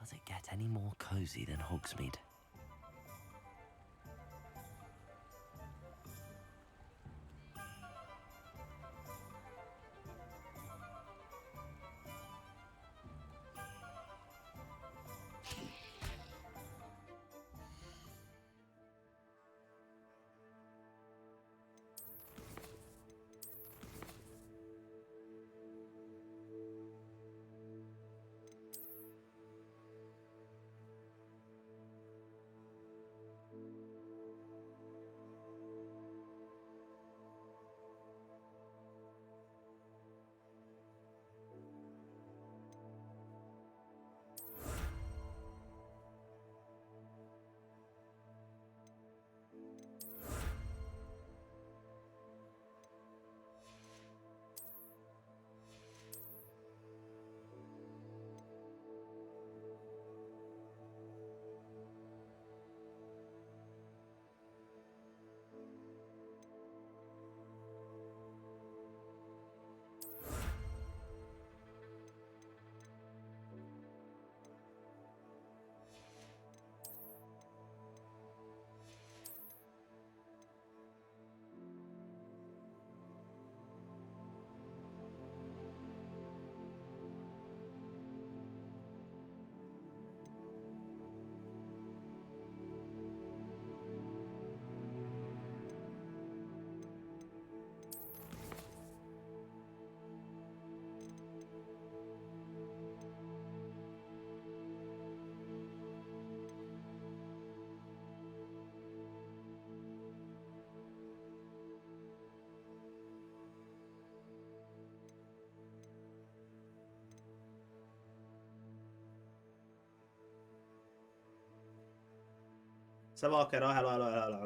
Does it get any more cozy than Hogsmeade? Walker, hello.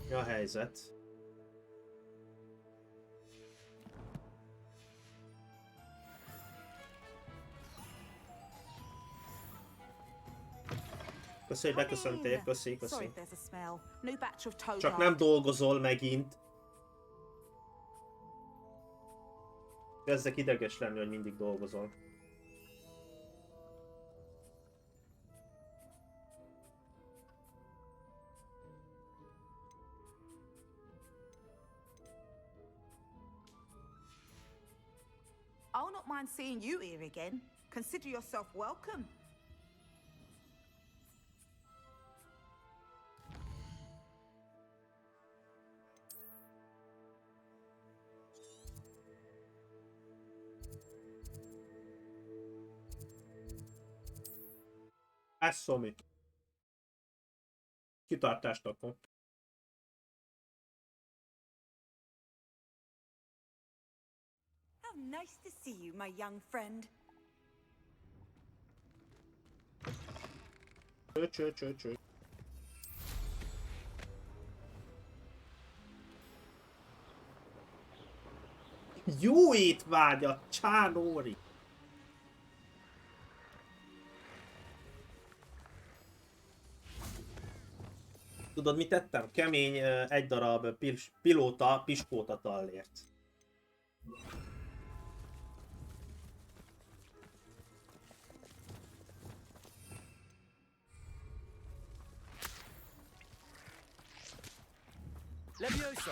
Mi a helyzet? Köszi, hogy beköszöntél, köszi. Csak nem dolgozol megint. Kezdek ideges lenni, hogy mindig dolgozol. I'll not mind seeing you here again. Consider yourself welcome. Szomi. Kitartást akkor. How nice to see you, my young friend. Cső. Jó étvágyat, Csánóri! Tudod, mit tettem? Kemény egy darab pilóta piskóta tallért. Levioso!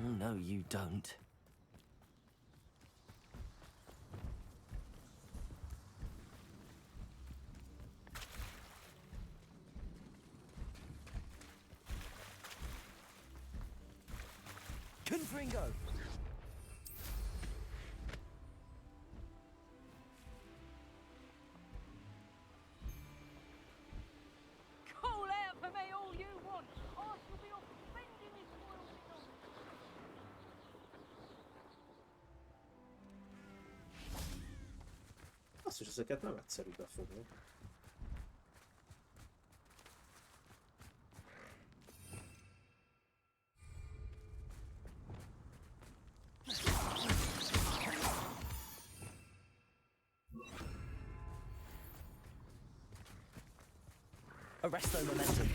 Oh, no, you don't. Confringo! Call out for me all you want. I shall be offending this world. Azt is ezeket nem egyszerű befogni. Arresto momentum.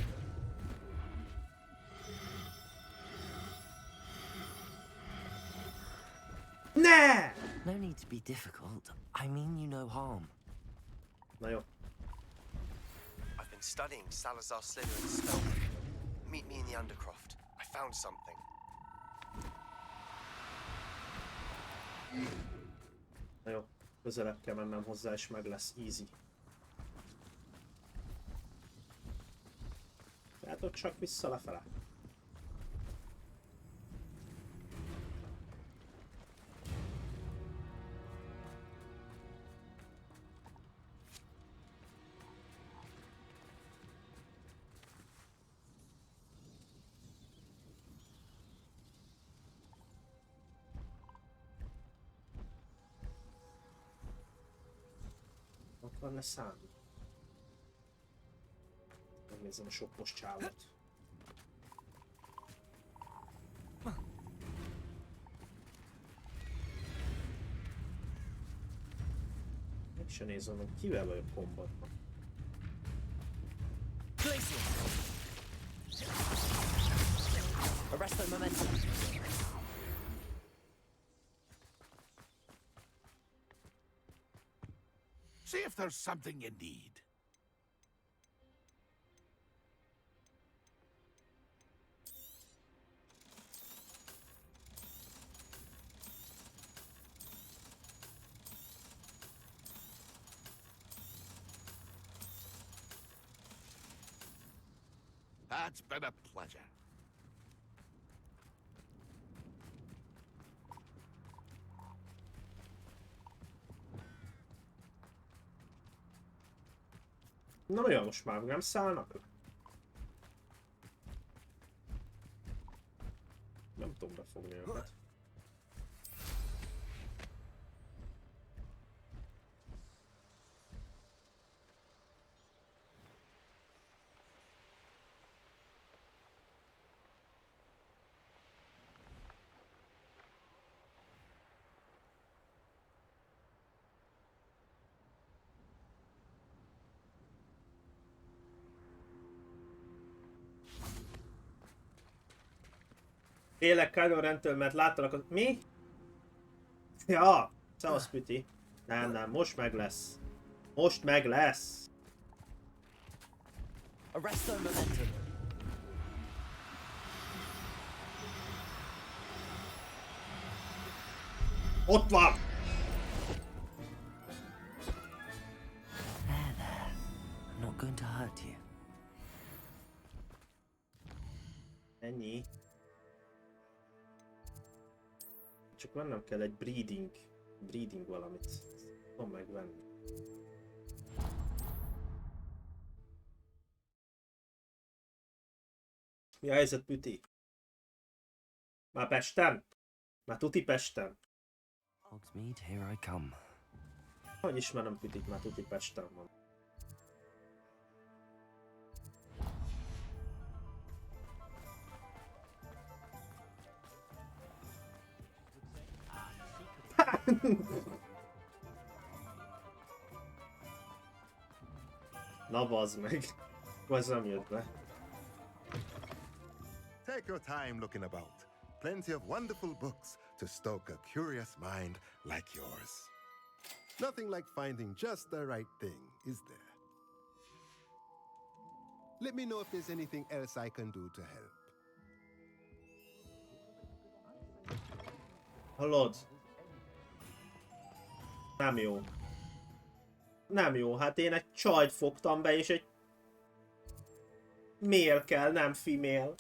Ne! No need to be difficult. I mean you no harm. Na jó. I've been studying Salazar Slytherin's spell. Meet me in the Undercroft. I found something. Na jó. Közelebb kell mennem hozzá, és meg lesz easy. Tehát ott csak vissza lefele. Ott van szám. Megnézem a sokkos csávot. Meg se nézem, hogy kivel vagyok kombatban. Arresto momentum. See if there's something you need. That's been a pleasure. Na olyan, most már nem szállnak le. Nem tudom befogni őket. Élek Kylo Rentől, mert láttalak az... Mi? Ja, szevasz Püti. Nem, most meg lesz. Most meg lesz. Arresto momentum. Ott van! There. I'm not going to hurt you. Ennyi. Csak vennem kell egy breeding valamit. Tudom megvenni. Mi a helyzet, Püti? Már Pesten? Már tuti Pesten? Hogsmeade, here I come. Hogy ismerem Pütit, már tuti Pesten van. Na bazd meg. Ez nem jött be. Take your time looking about. Plenty of wonderful books to stoke a curious mind like yours. Nothing like finding just the right thing, is there? Let me know if there's anything else I can do to help. Hallod? Nem jó. Nem jó, hát én egy csajt fogtam be, és egy male kell, nem female.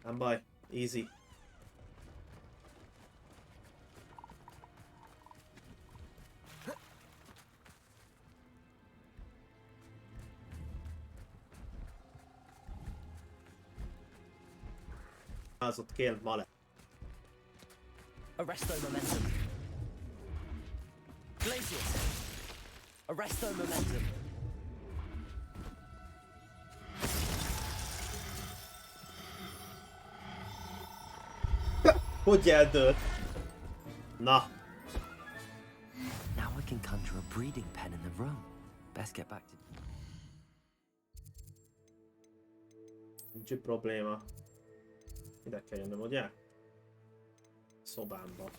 Nem baj, easy. Az ott kélt male. Arresto momentum. Glacius. Arresto momentum. Hogy eldőlt? Na. Now I can conjure a breeding pen in the room. Best get back to... Nincs probléma. Ide kell jönnöm, ugye? Szobámba.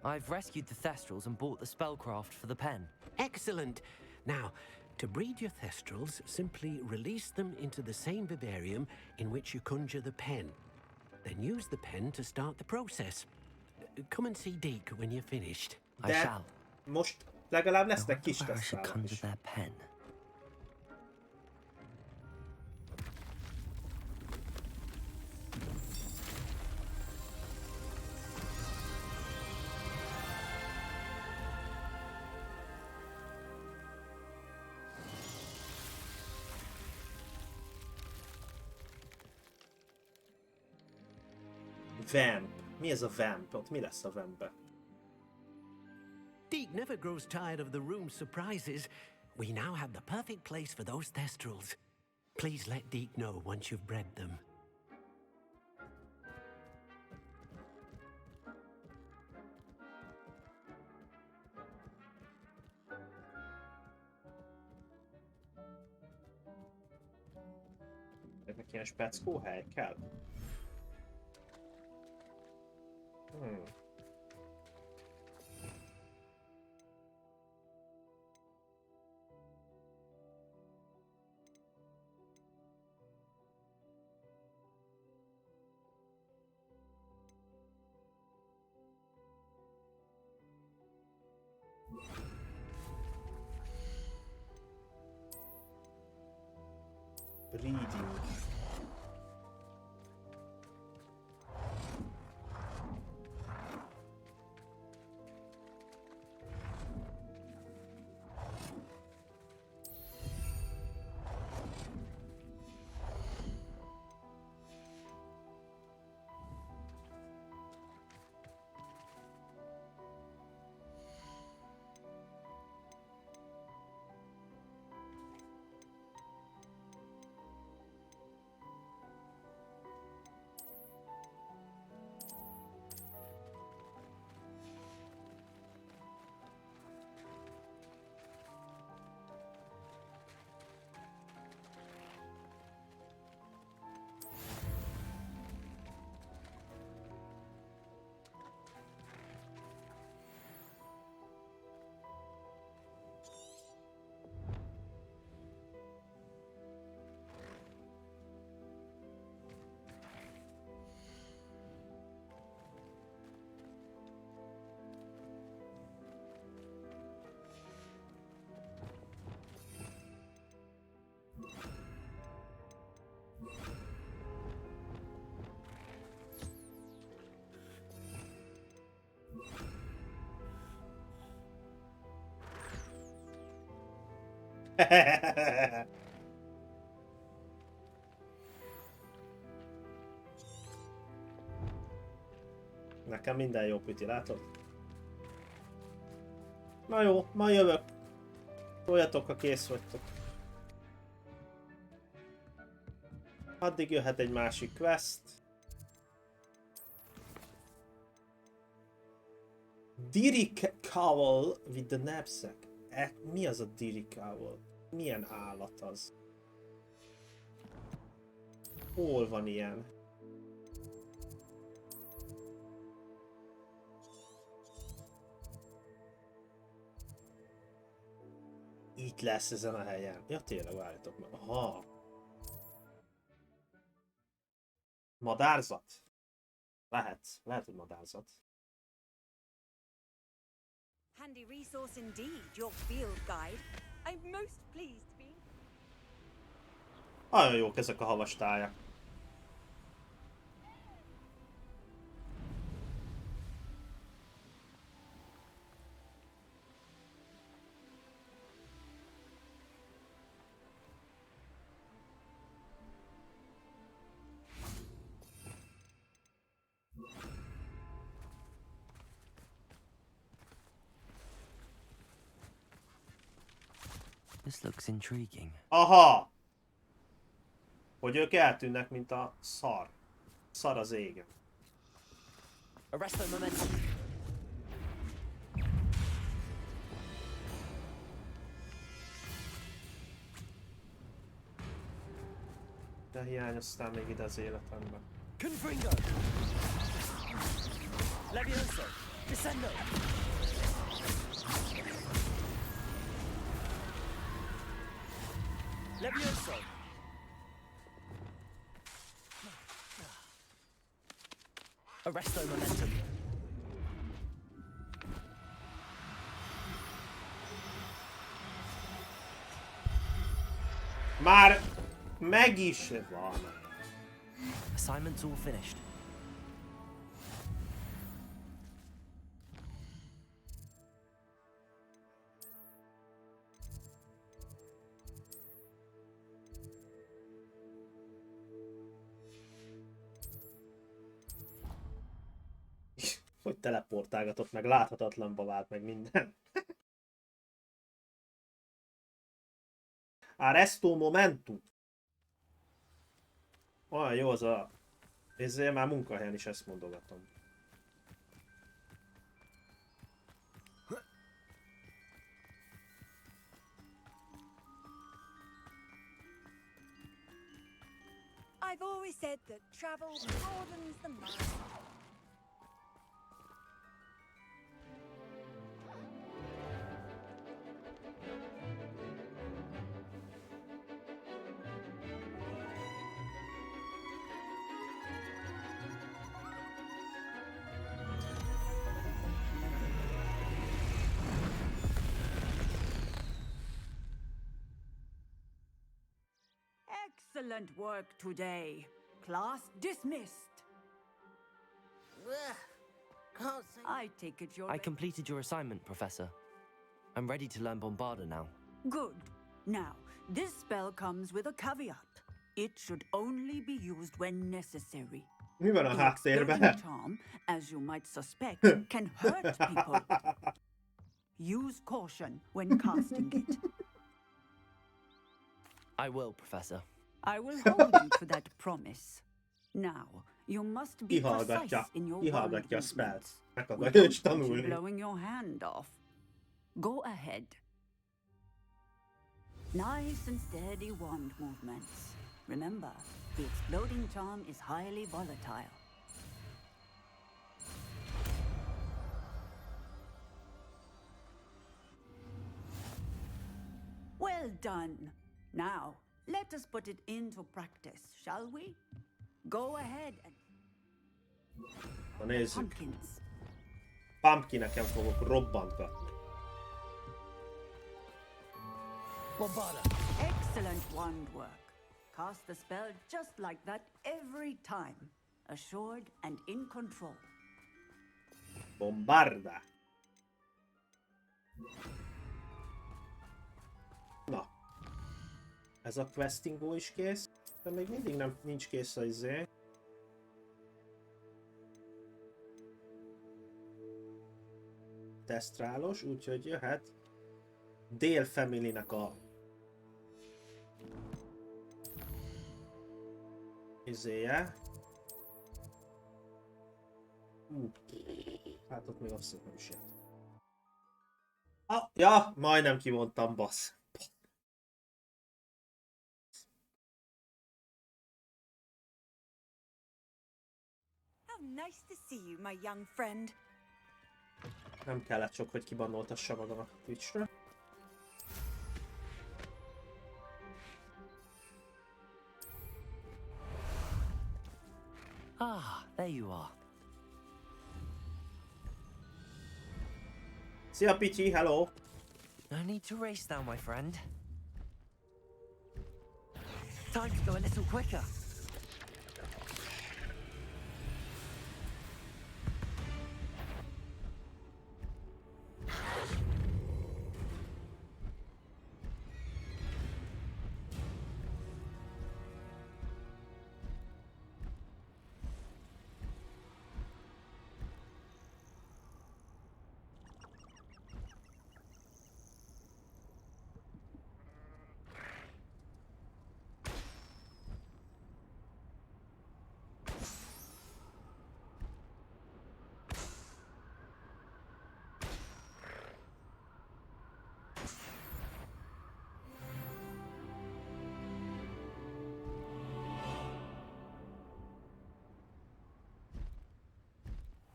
I've rescued the Thestrals and bought the spellcraft for the pen. Excellent. Now, to breed your Thestrals, simply release them into the same vivarium in which you conjure the pen. Then use the pen to start the process. Come and see Deke when you're finished. I shall. Most legalább I lesznek wonder kis where I should tesztálok conjure is. their pen. Vamp. Mi ez a vamp? Ott mi lesz a vampbe? Deke never grows tired of the room's surprises. We now have the perfect place for those Thestrals. Please let Deke know once you've bred them. Ennek ilyen speckó hely kell? Breeding. Nekem minden jó püti, látod? Na jó, ma jövök. Szóljatok, ha kész vagytok. Addig jöhet egy másik quest. Dirik Cowl with the knapsack. Mi az a Dirik Cowl? Milyen állat az? Hol van ilyen? Itt lesz ezen a helyen. Ja tényleg, várjatok meg. Aha. Madárzat? Lehet, hogy madárzat. Handy resource indeed, your field guide. I'm most pleased to be. Nagyon jók ezek a havas tájak. This looks intriguing. Aha! Hogy ők eltűnnek, mint a szar. Szar az égen. Arrest the momentum. De hiányoztál még ide az életemben. Confringo. Levioso. Descendo. Levioso. Arresto momentum. Már meg is van. Assignment's all finished. Hogy teleportálgatott, meg láthatatlanba vált, meg minden. Arresto momentum. Olyan jó az a... Ezért már munkahelyen is ezt mondogatom. I've always said that travel broadens the mind. Excellent work today. Class dismissed. I take it you're I completed your assignment, Professor. I'm ready to learn Bombarda now. good. Now, this spell comes with a caveat. It should only be used when necessary. Mi van a The háttérben? exploding charm, as you might suspect, can hurt people. Use caution when casting it. I will, Professor. I will hold you to that promise. Now, you must be precise Kihallgatja. in your wand Kihallgatja a spellt. movements. Meg We akarja don't őt want you tanulni. blowing your hand off. Go ahead. Nice and steady wand movements. Remember, the exploding charm is highly volatile. Well done. Now, let us put it into practice, shall we? Go ahead and Na nézzük. pumpkins. Pumpkineken fogok robbantgatni. Bombarda. Excellent wand work. Cast the spell just like that every time. Assured and in control. Bombarda. Na. Ez a questingó is kész. De még mindig nincs kész a izé. Tesztrálós, úgyhogy jöhet Dél Family-nek a izéje. Hát ott még abszolút nem is jött. Ah, ja, majdnem kimondtam, bassz. How nice to see you, my young friend. Nem kellett sok, hogy kibannoltassa magam a Twitchről. Ah, there you are. Szia, Pityi, hello! No need to race now, my friend. Time to go a little quicker.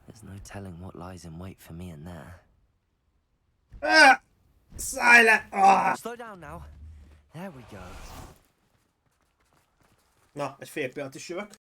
There's no telling what lies in wait for me in there. Ah! Silent! Ah! Slow down now. There we go. Na, egy fél pillanat is jövök.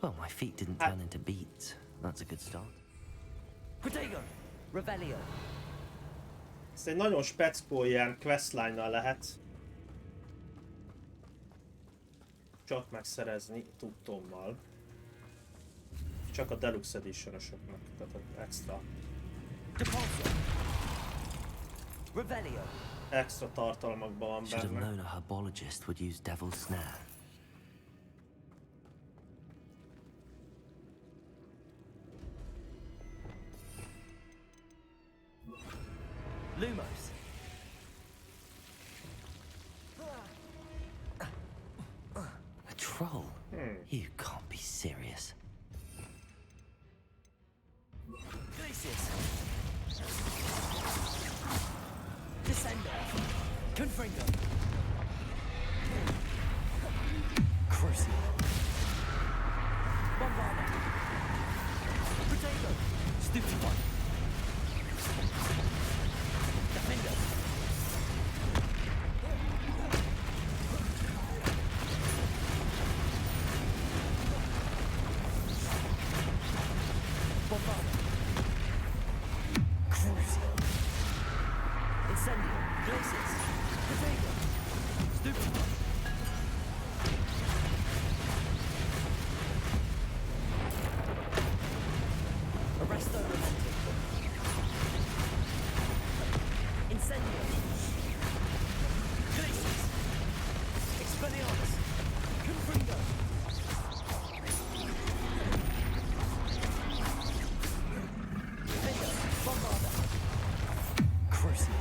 Well, my feet didn't turn into beets. That's a good start. Protego! Revelio! Ez egy nagyon speckó ilyen questline-nal lehet. Csak megszerezni tudtommal. Csak a Deluxe Edition-ösöknek, tehát az extra. Revelio! Extra tartalmakban van Should have benne. known a herbologist would use Devil's Snare. Lumos! A troll? You can't be serious. Glacius! Descender! Confringo! Crucial! Bombarda! Potato! Stupefy! Defender! Bombarda! Crucial! Incendio! Glacius! Potato! Stupefy! Arresto Romantic! Incendio! Glacius! Expelliarmus! Confringo! Defender! Bombarda! Crucial!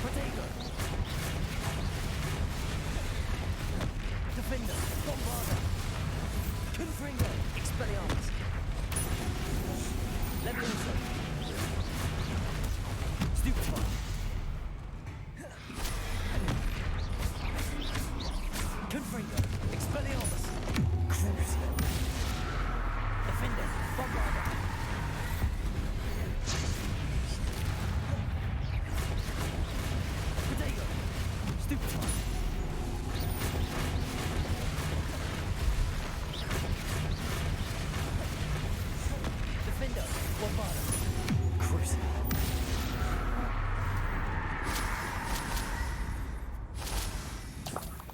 Protego! Defender! Bombarda! Confringo! Expelliarmus! Leviosa! Stupefy! Confringo! Expelliarmus! Crucial! Defender! Bombarda! Protego! Stupefy! Defender! Bombarda! Crucial!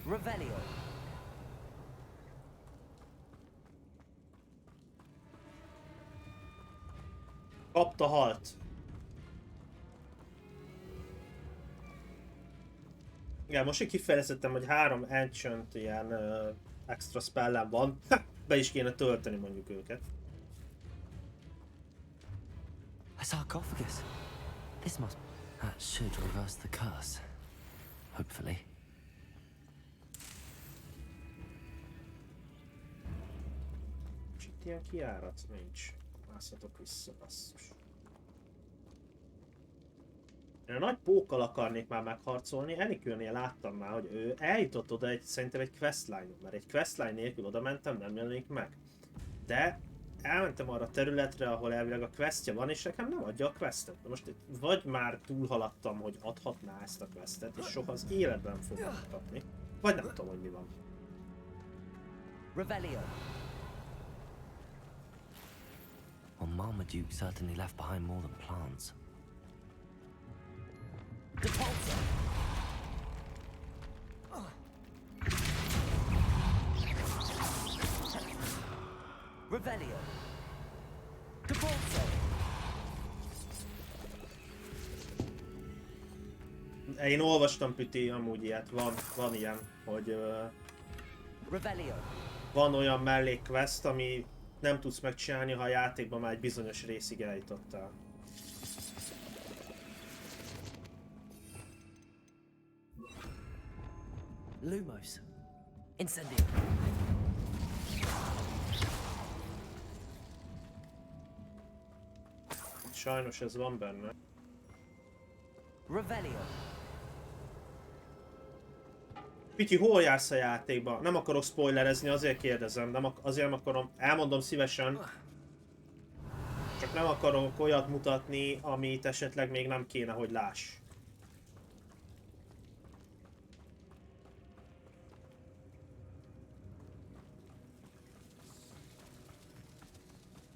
Revelio! Kapta halt. Igen, most így kifejeztettem, hogy 3 ancient ilyen extra spellem van. Be is kéne tölteni mondjuk őket. A sarcophagus. This must... That should reverse the curse. Hopefully. És itt ilyen kijárat nincs. Mászhatok vissza, basszus. Én a nagy pókkal akarnék már megharcolni, Enikőnél láttam már, hogy ő eljutott oda szerintem egy questline-on, mert egy questline nélkül oda mentem, nem jelenik meg. De elmentem arra a területre, ahol elvileg a questja van, és nekem nem adja a questet. De most vagy már túlhaladtam, hogy adhatná ezt a questet, és soha az életben fogom kapni, vagy nem tudom, hogy mi van. Revelio. Well, Marmaduke certainly left behind more than plants. Depulso. Revelio. Depulso. Én olvastam, Püti, amúgy ilyet, van ilyen, hogy Revelio. van olyan mellékquest, ami nem tudsz megcsinálni, ha a játékban már egy bizonyos részig eljutottál. Lumos. Incendio. Sajnos ez van benne. Revelio. Piti, hol jársz a játékban? Nem akarok spoilerezni, azért kérdezem, azért akarom, elmondom szívesen. Csak nem akarok olyat mutatni, amit esetleg még nem kéne, hogy láss.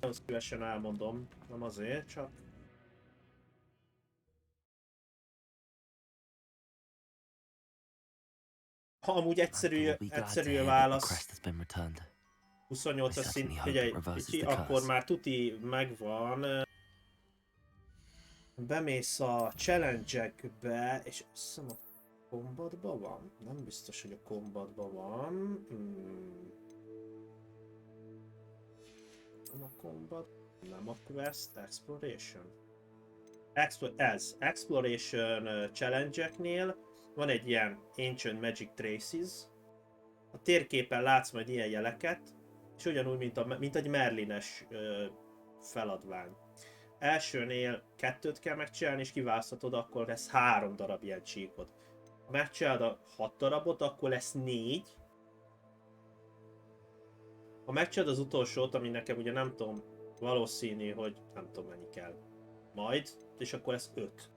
Nagyon szívesen elmondom, nem azért, csak... Ha amúgy egyszerű a válasz. 28-as szint, figyelj, akkor már tuti megvan. Bemész a challenge-ekbe, és azt hiszem a combatban van? Nem biztos, hogy a combatban van. Nem a combat, nem a quest, exploration. Exploration challenge-eknél van egy ilyen Ancient Magic Traces. A térképen látsz majd ilyen jeleket, és ugyanúgy, mint egy Merlines feladvány. Elsőnél 2-t kell megcsinálni, és kiválaszthatod, akkor lesz 3 darab ilyen csíkod. Ha megcsinálod a 6 darabot, akkor lesz 4. Ha megcsinálod az utolsót, ami nekem ugye nem tudom, valószínű, hogy nem tudom mennyi kell. Majd, és akkor lesz 5.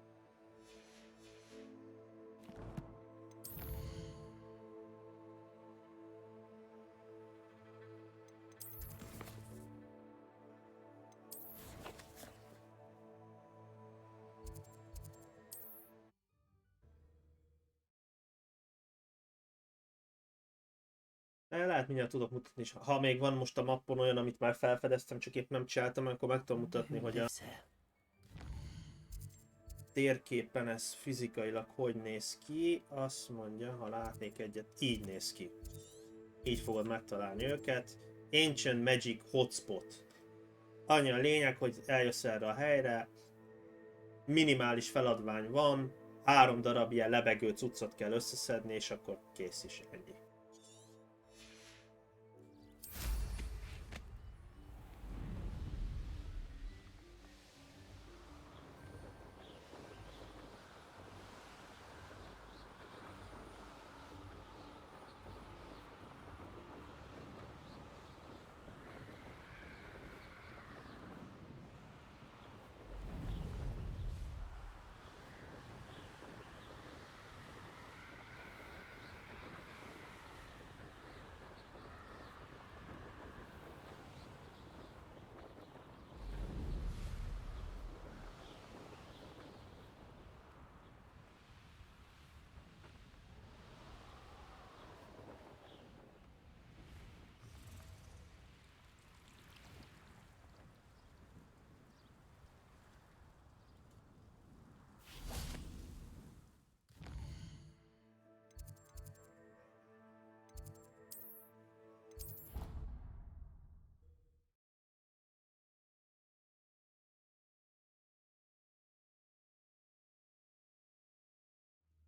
Lehet mindjárt tudok mutatni is. Ha még van most a mappon olyan, amit már felfedeztem, csak épp nem csináltam, akkor meg tudom mutatni, hogy a térképen ez fizikailag hogy néz ki. Azt mondja, ha látnék egyet, így néz ki. Így fogod megtalálni őket. Ancient Magic Hotspot. Annyi a lényeg, hogy eljössz erre a helyre. Minimális feladvány van. 3 darab ilyen lebegő cuccot kell összeszedni, és akkor kész is, ennyi.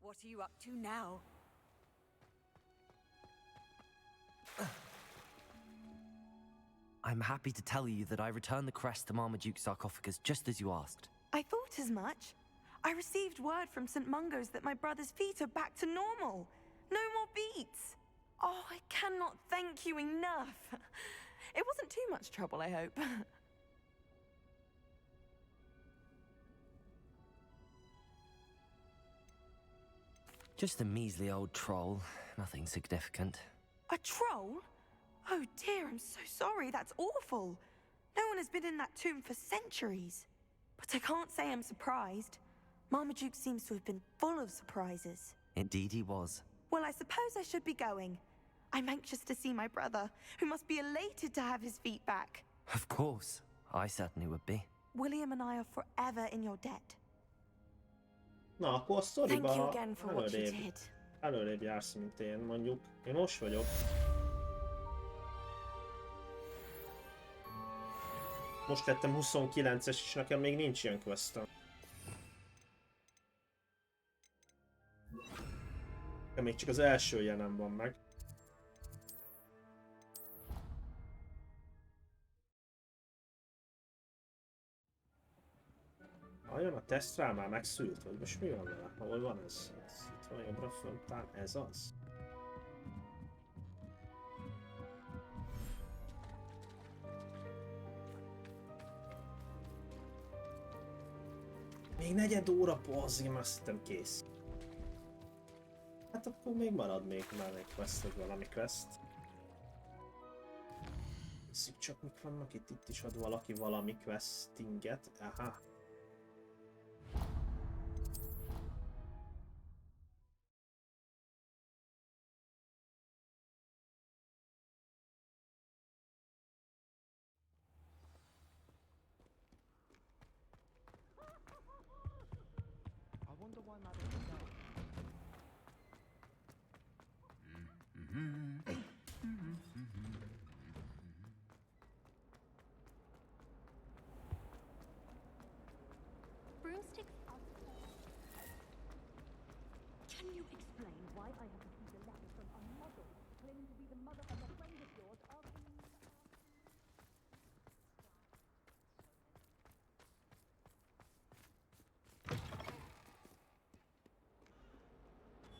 What are you up to now? I'm happy to tell you that I returned the crest to Marmaduke's sarcophagus just as you asked. I thought as much. I received word from St. Mungo's that my brother's feet are back to normal. No more beats. Oh, I cannot thank you enough. It wasn't too much trouble, I hope. Just a measly old troll, nothing significant. A troll? Oh dear, I'm so sorry. That's awful. No one has been in that tomb for centuries. But I can't say I'm surprised. Marmaduke seems to have been full of surprises. Indeed he was. Well, I suppose I should be going. I'm anxious to see my brother, who must be elated to have his feet back. Of course, I certainly would be. William and I are forever in your debt. Na, akkor a Thank you sztoriba again for what you did. előrébb jársz, mint én, mondjuk. Én most vagyok. Most lettem 29-es, és nekem még nincs ilyen questem. Még csak az első jelen van meg. Vajon a tesztrál már megszűlt, vagy most mi van vele? Hol van ez? Itt van jobbra fönt, talán ez az? Még negyed óra, bazzi, már szerintem kész. Hát akkor még marad még már egy quest, vagy valami quest. Nézzük csak mik vannak itt, itt is ad valaki valami questinget. Aha. Broomsticks are... Can you explain why I have received a letter from a mother claiming to be the mother of a friend of yours asking me to...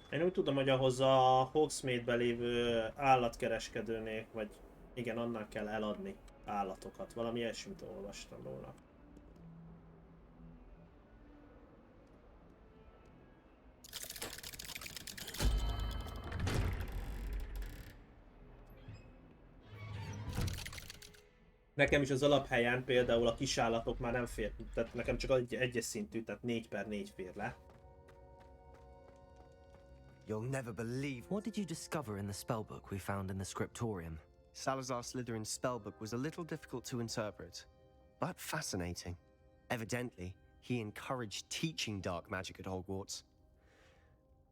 Én úgy tudom, hogy ahhoz a Hogsmeade-be lévő állatkereskedőnél, vagy igen, annál kell eladni állatokat. Valami ilyesmit olvastam róla. Nekem is az alaphelyen például a kisállatok már nem fér, tehát nekem csak egy egyes szintű, tehát 4x4 fér le. You'll never believe... What did you discover in the spellbook we found in the scriptorium? Salazar Slytherin's spellbook was a little difficult to interpret, but fascinating. Evidently, he encouraged teaching dark magic at Hogwarts.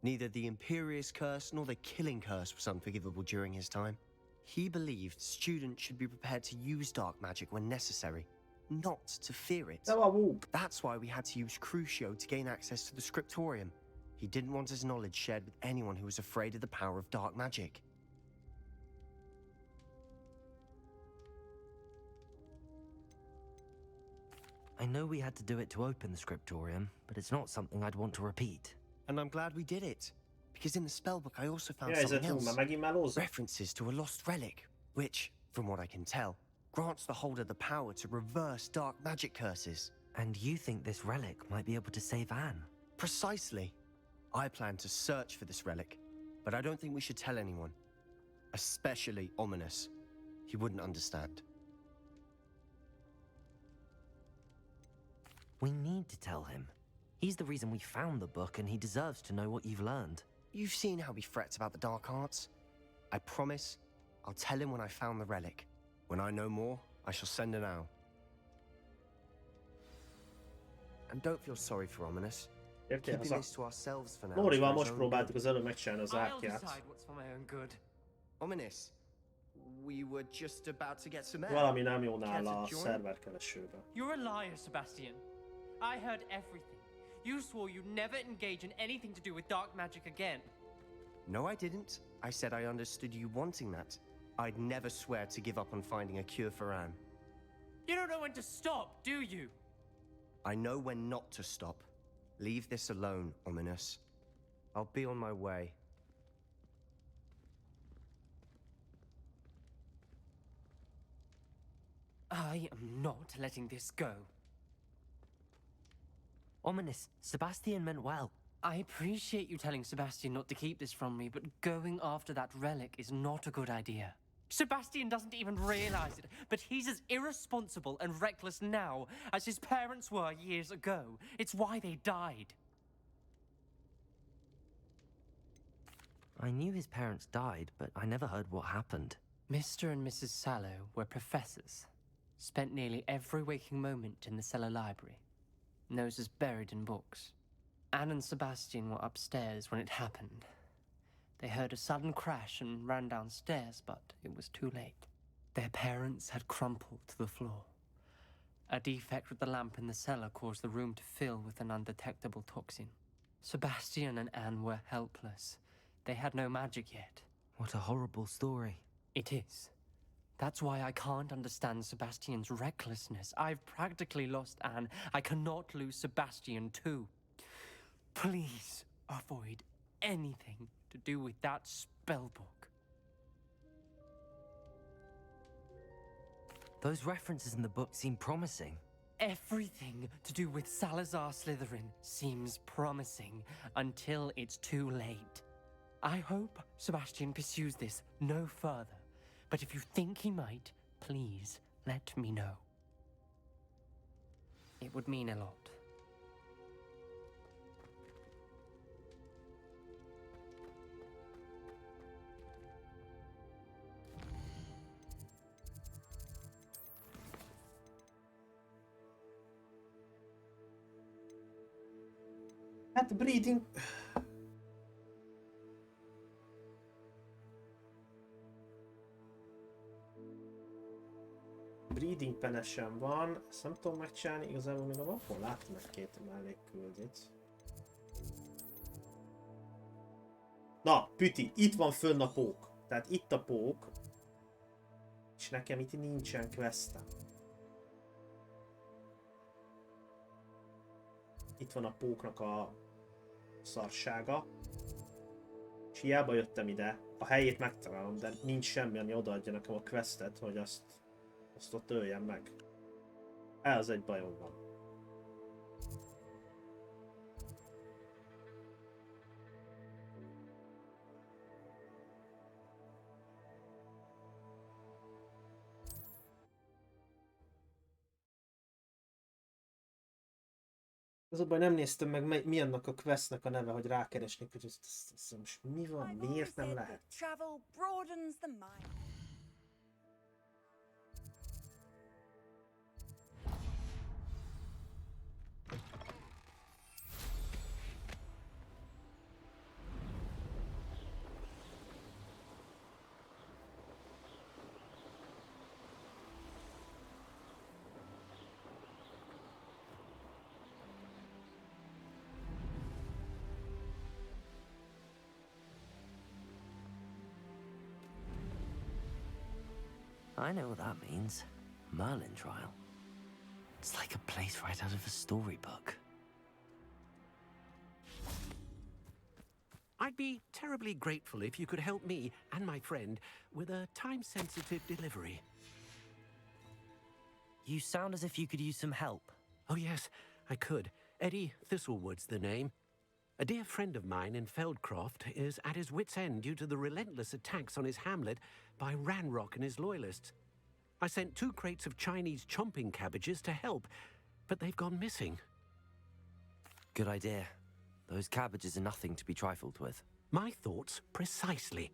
Neither the Imperious Curse nor the Killing Curse was unforgivable during his time. He believed students should be prepared to use dark magic when necessary, not to fear it. That's why we had to use Crucio to gain access to the scriptorium. He didn't want his knowledge shared with anyone who was afraid of the power of dark magic. I know we had to do it to open the scriptorium, but it's not something I'd want to repeat. And I'm glad we did it, because in the spellbook I also found Yeah, something else. megint melóz. References to a lost relic, which, from what I can tell, grants the holder the power to reverse dark magic curses. And you think this relic might be able to save Anne? Precisely. I plan to search for this relic, but I don't think we should tell anyone. Especially Ominous. He wouldn't understand. We need to tell him. He's the reason we found the book, and he deserves to know what you've learned. You've seen how he frets about the dark arts. I promise I'll tell him when I found the relic. When I know more, I shall send an owl. And don't feel sorry for Ominous. Értél? Keeping this to ourselves for now. Nórival most próbáltuk az előbb megcsinálni az árkját. Ominous, we were just about to get some air. Valami nem jó nála a szerverkeresőben. You're a liar, Sebastian. I heard everything. You swore you'd never engage in anything to do with dark magic again. No, I didn't. I said I understood you wanting that. I'd never swear to give up on finding a cure for Anne. You don't know when to stop, do you? I know when not to stop. Leave this alone, Ominous. I'll be on my way. I am not letting this go. Ominous, Sebastian meant well. I appreciate you telling Sebastian not to keep this from me, but going after that relic is not a good idea. Sebastian doesn't even realize it, but he's as irresponsible and reckless now as his parents were years ago. It's why they died. I knew his parents died, but I never heard what happened. Mr. and Mrs. Sallow were professors. Spent nearly every waking moment in the cellar library. Noses buried in books. Anne and Sebastian were upstairs when it happened. They heard a sudden crash and ran downstairs, but it was too late. Their parents had crumpled to the floor. A defect with the lamp in the cellar caused the room to fill with an undetectable toxin. Sebastian and Anne were helpless. They had no magic yet. What a horrible story. It is. That's why I can't understand Sebastian's recklessness. I've practically lost Anne. I cannot lose Sebastian too. Please avoid anything to do with that spellbook. Those references in the book seem promising. Everything to do with Salazar Slytherin seems promising until it's too late. I hope Sebastian pursues this no further. But if you think he might, please let me know. It would mean a lot. Hát breeding... Breeding penesen van, ezt nem tudom megcsinálni, igazából még a mapon láttam egy-két mellékküldit. Na, Püti, itt van fönn a pók. Tehát itt a pók. És nekem itt nincsen questem. Itt van a póknak a szarsága. És hiába jöttem ide. A helyét megtalálom, de nincs semmi, ami odaadja nekem a questet, hogy azt ott öljem meg. Ez egy bajom van. Az a baj, nem néztem meg mi annak a questnek a neve, hogy rákeresnék, hogy ez most mi van, miért nem lehet? Travel broadens the mind. I know what that means. Merlin trial. It's like a place right out of a storybook. I'd be terribly grateful if you could help me and my friend with a time-sensitive delivery. You sound as if you could use some help. Oh, yes, I could. Eddie Thistlewood's the name. A dear friend of mine in Feldcroft is at his wit's end due to the relentless attacks on his hamlet by Ranrock and his loyalists. I sent 2 crates of Chinese chomping cabbages to help, but they've gone missing. Good idea. Those cabbages are nothing to be trifled with. My thoughts precisely.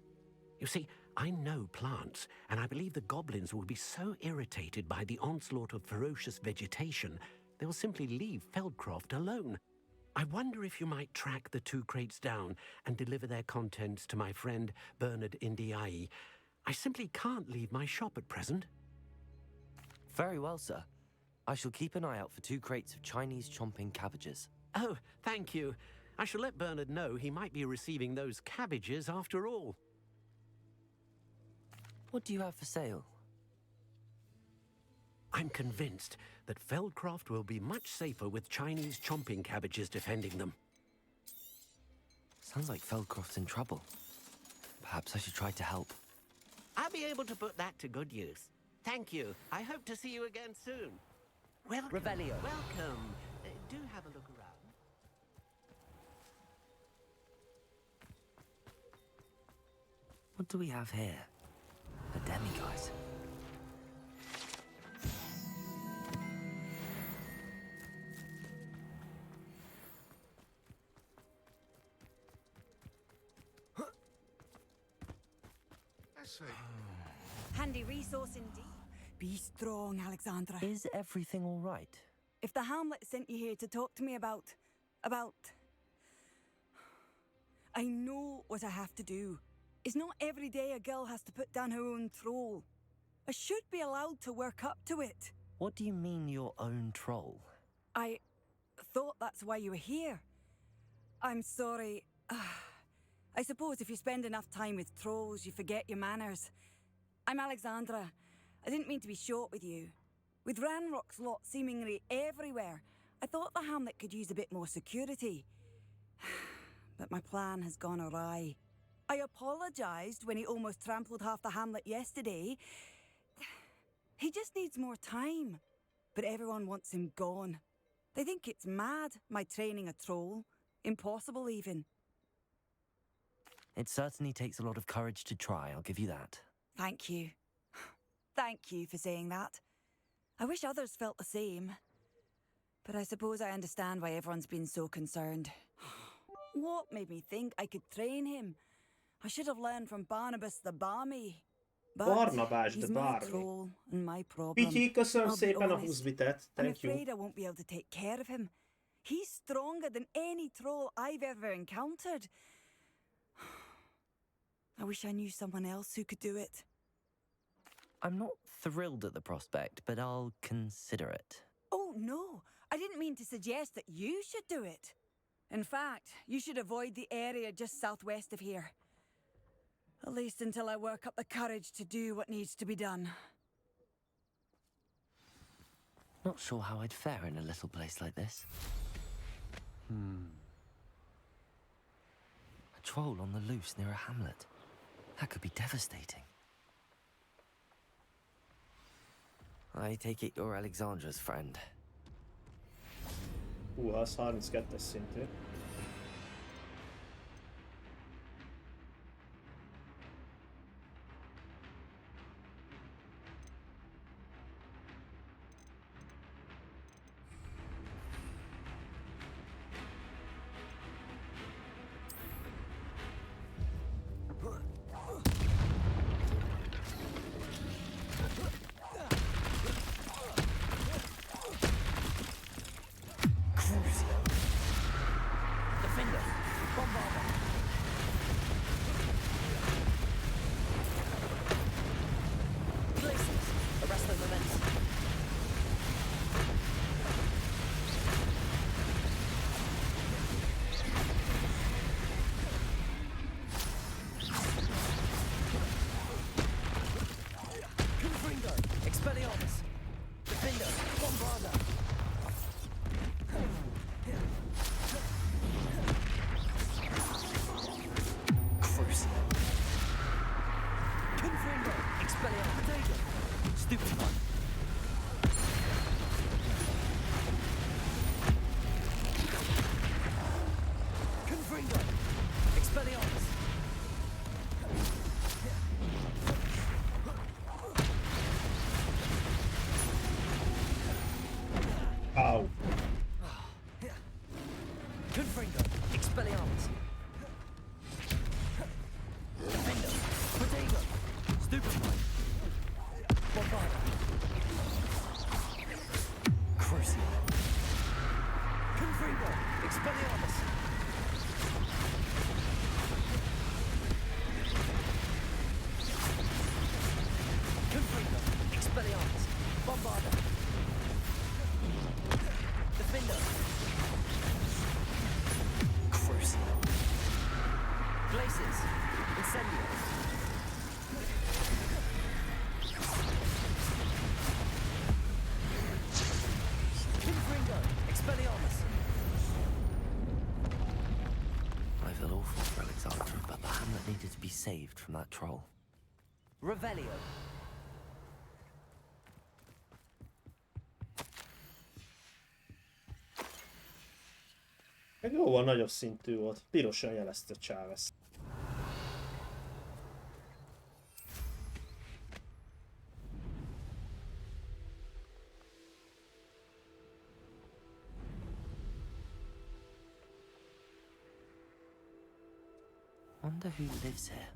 You see, I know plants, and I believe the goblins will be so irritated by the onslaught of ferocious vegetation, they'll simply leave Feldcroft alone. I wonder if you might track the 2 crates down and deliver their contents to my friend Bernard Indiai. I simply can't leave my shop at present. Very well, sir. I shall keep an eye out for 2 crates of Chinese chomping cabbages. Oh, thank you. I shall let Bernard know he might be receiving those cabbages after all. What do you have for sale? I'm convinced that Feldcroft will be much safer with Chinese chomping cabbages defending them. Sounds like Feldcroft's in trouble. Perhaps I should try to help. I'll be able to put that to good use. Thank you. I hope to see you again soon. Welcome. Revelio. Welcome. Do have a look around. What do we have here? A demiguise. Handy resource indeed. Be strong, Alexandra. Is everything all right? If the Hamlet sent you here to talk to me about... I know what I have to do. It's not every day a girl has to put down her own troll. I should be allowed to work up to it. What do you mean, your own troll? I thought that's why you were here. I'm sorry. I suppose if you spend enough time with trolls, you forget your manners. I'm Alexandra. I didn't mean to be short with you. With Ranrock's lot seemingly everywhere, I thought the Hamlet could use a bit more security. But my plan has gone awry. I apologised when he almost trampled half the Hamlet yesterday. He just needs more time. But everyone wants him gone. They think it's mad, my training a troll. Impossible, even. It certainly takes a lot of courage to try, I'll give you that. Thank you. Thank you for saying that. I wish others felt the same. But I suppose I understand why everyone's been so concerned. What made me think I could train him? I should have learned from Barnabas the Barmy. But Barnabás he's the my Barmy. troll and my problem. Pityi, köszönöm I'll be szépen a honest, 20 bitet. I'm Thank you. afraid I won't be able to take care of him. He's stronger than any troll I've ever encountered. I wish I knew someone else who could do it. I'm not thrilled at the prospect, but I'll consider it. Oh, no. I didn't mean to suggest that you should do it. In fact, you should avoid the area just southwest of here. At least until I work up the courage to do what needs to be done. Not sure how I'd fare in a little place like this. A troll on the loose near a hamlet. That could be devastating. I take it you're Alexandra's friend. Az 32-es szintű. Au. Confringo, Expelliarmus. Defender, Protego, Stupefy. Bombarda. Crucio. Confringo, Expelliarmus. Confringo, Expelliarmus. Bombarda. Defender. I feel awful for Alexandra, but the hamlet needed to be saved from that troll. Revelio. Meg jóval nagyobb szintű volt. Pirosan jelezte Chávez. Wonder who lives here.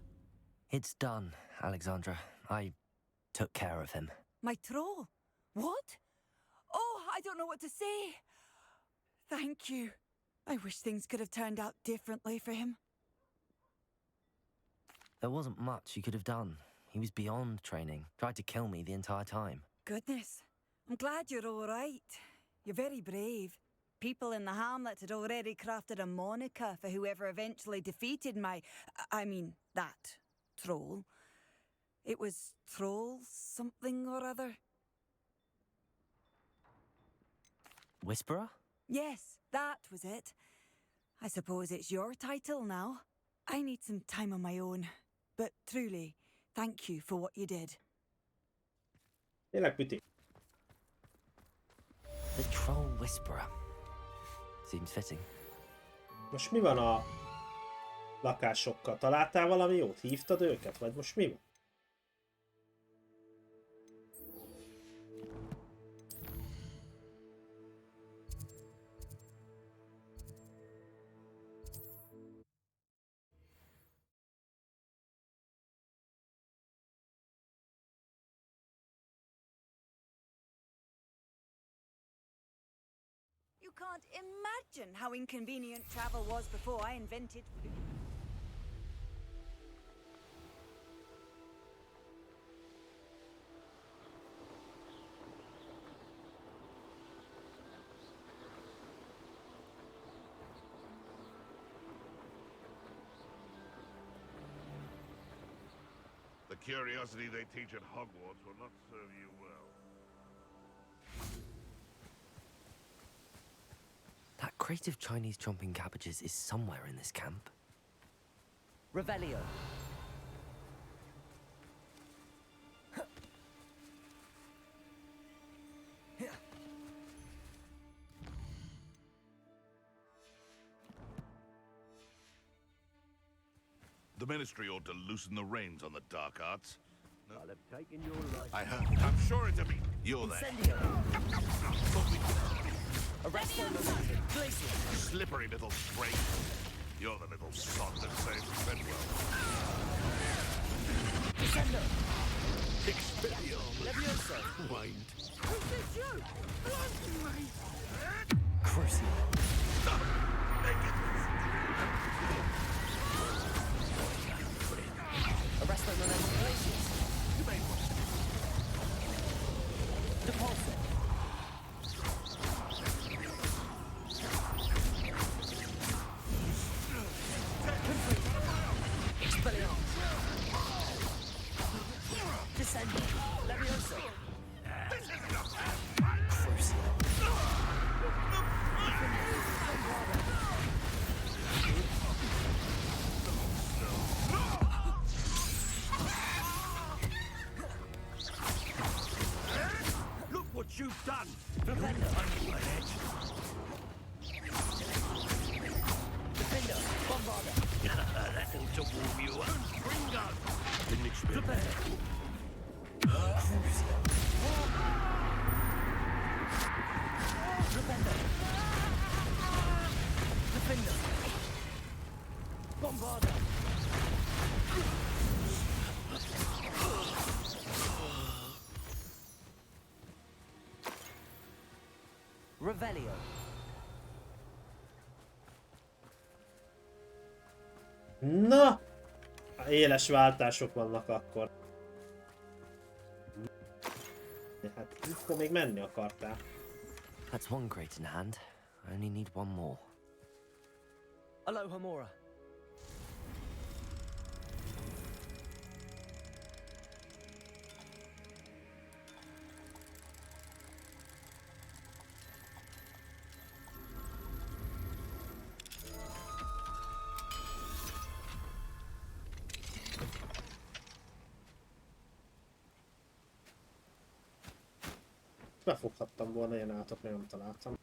It's done, Alexandra. I took care of him. My troll? What? Oh, I don't know what to say. Thank you. I wish things could have turned out differently for him. There wasn't much you could have done. He was beyond training. Tried to kill me the entire time. Goodness. I'm glad you're all right. You're very brave. People in the hamlet had already crafted a moniker for whoever eventually defeated that troll. It was Troll something or other. Whisperer? Yes, that was it. I suppose it's your title now. I need some time on my own. But truly, thank you for what you did. Tényleg püti. The Troll Whisperer. Seems fitting. Most mi van a lakásokkal? Találtál valami jót? Hívtad őket? Vagy most mi van? You can't imagine how inconvenient travel was before I invented food. The curiosity they teach at Hogwarts will not serve you well. That crate of Chinese chomping cabbages is somewhere in this camp. Revelio. The Ministry ought to loosen the reins on the dark arts. No? I'll have taken your life. I heard. I'm sure it's a me. You're there. Arrest them. Slippery little spring. You're the little sod that saved Fenwell. Descendo. Expelliarmus. Levioso. Wind. Crucial. Arrest them. Glaciers. You may want. Depulso. Descendo. Levioso. This is enough. Crucial. Look what you've done! Defender. Edge. Defender. Bombarder. That'll to warm you up. Bring on! Didn't expect Defender. Defender. Defender. Bombarder. Revelio. Na! Éles váltások vannak akkor. Hát, akkor még menni akartál. That's one crate in hand. I only need one more. Aloha Mora. befoghattam volna ilyen állatot, még nem találtam.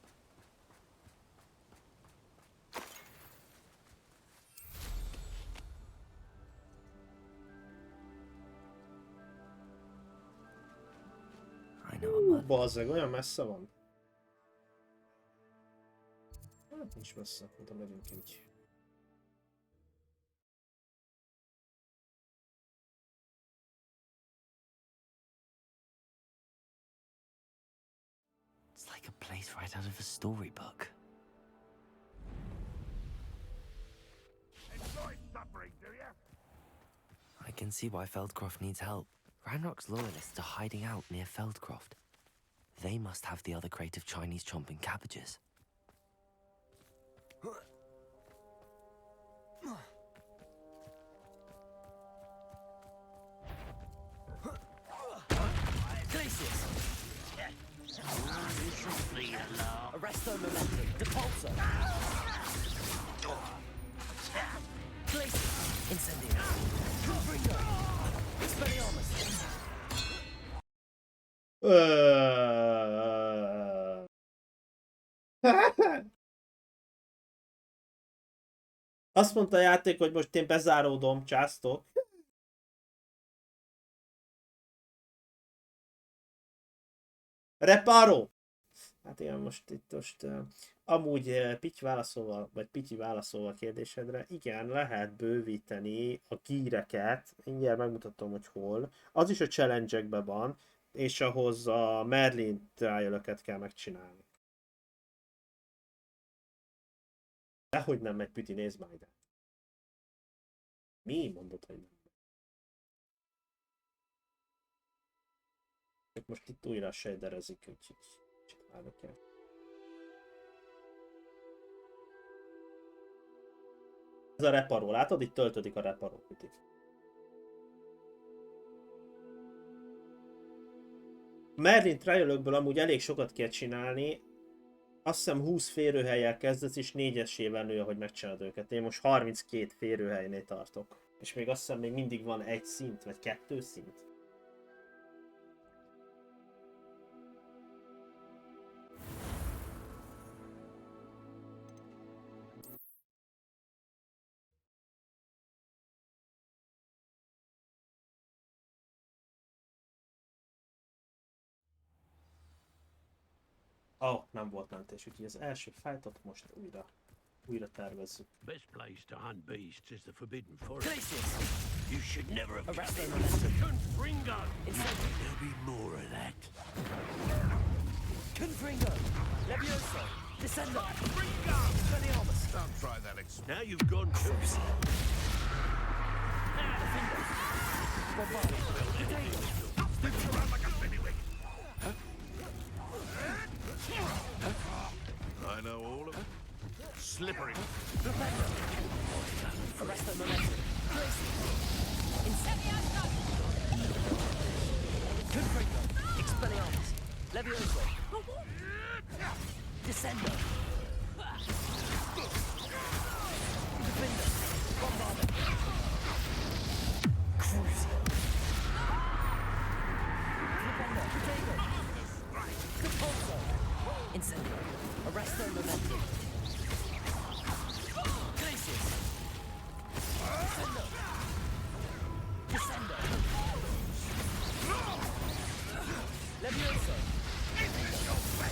Bazzeg, olyan messze van? Hát nincs messze, oda megyünk így. It's like a place right out of a storybook. Enjoy suffering, do you? I can see why Feldcroft needs help. Ranrock's loyalists are hiding out near Feldcroft. They must have the other crate of Chinese chomping cabbages. Glacius! Arresto momentum. Depulso! Glacius! Incendio! Confringo! Expelliarmus! Azt mondta a játék, hogy most én bezáródom, császtok. Reparo! Hát igen, most amúgy Pityi válaszolva a kérdésedre, igen, lehet bővíteni a gíreket, mindjárt megmutatom, hogy hol. Az is a challenge-ekben van, és ahhoz a Merlin trial-öket kell megcsinálni. Dehogy nem megy, Piti, nézd már ide. Mi? Mondod, hogy nem. Csak most itt újra shaderezik, úgyhogy csinálni kell. Ez a reparó, látod? Itt töltődik a reparó, Piti. Merlin trial-ökből amúgy elég sokat kell csinálni. Azt hiszem 20 férőhellyel kezdesz, és 4-esével nő, ahogy megcsinálod őket. Én most 32 férőhelynél tartok. És még azt hiszem még mindig van egy szint, vagy 2 szint. Nem volt mentés, úgyhogy az első fájtot most újra tervezzük. Best place to hunt beasts is the Forbidden Forest. Glacius! You should never have Arresto momentum. Confringo! Incendio! There'll be more of that. Confringo! Levioso! Descendo! Confringo! Expelliarmus! Don't try that Now you've gone too far. Bombardier! Sticks around like a spinnywig. I know all of it. Slippery. Propendo! Arresto momentum. Glacius! Incendio! Confringo! Expelliarmus! Levioso! Descendo! Defender! Bombardier! Cruiser! Propendo! Potato! Depulso! Incendio! Arresto momentum! Glacius! Descendo! Descendo! Levioso!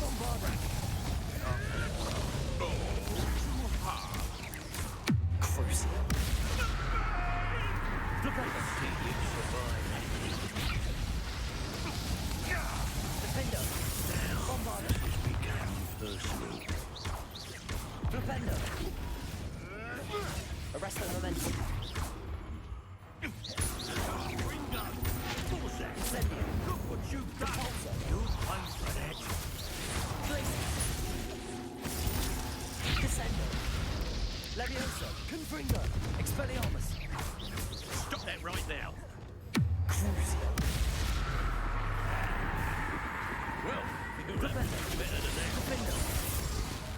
Bombardier! Cruiser! Propendo! Defender! Bombardier! Propendo! Arresto momentum! Incendio! Look what you've done! Depulso! You'll pay for that! Glacius! Descendo! Levioso! Confringo! Expelliarmus! Stop that right now. Cruiser! Well, you're better than that. Defender!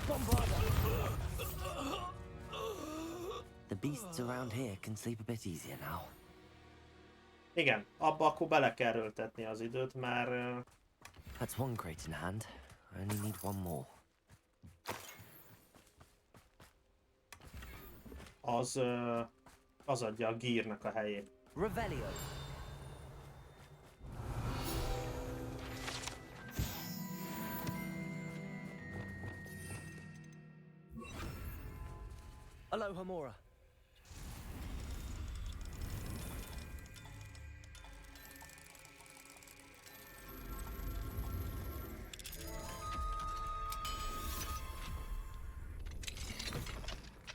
Bombardier! The beasts around here can sleep a bit easier now. Igen, abba akkor bele kell röltetni az időt, mert That's one crate in hand. I only need one more. Az adja a gírnak a helyét. Revelio. Aloha Mora.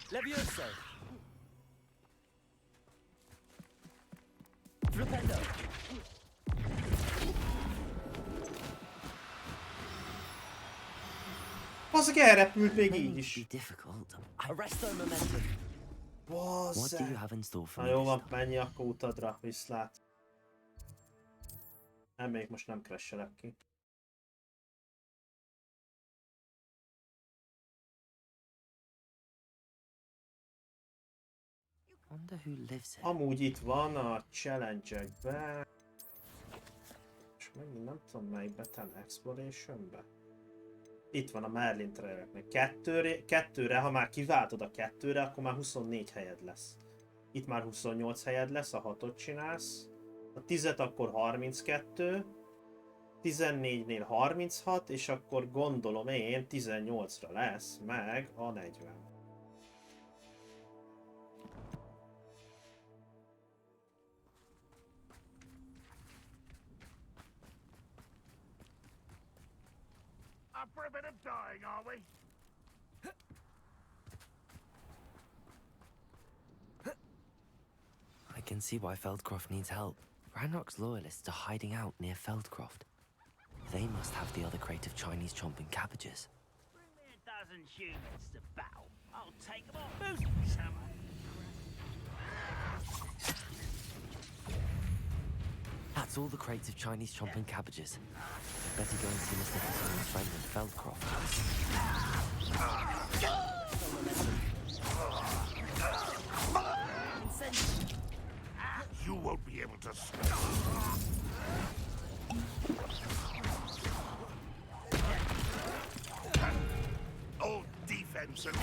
Levioso. Flipendo. Bazzeg, elrepült még így is. Arresto momentum. What do you Bazzeg. have in store for Na me jó this van, time? menj akkor utadra, viszlát. Nem, még most nem crashelek ki. Wonder who lives here. Amúgy itt van a challenge-ekben. És megint nem tudom melyikbe, talán Exploration-be. Itt van a Merlin trailernek. Kettőre, ha már kiváltod a kettőre, akkor már 24 helyed lesz. Itt már 28 helyed lesz, a 6-ot csinálsz. A 10-et akkor 32. 14-nél 36, és akkor gondolom én 18-ra lesz meg a 40. Up for a bit of dying, are we? I can see why Feldcroft needs help. Ranrock's loyalists are hiding out near Feldcroft. They must have the other crate of Chinese chomping cabbages. Bring me a dozen humans to battle. I'll take them all. Who's some? That's all the crates of Chinese chomping cabbages. Better go and see Mr. Fisselman's friend in Feldcroft. You won't be able to stop. Old defense and...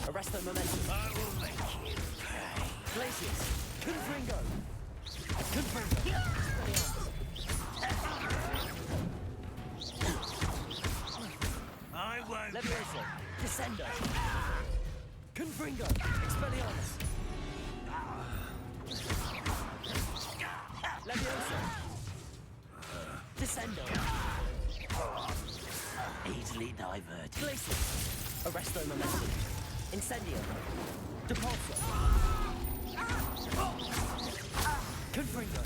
Arresto momentum. I will make you pay. Glacius. Confringo. Confringo. I won't. Levioso. Descendo. Confringo. Expelliarmus. Levioso. Descendo. Easily diverted. Glacius. Arresto momentum. Incendio. Depulso. Confringo.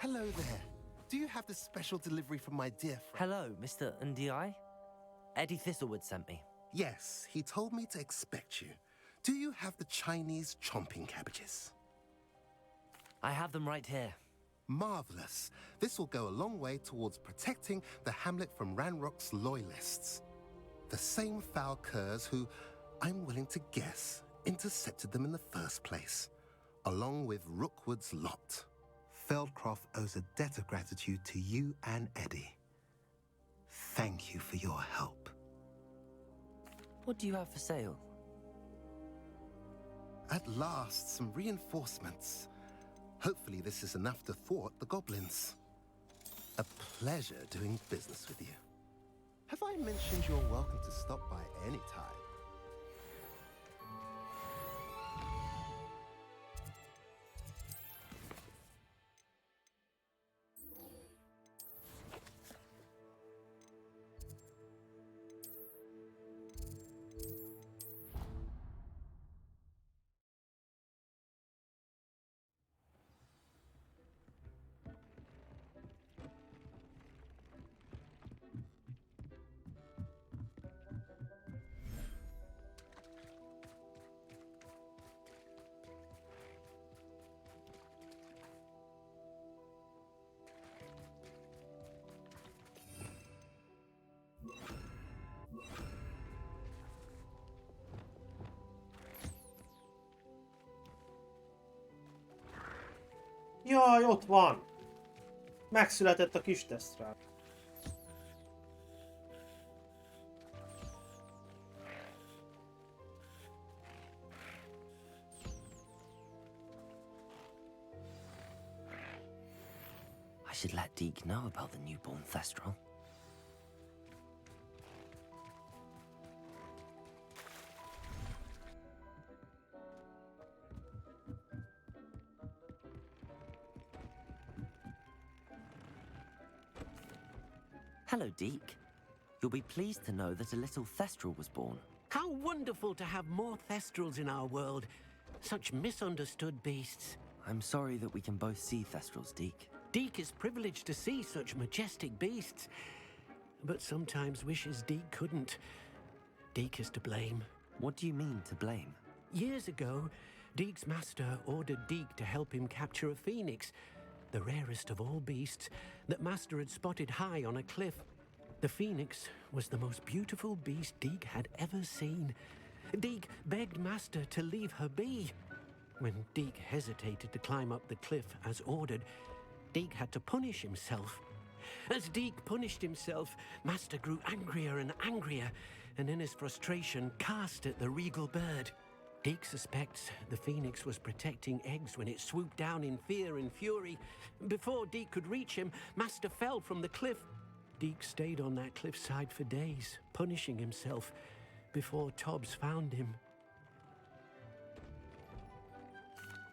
Hello there. Do you have this special delivery from my dear friend? Hello, Mr. Ndi? Eddie Thistlewood sent me. Yes, he told me to expect you. Do you have the Chinese chomping cabbages? I have them right here. Marvelous. This will go a long way towards protecting the hamlet from Ranrock's loyalists. The same foul curs who, I'm willing to guess, intercepted them in the first place, along with Rookwood's lot. Feldcroft owes a debt of gratitude to you and Eddie. Thank you for your help. What do you have for sale? At last, some reinforcements. Hopefully this is enough to thwart the goblins. A pleasure doing business with you. Have I mentioned you're welcome to stop by any time? Jaj, ott van! Megszületett a kis tesztrák. I should let Deke know about the newborn Thestral. Hello, Deke. You'll be pleased to know that a little Thestral was born. How wonderful to have more Thestrals in our world. Such misunderstood beasts. I'm sorry that we can both see Thestrals, Deke. Deke is privileged to see such majestic beasts, but sometimes wishes Deke couldn't. Deke is to blame. What do you mean, to blame? Years ago, Deke's master ordered Deke to help him capture a phoenix, the rarest of all beasts that master had spotted high on a cliff. The phoenix was the most beautiful beast Deke had ever seen. Deke begged master to leave her be. When Deke hesitated to climb up the cliff as ordered, Deke had to punish himself. As Deke punished himself, master grew angrier and angrier, and in his frustration cast at the regal bird. Deke suspects the phoenix was protecting eggs when it swooped down in fear and fury. Before Deke could reach him, master fell from the cliff. Deke stayed on that cliffside for days, punishing himself, before Tobbs found him.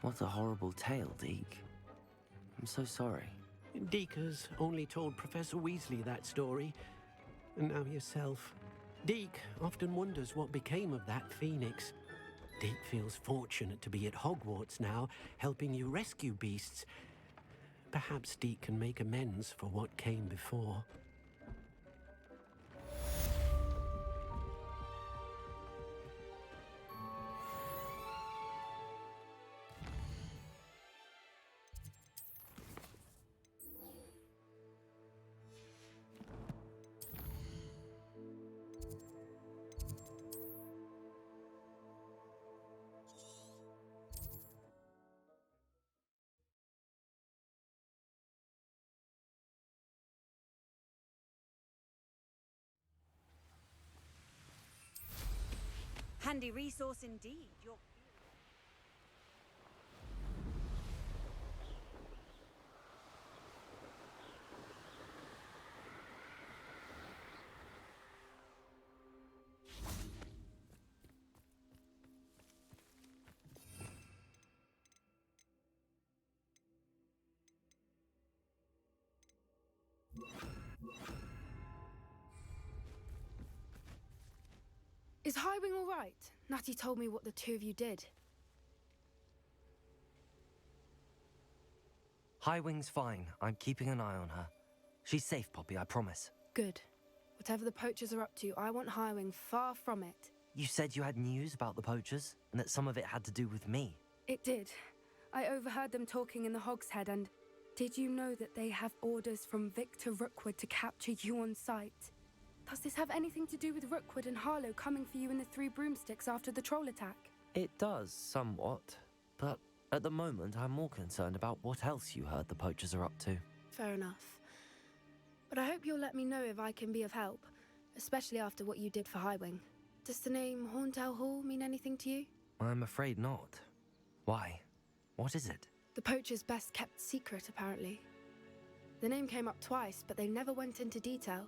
What a horrible tale, Deke. I'm so sorry. Deke has only told Professor Weasley that story, and now yourself. Deke often wonders what became of that phoenix. Deke feels fortunate to be at Hogwarts now, helping you rescue beasts. Perhaps Deke can make amends for what came before. Handy resource indeed. You're... Is Highwing all right? Natty told me what the two of you did. Highwing's fine. I'm keeping an eye on her. She's safe, Poppy, I promise. Good. Whatever the poachers are up to, I want Highwing far from it. You said you had news about the poachers, and that some of it had to do with me. It did. I overheard them talking in the Hogshead, and did you know that they have orders from Victor Rookwood to capture you on sight? Does this have anything to do with Rookwood and Harlow coming for you in the Three Broomsticks after the troll attack? It does, somewhat. But at the moment, I'm more concerned about what else you heard the poachers are up to. Fair enough. But I hope you'll let me know if I can be of help, especially after what you did for Highwing. Does the name Horntail Hall mean anything to you? I'm afraid not. Why? What is it? The poachers' best kept secret, apparently. The name came up twice, but they never went into detail.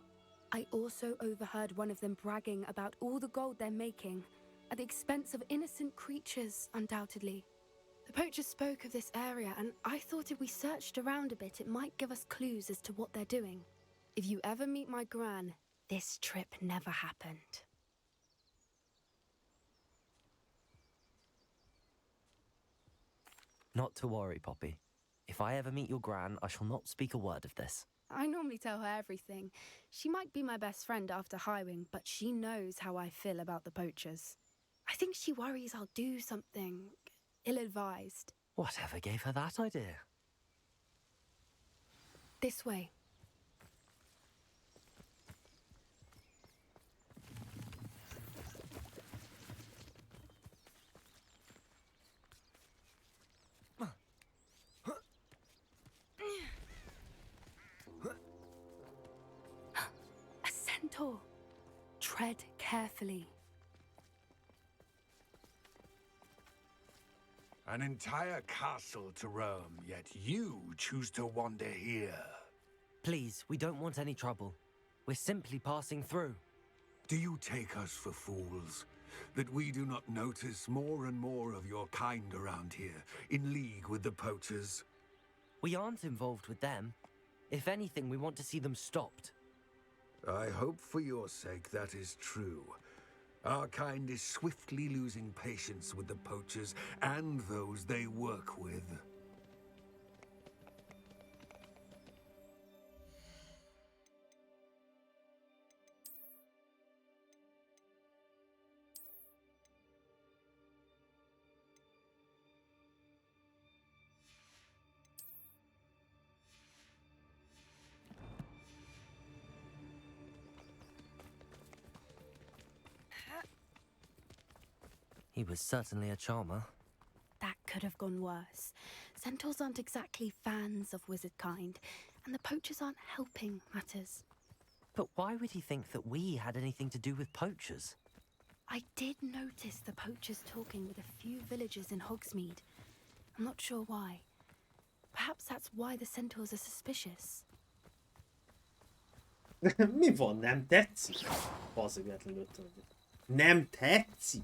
I also overheard one of them bragging about all the gold they're making, at the expense of innocent creatures, undoubtedly. The poachers spoke of this area, and I thought if we searched around a bit, it might give us clues as to what they're doing. If you ever meet my gran, this trip never happened. Not to worry, Poppy. If I ever meet your gran, I shall not speak a word of this. I normally tell her everything. She might be my best friend after Highwing, but she knows how I feel about the poachers. I think she worries I'll do something ill-advised. Whatever gave her that idea? This way. centaur. Tread carefully. An entire castle to roam, yet you choose to wander here. Please, we don't want any trouble. We're simply passing through. Do you take us for fools? That we do not notice more and more of your kind around here, in league with the poachers? We aren't involved with them. If anything, we want to see them stopped. I hope for your sake that is true. Our kind is swiftly losing patience with the poachers and those they work with. He was certainly a charmer. That could have gone worse. Centaurs aren't exactly fans of wizard kind, and the poachers aren't helping matters. But why would he think that we had anything to do with poachers? I did notice the poachers talking with a few villagers in Hogsmeade. I'm not sure why. Perhaps that's why the centaurs are suspicious. Mi van, nem tetszik? Bazzeg, véletlenül lőttem egyet. Nem tetszik?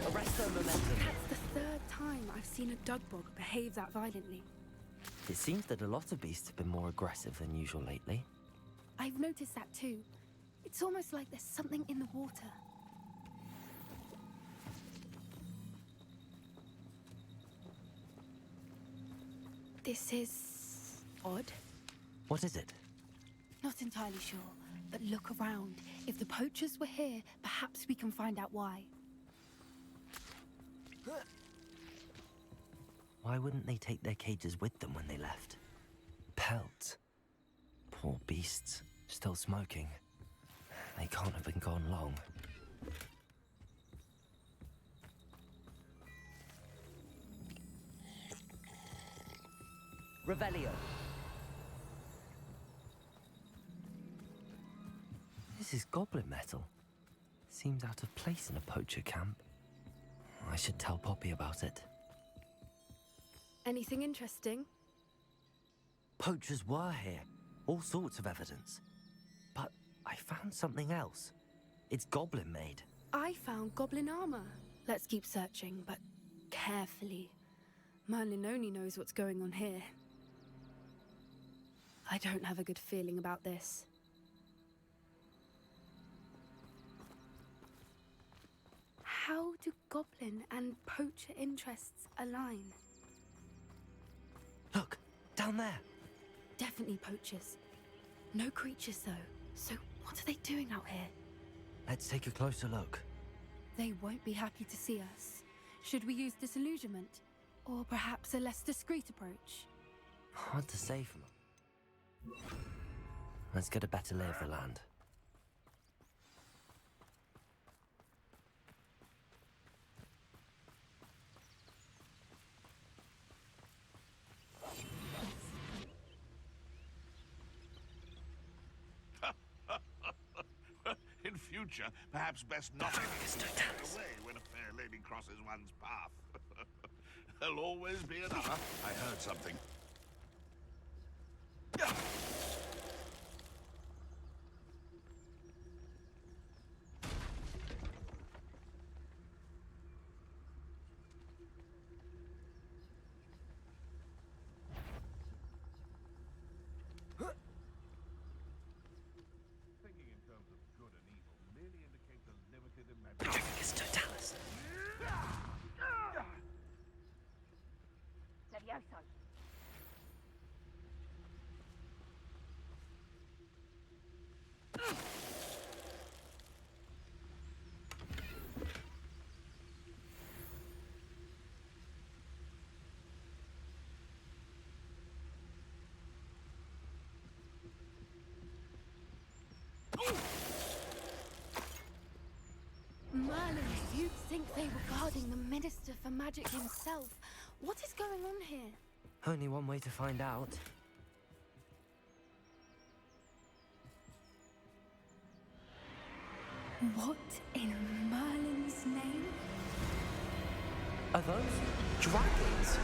Arrest their momentum. That's the third time I've seen a dugbog behave that violently. It seems that a lot of beasts have been more aggressive than usual lately. I've noticed that too. It's almost like there's something in the water. This is odd. What is it? Not entirely sure, but look around. If the poachers were here, perhaps we can find out why. Why wouldn't they take their cages with them when they left? Pelts. Poor beasts. Still smoking. They can't have been gone long. Revelio. This is goblin metal. Seems out of place in a poacher camp. I should tell Poppy about it. Anything interesting? Poachers were here. All sorts of evidence. But I found something else. It's goblin made. I found goblin armor. Let's keep searching, but carefully. Merlin only knows what's going on here. I don't have a good feeling about this. How do goblin and poacher interests align? Look, down there. Definitely poachers. No creatures though. So what are they doing out here? Let's take a closer look. They won't be happy to see us. Should we use disillusionment? Or perhaps a less discreet approach? Hard to say from them. Let's get a better lay of the land. In future, perhaps best not to get away when a fair lady crosses one's path. There'll always be another. I heard something. Thinking in terms of good and evil merely indicates a limited imagination. Totalis. Levioso. Merlin, you'd think they were guarding the Minister for Magic himself. What is going on here? Only one way to find out. What in Merlin's name? Are those dragons?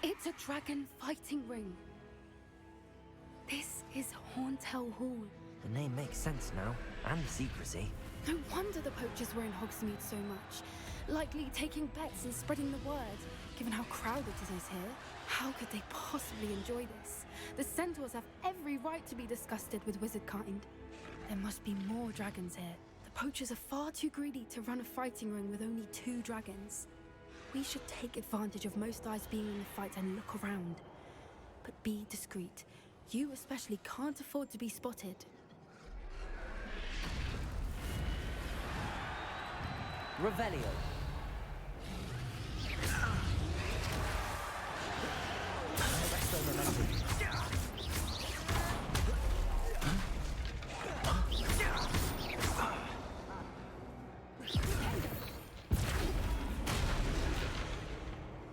It's a dragon fighting ring. This is Hauntel Hall. The name makes sense now, and the secrecy. No wonder the poachers were in Hogsmeade so much. Likely taking bets and spreading the word, given how crowded it is here. How could they possibly enjoy this? The centaurs have every right to be disgusted with wizard kind. There must be more dragons here. The poachers are far too greedy to run a fighting ring with only 2 dragons. We should take advantage of most eyes being in the fight and look around. But be discreet. You especially can't afford to be spotted. Revelio.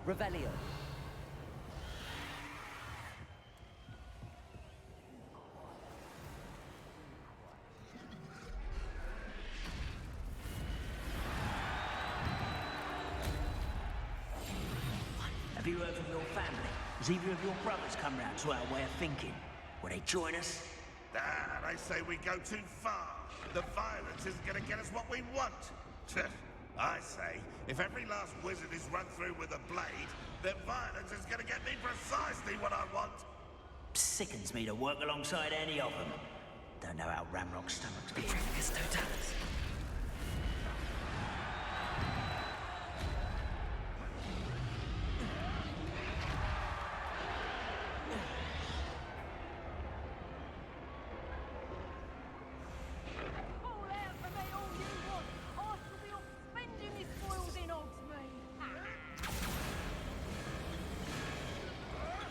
Revelio. Have you heard from your family? Has either of your brothers come round to our way of thinking? Will they join us? They say we go too far. The violence isn't going to get us what we want. I say, if every last wizard is run through with a blade, then violence is going to get me precisely what I want. Sickens me to work alongside any of them. Don't know how Ramrock's stomach's been.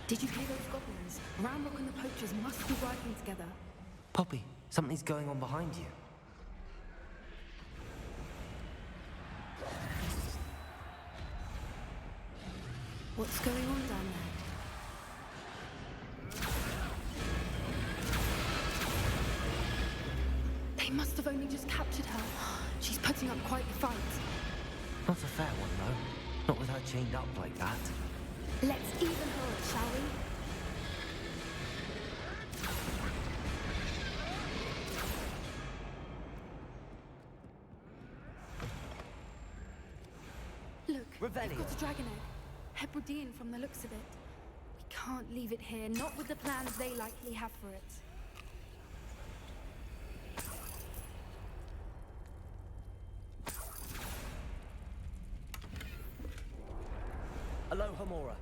Did you hear those goblins? Ramrock and the poachers must be working together. Poppy, something's going on behind you. What's going on down there? They must have only just captured her. She's putting up quite the fight. Not a fair one, though. Not with her chained up like that. Let's even her up, shall we? Look, Revelio. they've got a dragon egg. Hebridean from the looks of it. We can't leave it here, not with the plans they likely have for it. Aloha Mora.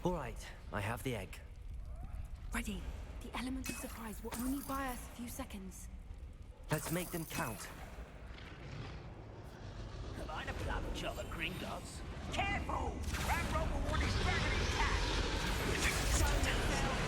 All right, I have the egg. Ready. The element of surprise will only buy us a few seconds. Let's make them count. Have I the plum job at Gringotts? Careful! Ramrock will want his dragon intact! Show yourself!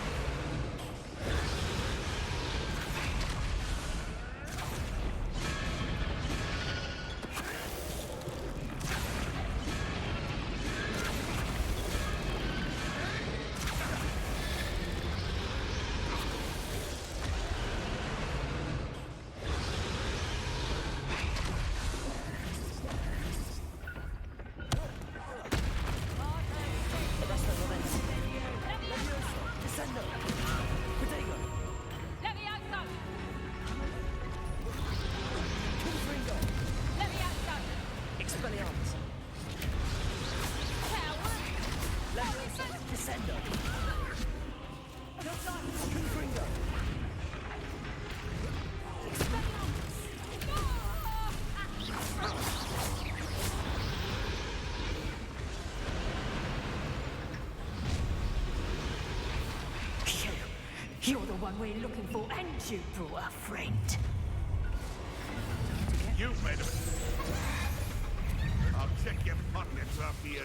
You're the one we're looking for, and you brought a friend. You've made a mistake. I'll check your pockets after you.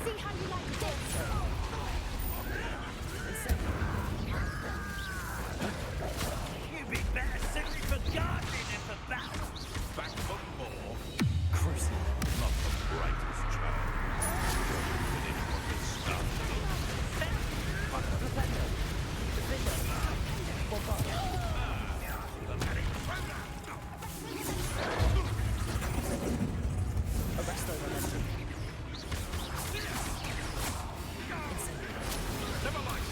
See how you like this? You'd be better suited for gardening than for battle. Back for more. Cruising. Not the brightest child. Finish what you started. Never mind.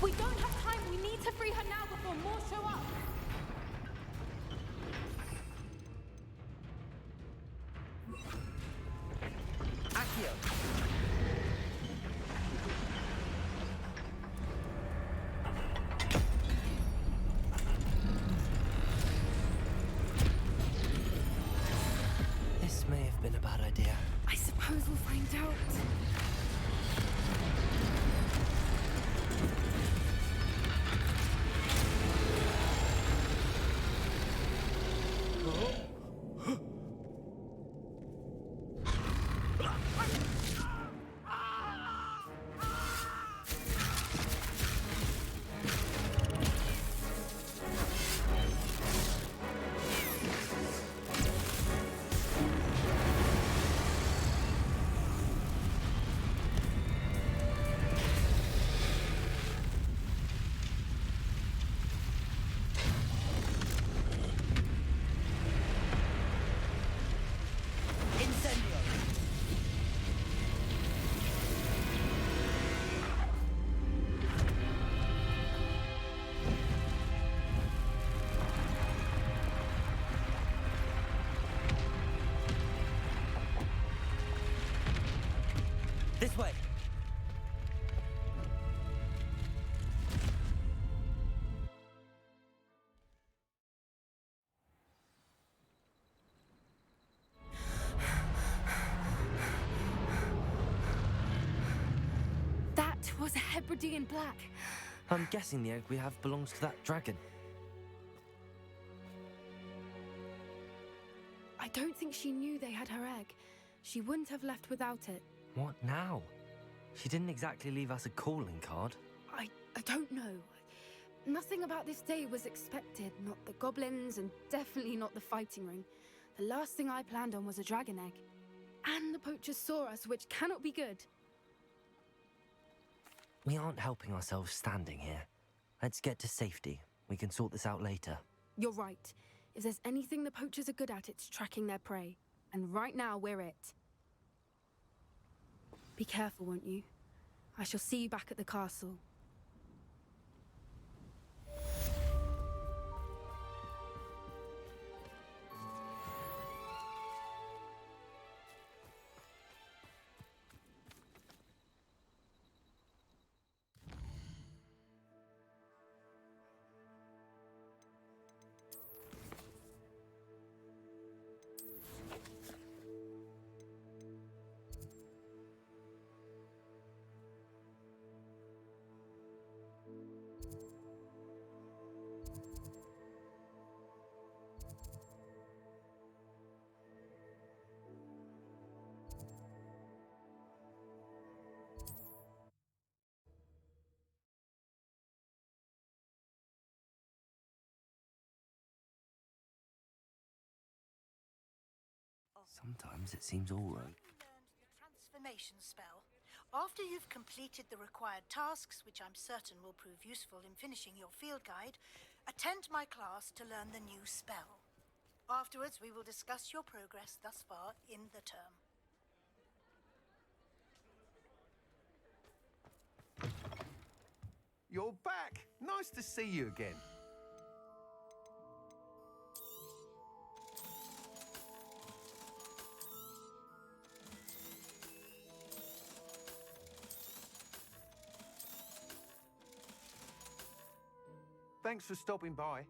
We don't have time. We need to free her now before more show up. This may have been a bad idea. I suppose we'll find out. This way. That was a Hebridean black. I'm guessing the egg we have belongs to that dragon. I don't think she knew they had her egg. She wouldn't have left without it. What now? She didn't exactly leave us a calling card. I don't know. Nothing about this day was expected. Not the goblins, and definitely not the fighting ring. The last thing I planned on was a dragon egg. And the poachers saw us, which cannot be good. We aren't helping ourselves standing here. Let's get to safety. We can sort this out later. You're right. If there's anything the poachers are good at, it's tracking their prey. And right now, we're it. Be careful, won't you? I shall see you back at the castle. Sometimes it seems all right. Transformation spell. After you've completed the required tasks, which I'm certain will prove useful in finishing your field guide, attend my class to learn the new spell. Afterwards, we will discuss your progress thus far in the term. You're back! Nice to see you again. Thanks for stopping by.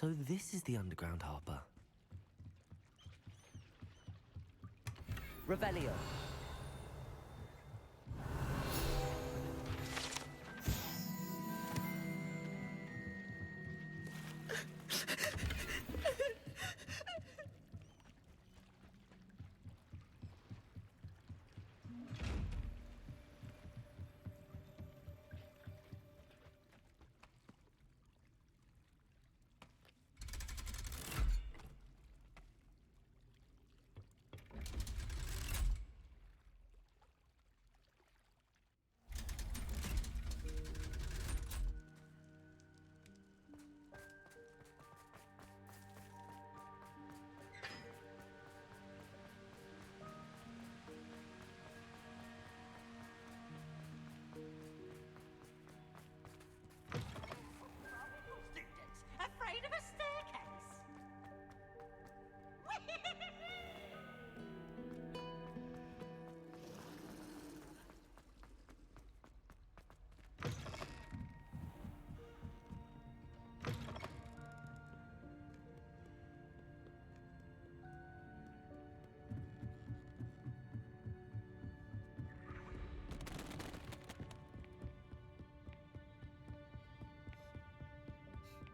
So this is the underground harbor. Revelio. Afraid of a staircase?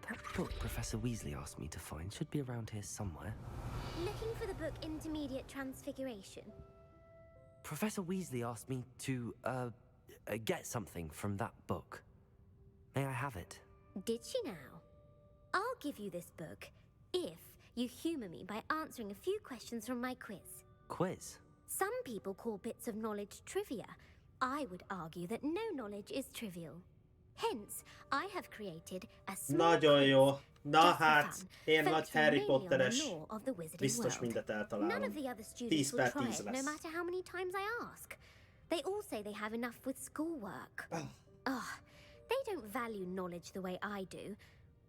That book Professor Weasley asked me to find should be around here somewhere. Looking for the book Intermediate Transfiguration. Professor Weasley asked me to, get something from that book. May I have it? Did she now? I'll give you this book if you humour me by answering a few questions from my quiz. Quiz? Some people call bits of knowledge trivia. I would argue that no knowledge is trivial. Hence, I have created a small Nagyon jó. Na just for hát, fun, én nagy focusing Harry mainly on the Potteres. lore of the wizarding Biztos world. mindet None of eltalálom. the other 10 students will per try 10 it, no lesz. matter how many times I ask. They all say they have enough with schoolwork. They don't value knowledge the way I do.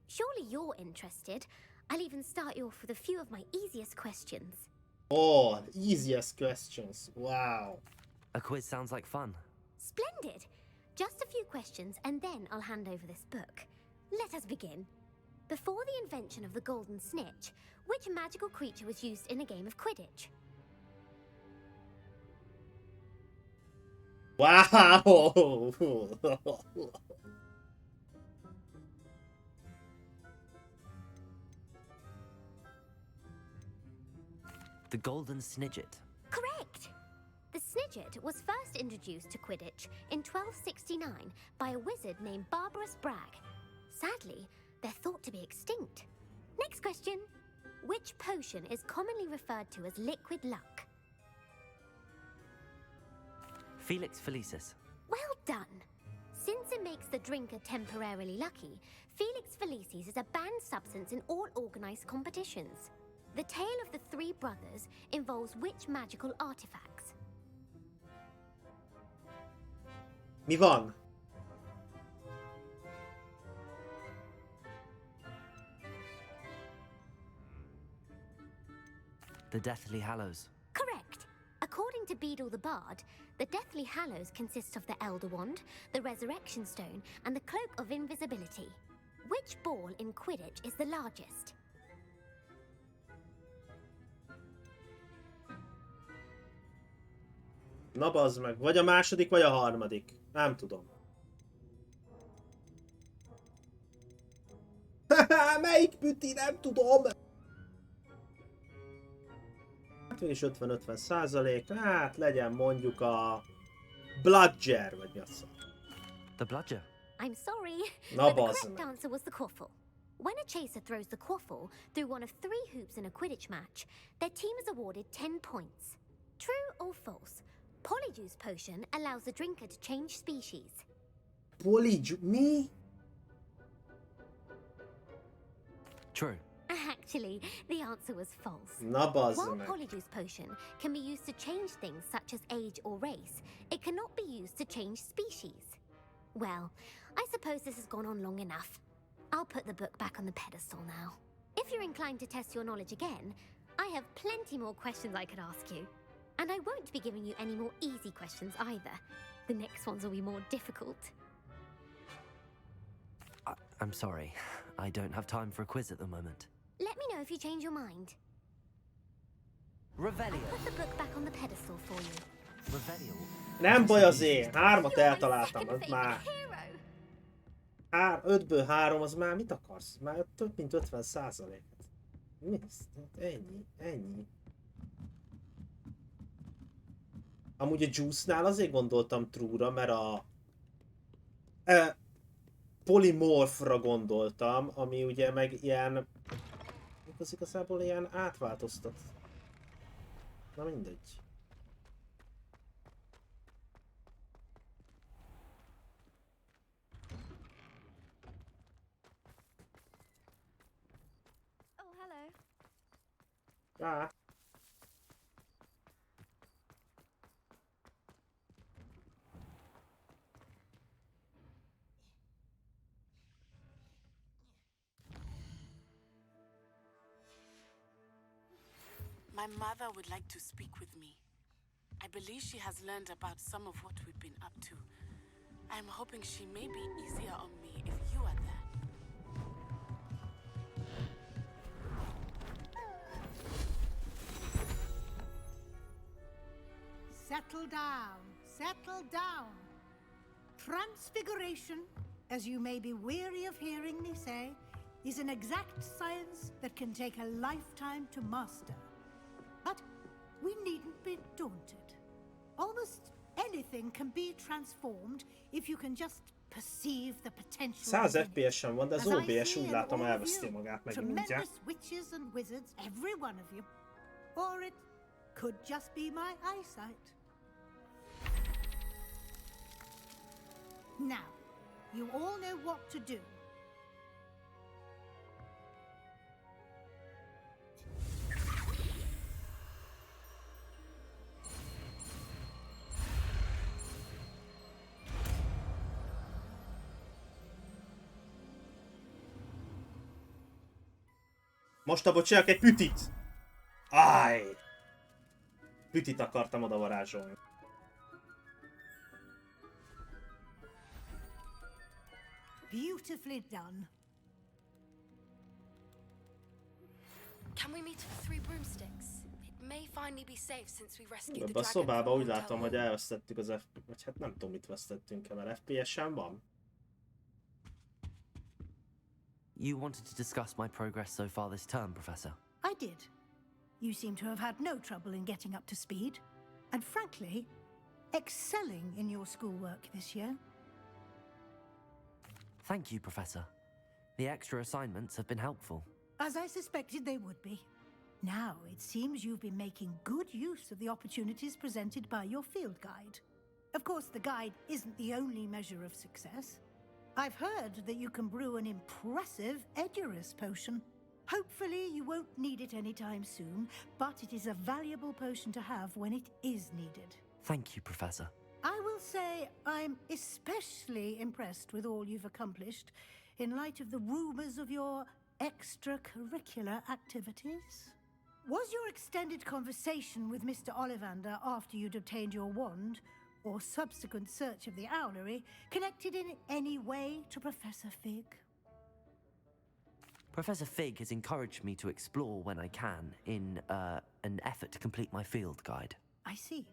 Surely you're interested. I'll even start you off with a few of my easiest questions. Oh, easiest questions. Wow. A quiz sounds like fun. Splendid! Just a few questions and then I'll hand over this book. Let us begin. Before the invention of the golden snitch, which magical creature was used in a game of Quidditch? Wow! The Golden Snidget. Correct! The Snidget was first introduced to Quidditch in 1269 by a wizard named Barbarous Bragg. Sadly, they're thought to be extinct. Next question. Which potion is commonly referred to as liquid luck? Felix Felicis. Well done! Since it makes the drinker temporarily lucky, Felix Felicis is a banned substance in all organised competitions. The tale of the three brothers involves which magical artifacts? Mi van? The Deathly Hallows. Correct. According to Beedle the Bard, the Deathly Hallows consist of the Elder Wand, the Resurrection Stone, and the Cloak of Invisibility. Which ball in Quidditch is the largest? Na bazd meg, vagy a második, vagy a harmadik. Nem tudom. Melyik büti? Nem tudom! Hát is 50-50%. Hát legyen mondjuk a Bludger, vagy mi az? The Bludger. I'm sorry, Na but the bazd correct meg. answer was the quaffle. When a chaser throws the quaffle through one of 3 hoops in a Quidditch match, their team is awarded 10 points. True or false? Polyjuice potion allows the drinker to change species. Mi? True. Actually, the answer was false. Na bazd While meg. Polyjuice potion can be used to change things such as age or race, it cannot be used to change species. Well, I suppose this has gone on long enough. I'll put the book back on the pedestal now. If you're inclined to test your knowledge again, I have plenty more questions I could ask you. And I won't be giving you any more easy questions either. The next ones will be more difficult. I'm sorry. I don't have time for a quiz at the moment. Let me know if you change your mind. Revelio. I'll put the book back on the pedestal for you. Revelio. Nem baj azért, 3-at eltaláltam, az már... 5-ből 3, az már mit akarsz? Már több mint 50%. Mi ez? Ennyi. Amúgy a Juice-nál azért gondoltam true-ra, mert a... Polymorphra gondoltam, ami ugye meg ilyen... Az igazából ilyen átváltoztat. Na mindegy. Oh, hello. Ah. My mother would like to speak with me. I believe she has learned about some of what we've been up to. I'm hoping she may be easier on me if you are there. Settle down, settle down. Transfiguration, as you may be weary of hearing me say, is an exact science that can take a lifetime to master. But we needn't be daunted. Almost anything can be transformed if you can just perceive the potential. 100 FPS-en van, de az OBS úgy látom elveszti magát megint mindjárt. Tremendous witches and wizards, every one of you. Or it could just be my eyesight. Now, you all know what to do. Most abból csinálok egy pütit! Áj! Pütit akartam oda varázsolni. Beautifully done. Can we meet for 3 broomsticks? It may finally be safe since we rescued the Ebben a dragon szobában from úgy Hotel látom, hogy elvesztettük az vagy hát nem tudom mit vesztettünk el, mert FPS-en van. You wanted to discuss my progress so far this term, Professor? I did. You seem to have had no trouble in getting up to speed. And frankly, excelling in your schoolwork this year. Thank you, Professor. The extra assignments have been helpful. As I suspected they would be. Now, it seems you've been making good use of the opportunities presented by your field guide. Of course, the guide isn't the only measure of success. I've heard that you can brew an impressive Edurus potion. Hopefully, you won't need it anytime soon, but it is a valuable potion to have when it is needed. Thank you, Professor. I will say I'm especially impressed with all you've accomplished in light of the rumors of your extracurricular activities. Was your extended conversation with Mr. Ollivander after you'd obtained your wand, or subsequent search of the owlery, connected in any way to Professor Fig? Professor Fig has encouraged me to explore when I can in an effort to complete my field guide. I see.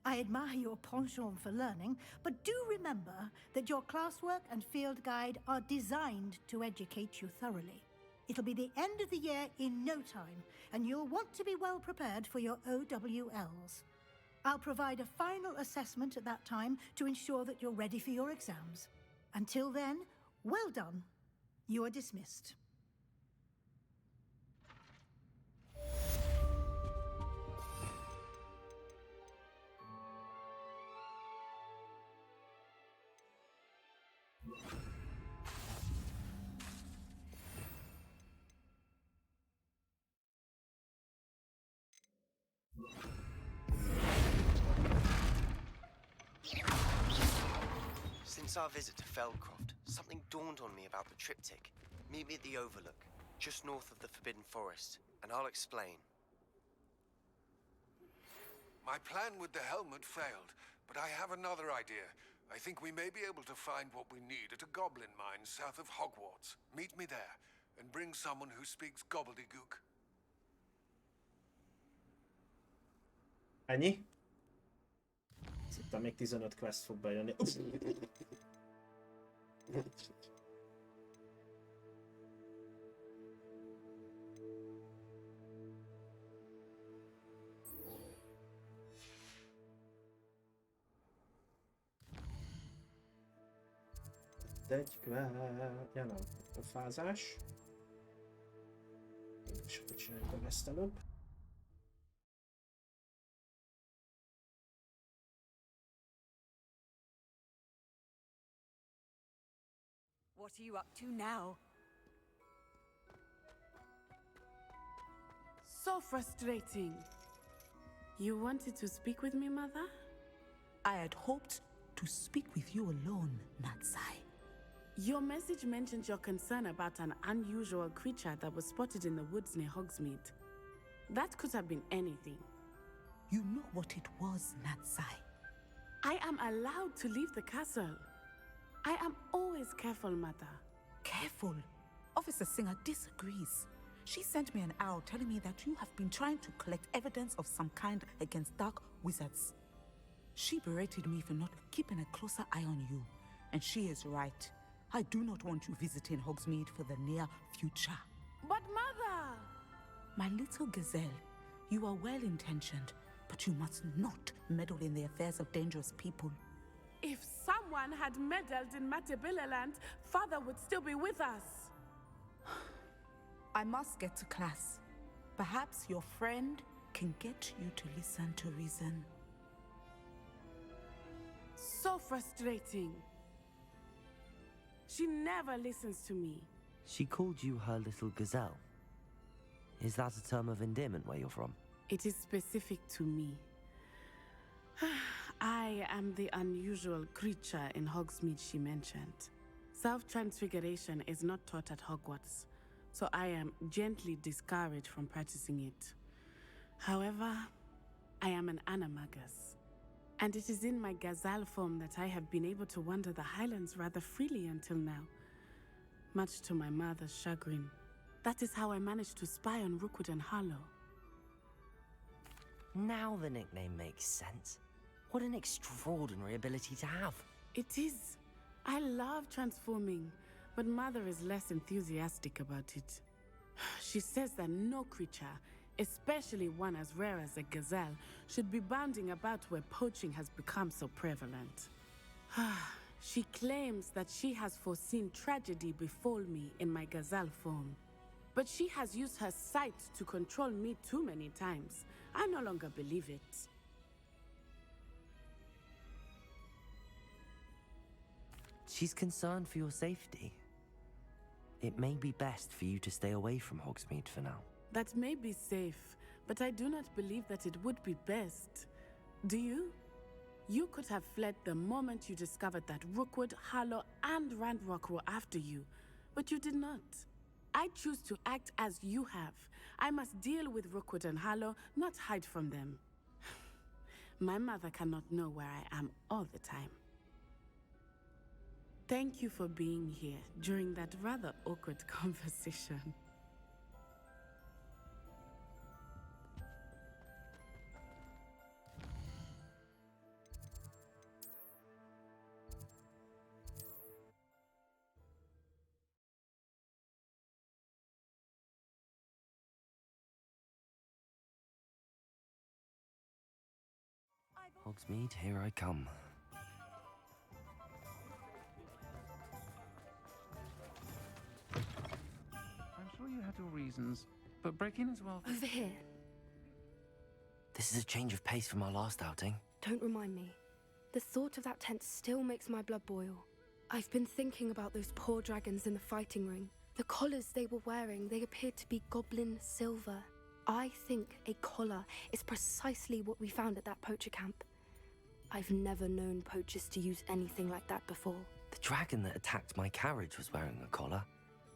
I admire your penchant for learning, but do remember that your classwork and field guide are designed to educate you thoroughly. It'll be the end of the year in no time, and you'll want to be well prepared for your OWLs. I'll provide a final assessment at that time to ensure that you're ready for your exams. Until then, well done. You are dismissed. Since our visit to Feldcroft, something dawned on me about the triptych. Meet me at the Overlook, just north of the Forbidden Forest, and I'll explain. My plan with the helmet failed, but I have another idea. I think we may be able to find what we need at a goblin mine south of Hogwarts. Meet me there, and bring someone who speaks gobbledygook. Ennyi? Azt hittem, még 15 quest fog bejönni. Egy ja nem, a fázás. És akkor csináljuk ezt előbb. What are you up to now? So frustrating. You wanted to speak with me, Mother? I had hoped to speak with you alone, Natsai. Your message mentioned your concern about an unusual creature that was spotted in the woods near Hogsmeade. That could have been anything. You know what it was, Natsai. I am allowed to leave the castle. I am always careful, Mother. Careful. Officer Singer disagrees. She sent me an arrow telling me that you have been trying to collect evidence of some kind against dark wizards. She berated me for not keeping a closer eye on you, and she is right. I do not want you visiting Hogsmeade for the near future. But Mother! My little gazelle, you are well-intentioned, but you must not meddle in the affairs of dangerous people. If someone had meddled in Matabeleland, Father would still be with us. I must get to class. Perhaps your friend can get you to listen to reason. So frustrating. She never listens to me. She called you her little gazelle. Is that a term of endearment where you're from? It is specific to me. I am the unusual creature in Hogsmeade she mentioned. Self-transfiguration is not taught at Hogwarts, so I am gently discouraged from practicing it. However, I am an animagus, and it is in my gazelle form that I have been able to wander the Highlands rather freely until now, much to my mother's chagrin. That is how I managed to spy on Rookwood and Harlow. Now the nickname makes sense. What an extraordinary ability to have. It is. I love transforming, but Mother is less enthusiastic about it. She says that no creature, especially one as rare as a gazelle, should be bounding about where poaching has become so prevalent. She claims that she has foreseen tragedy befall me in my gazelle form. But she has used her sight to control me too many times. I no longer believe it. She's concerned for your safety. It may be best for you to stay away from Hogsmeade for now. That may be safe, but I do not believe that it would be best. Do you? You could have fled the moment you discovered that Rookwood, Harlow, and Ranrock were after you, but you did not. I choose to act as you have. I must deal with Rookwood and Harlow, not hide from them. My mother cannot know where I am all the time. Thank you for being here during that rather awkward conversation. Hogsmeade, here I come. I'm sure you had your reasons, but break in as well. Over here. This is a change of pace from our last outing. Don't remind me. The thought of that tent still makes my blood boil. I've been thinking about those poor dragons in the fighting ring. The collars they were wearing, they appeared to be goblin silver. I think a collar is precisely what we found at that poacher camp. I've never known poachers to use anything like that before. The dragon that attacked my carriage was wearing a collar,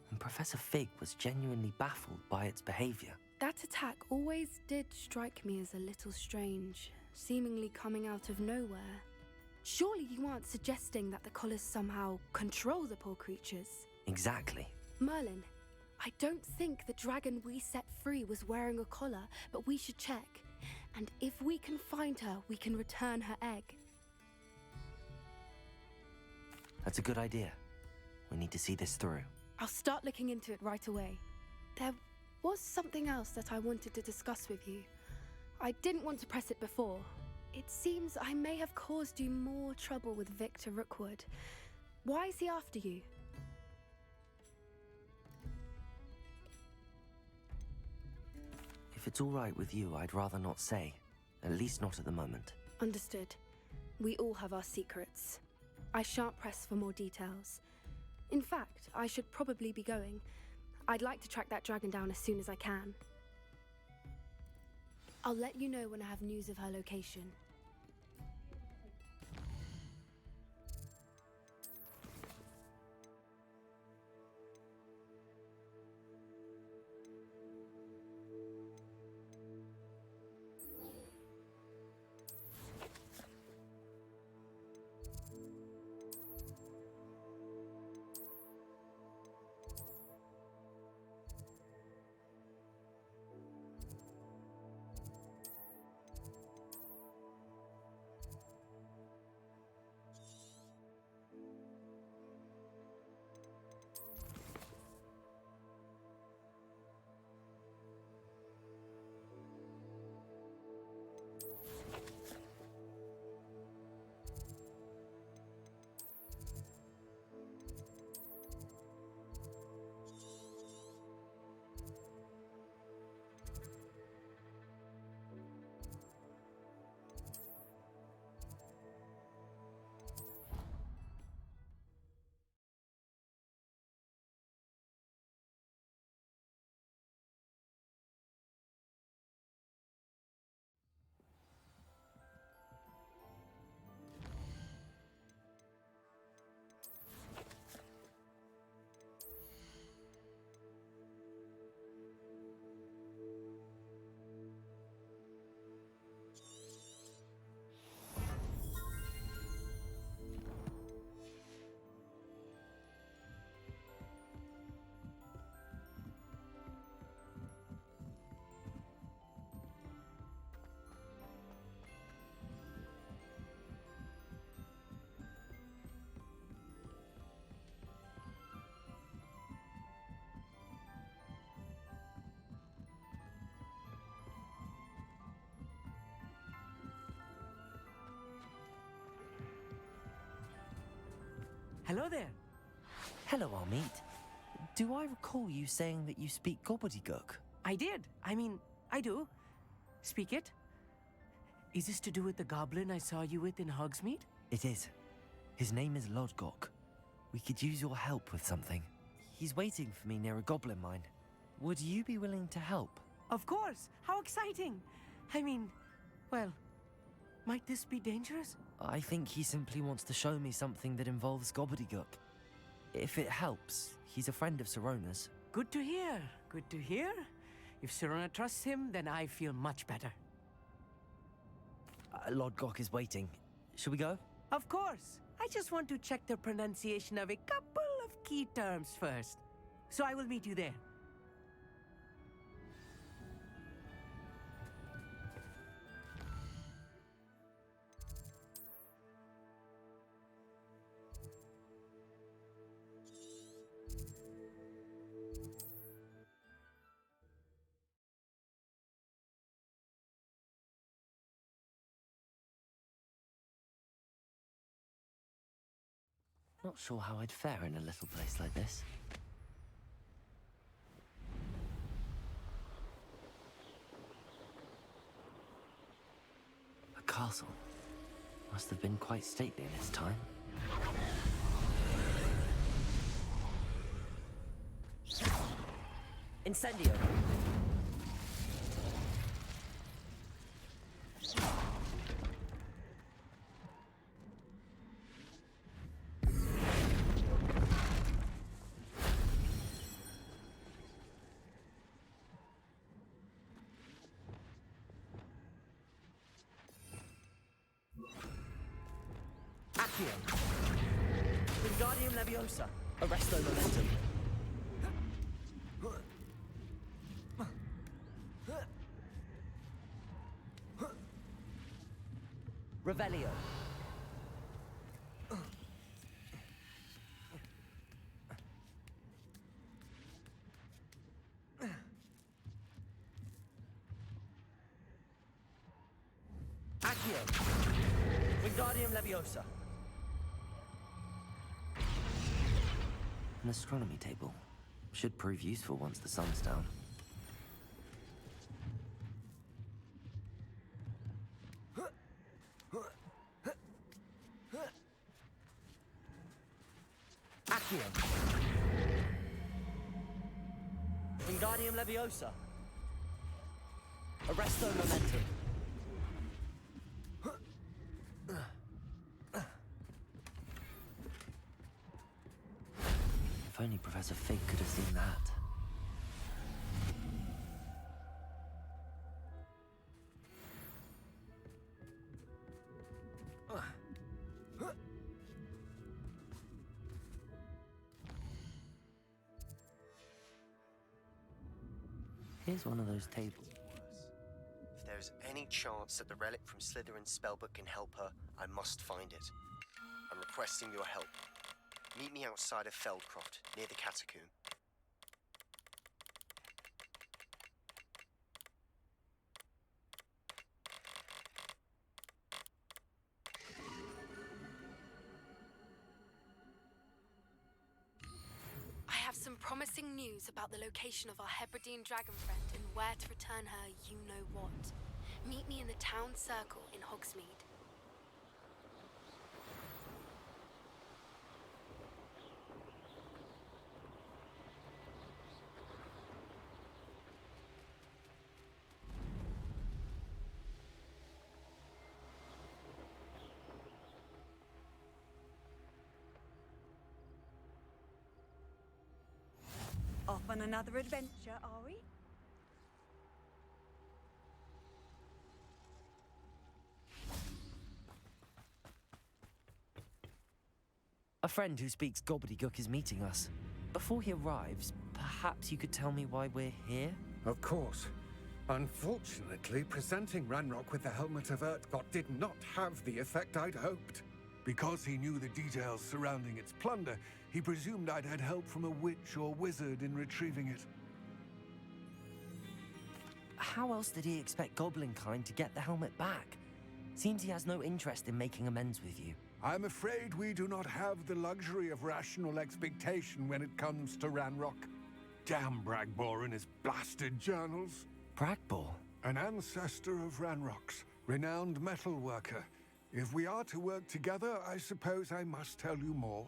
and Professor Fig was genuinely baffled by its behavior. That attack always did strike me as a little strange, seemingly coming out of nowhere. Surely you aren't suggesting that the collars somehow control the poor creatures? Exactly. Merlin, I don't think the dragon we set free was wearing a collar, but we should check. And if we can find her, we can return her egg. That's a good idea. We need to see this through. I'll start looking into it right away. There was something else that I wanted to discuss with you. I didn't want to press it before. It seems I may have caused you more trouble with Victor Rookwood. Why is he after you? If it's all right with you, I'd rather not say. At least not at the moment. Understood. We all have our secrets. I shan't press for more details. In fact, I should probably be going. I'd like to track that dragon down as soon as I can. I'll let you know when I have news of her location. Hello there. Hello, Armeet. Do I recall you saying that you speak gobbledygook? I did. I do. Speak it. Is this to do with the goblin I saw you with in Hogsmeade? It is. His name is Lodgok. We could use your help with something. He's waiting for me near a goblin mine. Would you be willing to help? Of course. How exciting. Well, might this be dangerous? I think he simply wants to show me something that involves gobbledygook. If it helps, he's a friend of Sirona's. Good to hear. Good to hear. If Sirona trusts him, then I feel much better. Lodgok is waiting. Shall we go? Of course. I just want to check the pronunciation of a couple of key terms first. So I will meet you there. Not sure how I'd fare in a little place like this. A castle. Must have been quite stately in its time. Incendio! Accio. Wingardium Leviosa. Arresto Momentum. Revelio. Accio. Wingardium Leviosa. An astronomy table. Should prove useful once the sun's down. Accio. Wingardium Leviosa. Arresto Momentum. If only Professor Fig could have seen that. Here's one of those tables. If there's any chance that the relic from Slytherin's spellbook can help her, I must find it. I'm requesting your help. Meet me outside of Feldcroft, near the catacomb. I have some promising news about the location of our Hebridean dragon friend and where to return her you-know-what. Meet me in the town circle in Hogsmeade. Off on another adventure, are we? A friend who speaks gobbledygook is meeting us. Before he arrives, perhaps you could tell me why we're here? Of course. Unfortunately, presenting Ranrock with the Helmet of Urtkot did not have the effect I'd hoped. Because he knew the details surrounding its plunder, he presumed I'd had help from a witch or wizard in retrieving it. How else did he expect Goblinkind to get the helmet back? Seems he has no interest in making amends with you. I'm afraid we do not have the luxury of rational expectation when it comes to Ranrock. Damn Bragbor and his blasted journals. Bragbor? An ancestor of Ranrock's, renowned metal worker. If we are to work together, I suppose I must tell you more.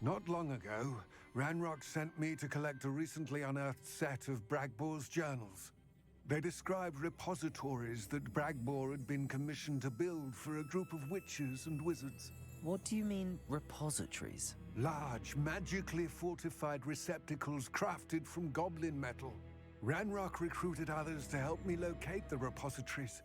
Not long ago, Ranrock sent me to collect a recently unearthed set of Bragbor's journals. They described repositories that Bragbor had been commissioned to build for a group of witches and wizards. What do you mean, repositories? Large, magically fortified receptacles crafted from goblin metal. Ranrock recruited others to help me locate the repositories.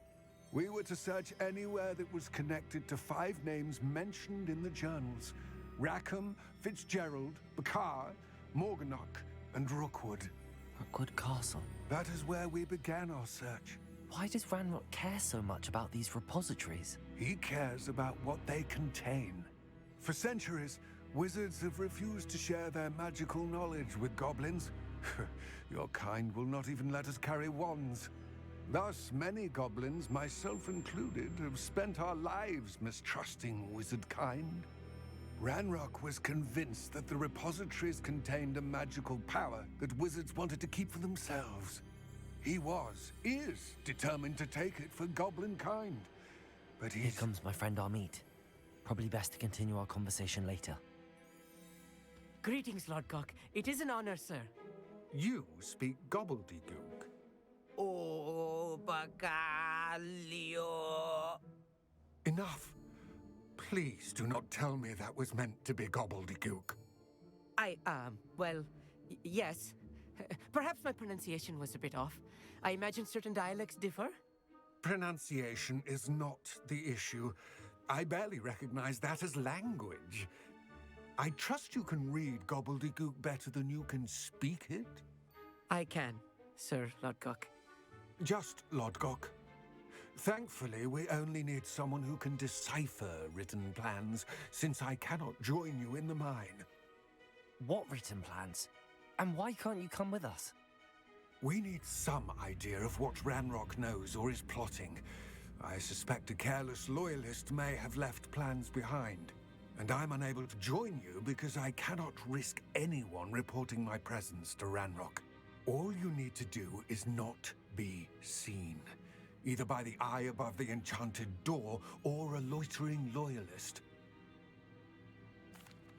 We were to search anywhere that was connected to 5 names mentioned in the journals. Rackham, Fitzgerald, Bakar, Morganach, and Rookwood. Rookwood Castle? That is where we began our search. Why does Ranrock care so much about these repositories? He cares about what they contain. For centuries, wizards have refused to share their magical knowledge with goblins. Your kind will not even let us carry wands. Thus, many goblins, myself included, have spent our lives mistrusting wizard kind. Ranrock was convinced that the repositories contained a magical power that wizards wanted to keep for themselves. He is determined to take it for goblin kind. But Here comes my friend Amit. Probably best to continue our conversation later. Greetings, Lord Gok. It is an honor, sir. You speak gobbledygook. Oh, Bagalio. Enough. Please do not tell me that was meant to be gobbledygook. Yes. Perhaps my pronunciation was a bit off. I imagine certain dialects differ? Pronunciation is not the issue. I barely recognize that as language. I trust you can read gobbledygook better than you can speak it? I can, Sir Lodgok. Just Lodgok. Thankfully, we only need someone who can decipher written plans, since I cannot join you in the mine. What written plans? And why can't you come with us? We need some idea of what Ranrock knows or is plotting. I suspect a careless loyalist may have left plans behind. And I'm unable to join you because I cannot risk anyone reporting my presence to Ranrock. All you need to do is not be seen, either by the eye above the enchanted door or a loitering loyalist.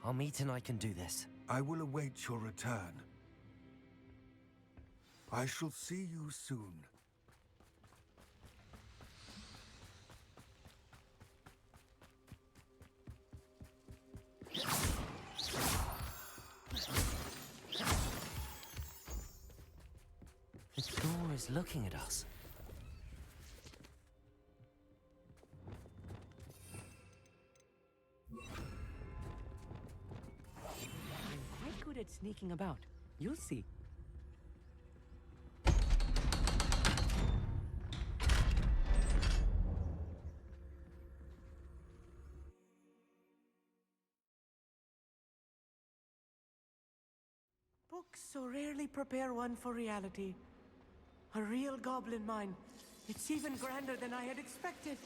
Amit and I can do this. I will await your return. I shall see you soon. The door is looking at us. I'm quite good at sneaking about. You'll see. Books so rarely prepare one for reality. A real goblin mine. It's even grander than I had expected.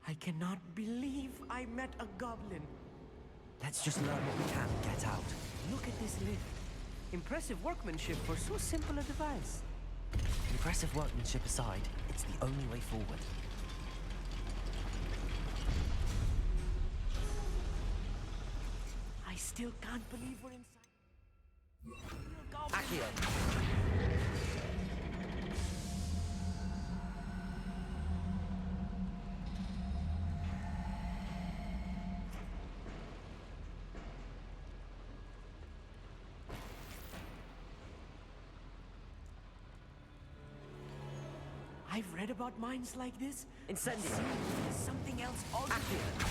I cannot believe I met a goblin. Let's just learn what we can and get out. Look at this lift. Impressive workmanship for so simple a device. Impressive workmanship aside, it's the only way forward. I still can't believe we're inside. Accio! I've read about mines like this. Incendio! Something else altogether.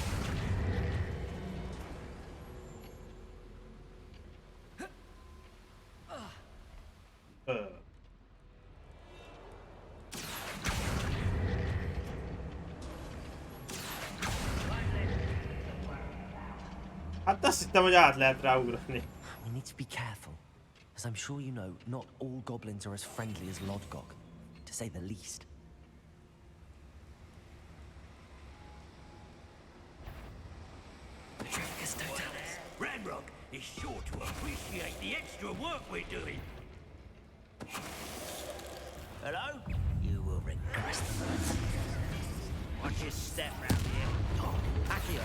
Hát azt hittem, hogy át lehet ráugrani. We need to be careful. As I'm sure you know, not all goblins are as friendly as Lodgok, to say the least. Ranrock is sure to appreciate the extra work we're doing. Hello? You will regret the words. Watch your step round here. Accio.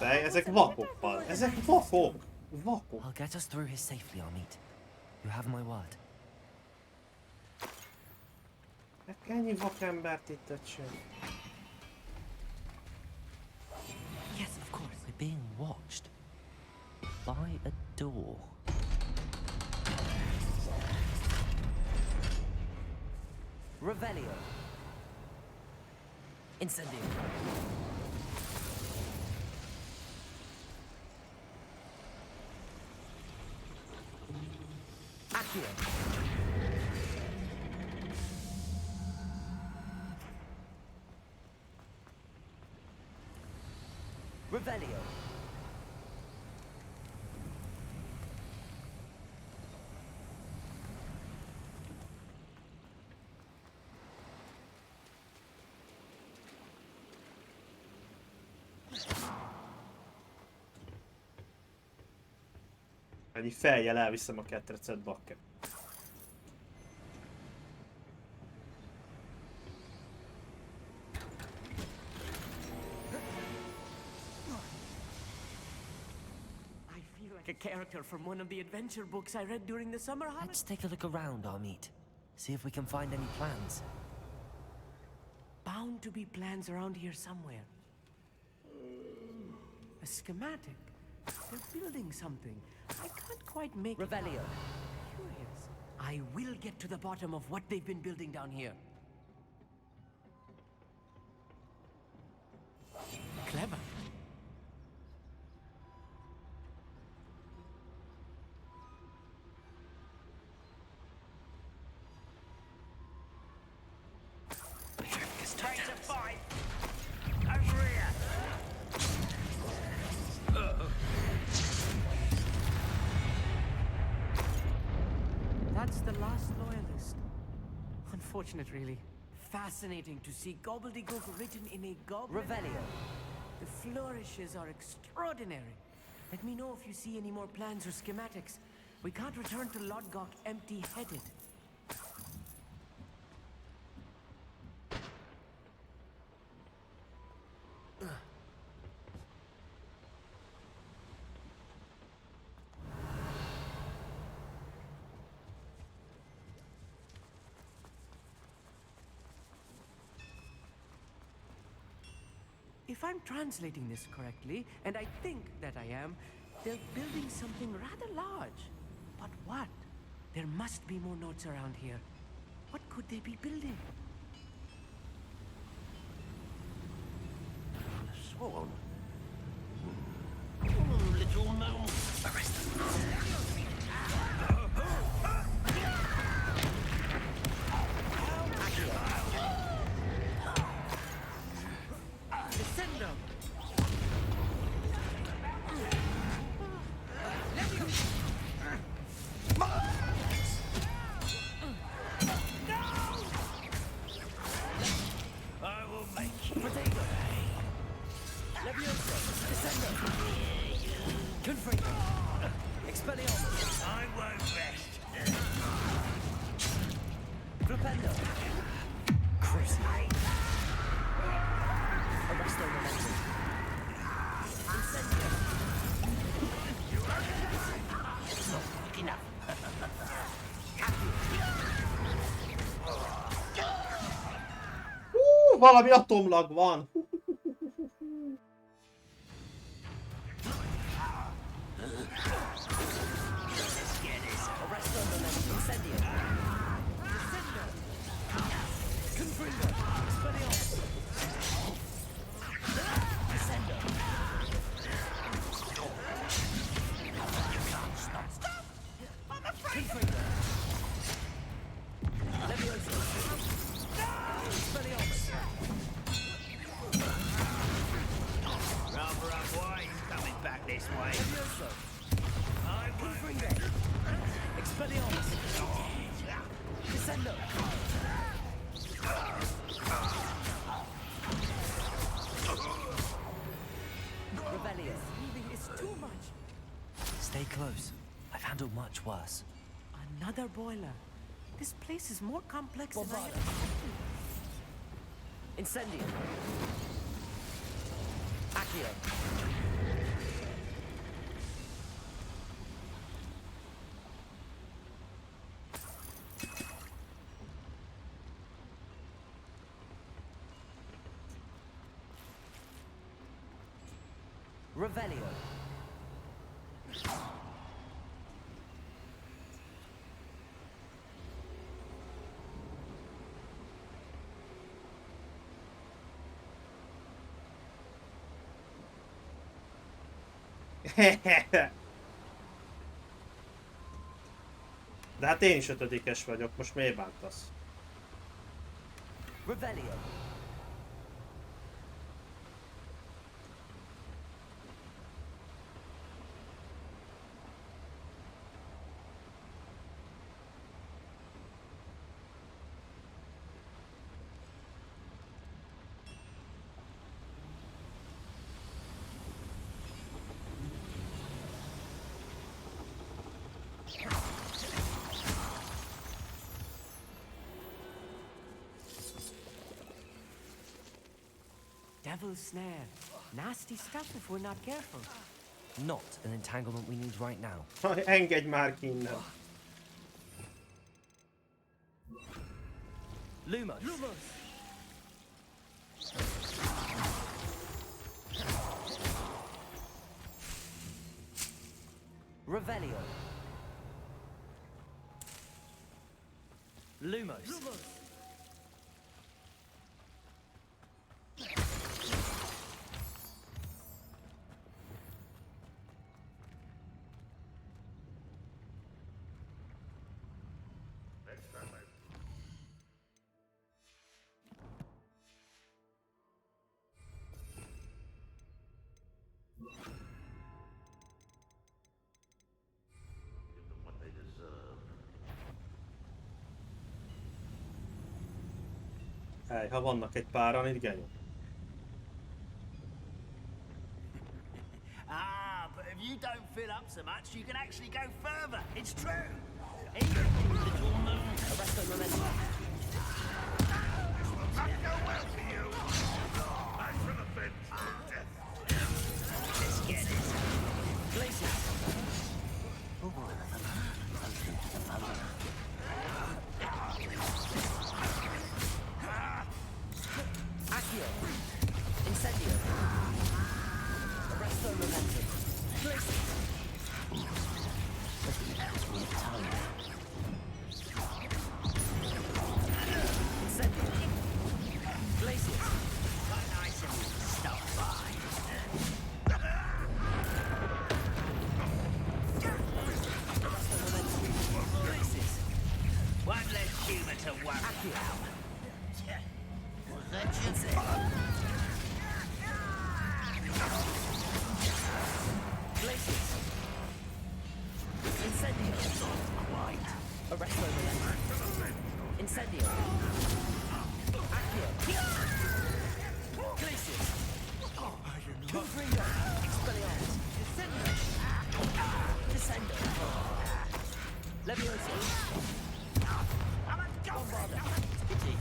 Ezek vakok. Ezek vakok. Vakok. I'll get us through here safely, Amit. You have my word. Ennyi vakembert itt öcsön. Yes, of course. We're being watched. By a door. Revelio. Incendio. Accio. Revelio. Ennyi fejjel elviszem a ketrecet, bakker. Like a character from one of the adventure books I read during the summer holidays. Let's take a look around, Amit. See if we can find any plans. Bound to be plans around here somewhere. A schematic. They're building something. I can't quite make Revelio. Curious. I will get to the bottom of what they've been building down here. Clever. Straight to fight! Over here! That's the last loyalist. Unfortunate, really. Fascinating to see gobbledygook written in a goblin. Revelio. The flourishes are extraordinary. Let me know if you see any more plans or schematics. We can't return to Lodgok empty-headed. If I'm translating this correctly, and I think that I am, they're building something rather large. But what? There must be more notes around here. What could they be building? Swan. Little gnome. Arrest Descendo! I will make you. Potato! Levioso! Descendo! Confringo! Expelliarmus! I won't rest. Flipendo! Cruci! Arresto momentum! Incendio! Not enough. Valami atomlag van! Arresto momentum! Incendio! Descendo! Confringo! Expelliarmus! Descendo! Confringo! Levioso! Expelliarmus! Rather up why he's coming back this way. Levioso! I won't. Confringo! Expelliarmus! Descendo! Revelio! Healing is too much! Stay close. I've handled much worse. Another boiler. This place is more complex than I expected. Incendio. Accio. Revelio. De hát én is 5-es vagyok, most miért bántasz? Revelio. Devil's snare. Nasty stuff if we're not careful. Not an entanglement we need right now. Engedj már ki innen! Lumos! Lumos! Revelio. Lumos. Ha vannak egy páran, itt genyom. Ah, but if you don't fill up so much, you can actually go further. It's true. Even little moon. Arrest the momentum. This will not go well for you. I'm for the vengeful death. Let's get it. Blaze it. Accio. Incendio. Arresto momentum. Place it. Incendio. Place it. Quite nice of you to stop by. Arresto momentum. Place it. One less human to worry Accio. about. Place it. Incendio. Quite. Arresto momentum. Incendio. Accio. Place it. Confringo. Expelliarmus. Descendo. Levioso. Bombarda. Skitty.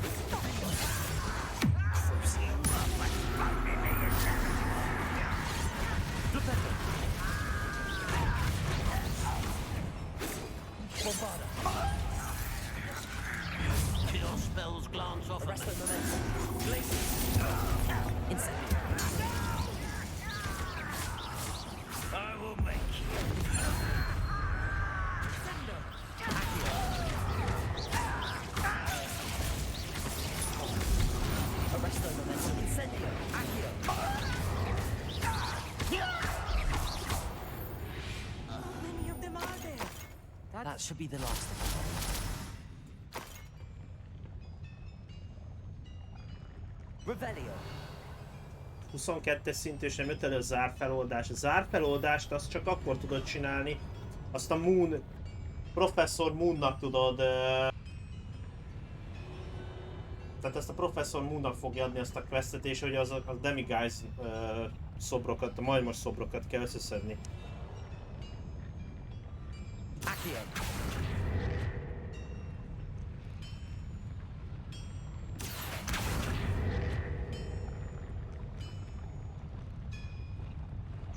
Flipendo. Bombarda. Your spells glance off. Arresto momentum. Glacier. Incendio. I will make you. Descendo. Accio. Arresto momentum. Incendio. Accio. How many of them are there? That should be the last of them. Revelio. 22-es szint és nem jött elő a zárfeloldás. A zárfeloldást azt csak akkor tudod csinálni, azt a Moon, Professor Moonnak tudod... Tehát ezt a Professor Moonnak fogja adni azt a questet, és hogy az a Demiguise szobrokat, a majmos szobrokat kell összeszedni. Accio.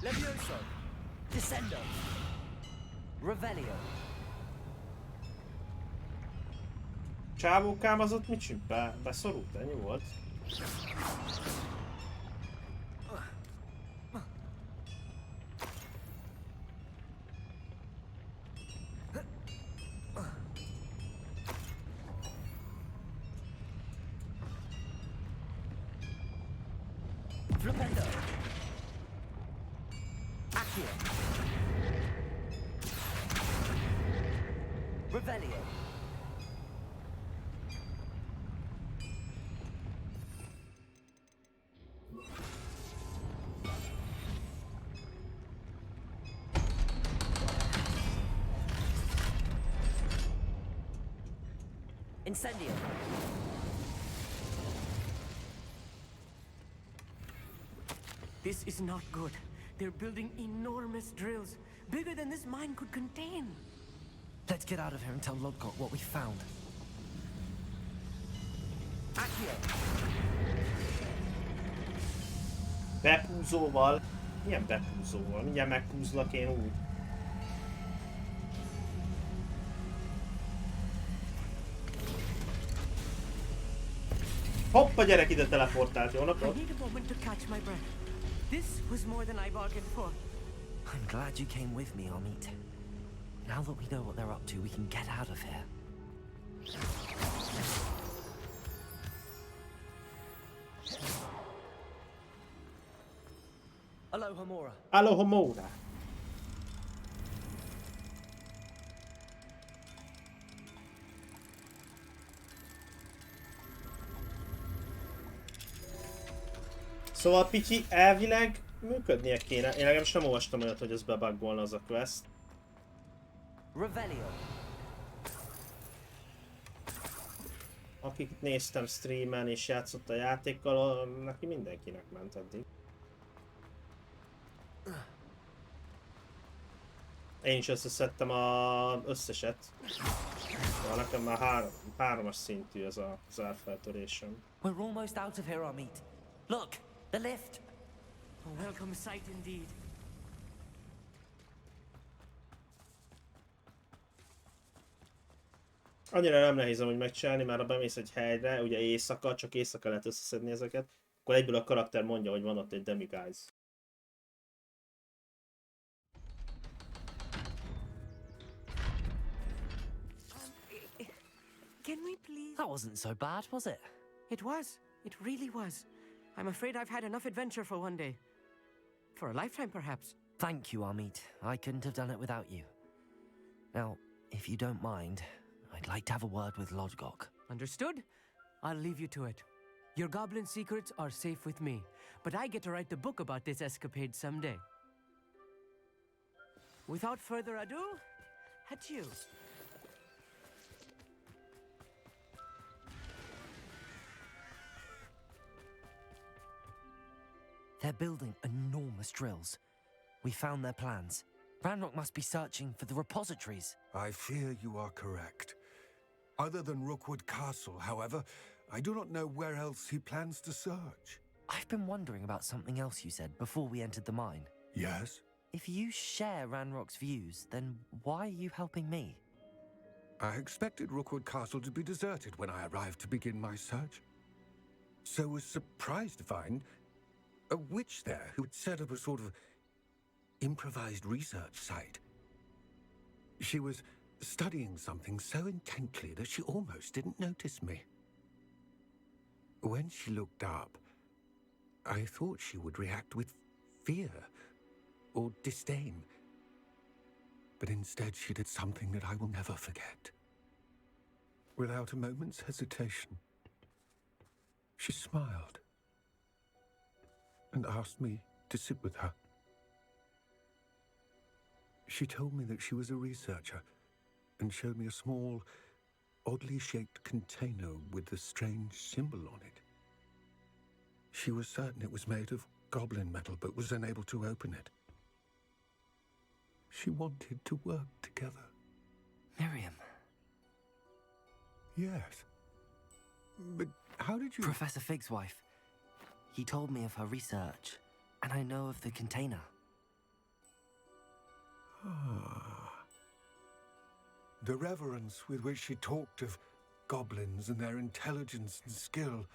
Levioso. Descendo. Revelio. Csávókám az ott mit csinál? Beszorult, ennyi volt. Flipendo. Accio. Revelio. Incendio. This is not good. They're building enormous drills, bigger than this mine could contain. Let's get out of here and tell Lodgott what we found. Accio. Bepúzóval? Milyen bepúzóval? Mindjárt megpúzlak én úgy. Hoppa gyerek, ide teleportált, jó I napot? need a moment to catch my breath. This was more than I bargained for. I'm glad you came with me, Amit. Now that we know what they're up to, we can get out of here. Alohomora. Alohomora. Szóval Picsi, elvileg működnie kéne. Én legalábbis nem olvastam olyat, hogy ez bebuggolna az a quest. Revelio. Akik néztem streamen és játszott a játékkal, neki mindenkinek ment eddig. Én is összeszedtem az összeset. Nekem már hármas szintű ez az árfeltörésem. We're almost out of here, Amit. Look, the lift. A welcome sight indeed. Annyira nem nehéz amúgy megcsinálni, már ha bemész egy helyre, ugye éjszaka, csak éjszaka lehet összeszedni ezeket, akkor egyből a karakter mondja, hogy van ott egy demiguise. Can we please? That wasn't so bad, was it? It was. It really was. I'm afraid I've had enough adventure for one day. For a lifetime, perhaps. Thank you, Amit. I couldn't have done it without you. Now, if you don't mind, I'd like to have a word with Lodgok. Understood? I'll leave you to it. Your goblin secrets are safe with me, but I get to write the book about this escapade someday. Without further ado, adieu. They're building enormous drills. We found their plans. Ranrock must be searching for the repositories. I fear you are correct. Other than Rookwood Castle, however, I do not know where else he plans to search. I've been wondering about something else you said before we entered the mine. Yes? If you share Ranrock's views, then why are you helping me? I expected Rookwood Castle to be deserted when I arrived to begin my search. So was surprised to find a witch there who had set up a sort of improvised research site. She was studying something so intently that she almost didn't notice me. When she looked up, I thought she would react with fear or disdain. But instead she did something that I will never forget. Without a moment's hesitation, she smiled and asked me to sit with her. She told me that she was a researcher and showed me a small, oddly shaped container with a strange symbol on it. She was certain it was made of goblin metal, but was unable to open it. She wanted to work together. Miriam. Yes. But how did you... Professor Fig's wife. He told me of her research, and I know of the container. Ah. The reverence with which she talked of goblins and their intelligence and skill,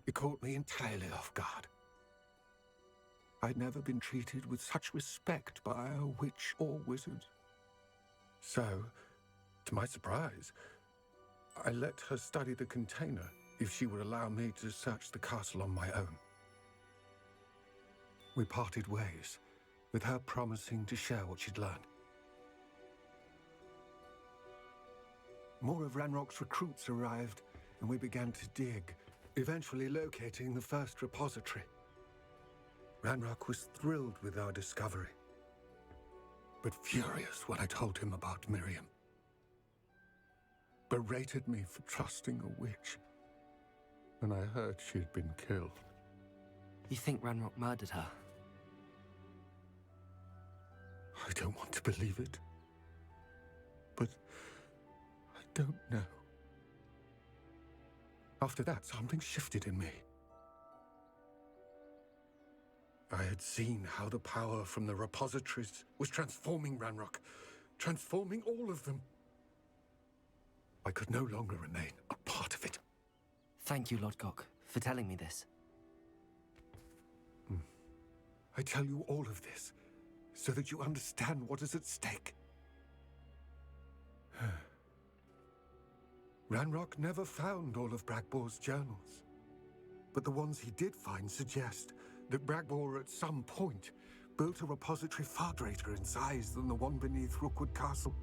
it caught me entirely off guard. I'd never been treated with such respect by a witch or wizard. So, to my surprise, I let her study the container if she would allow me to search the castle on my own. We parted ways, with her promising to share what she'd learned. More of Ranrock's recruits arrived, and we began to dig, eventually locating the first repository. Ranrock was thrilled with our discovery, but furious when I told him about Miriam. Berated me for trusting a witch, and I heard she had been killed. You think Ranrock murdered her? I don't want to believe it, but I don't know. After that, something shifted in me. I had seen how the power from the repositories was transforming Ranrock, transforming all of them. I could no longer remain a part of it. Thank you, Lodgok, for telling me this. I tell you all of this so that you understand what is at stake. Ranrock never found all of Bragbor's journals, but the ones he did find suggest that Bragbor at some point built a repository far greater in size than the one beneath Rookwood Castle.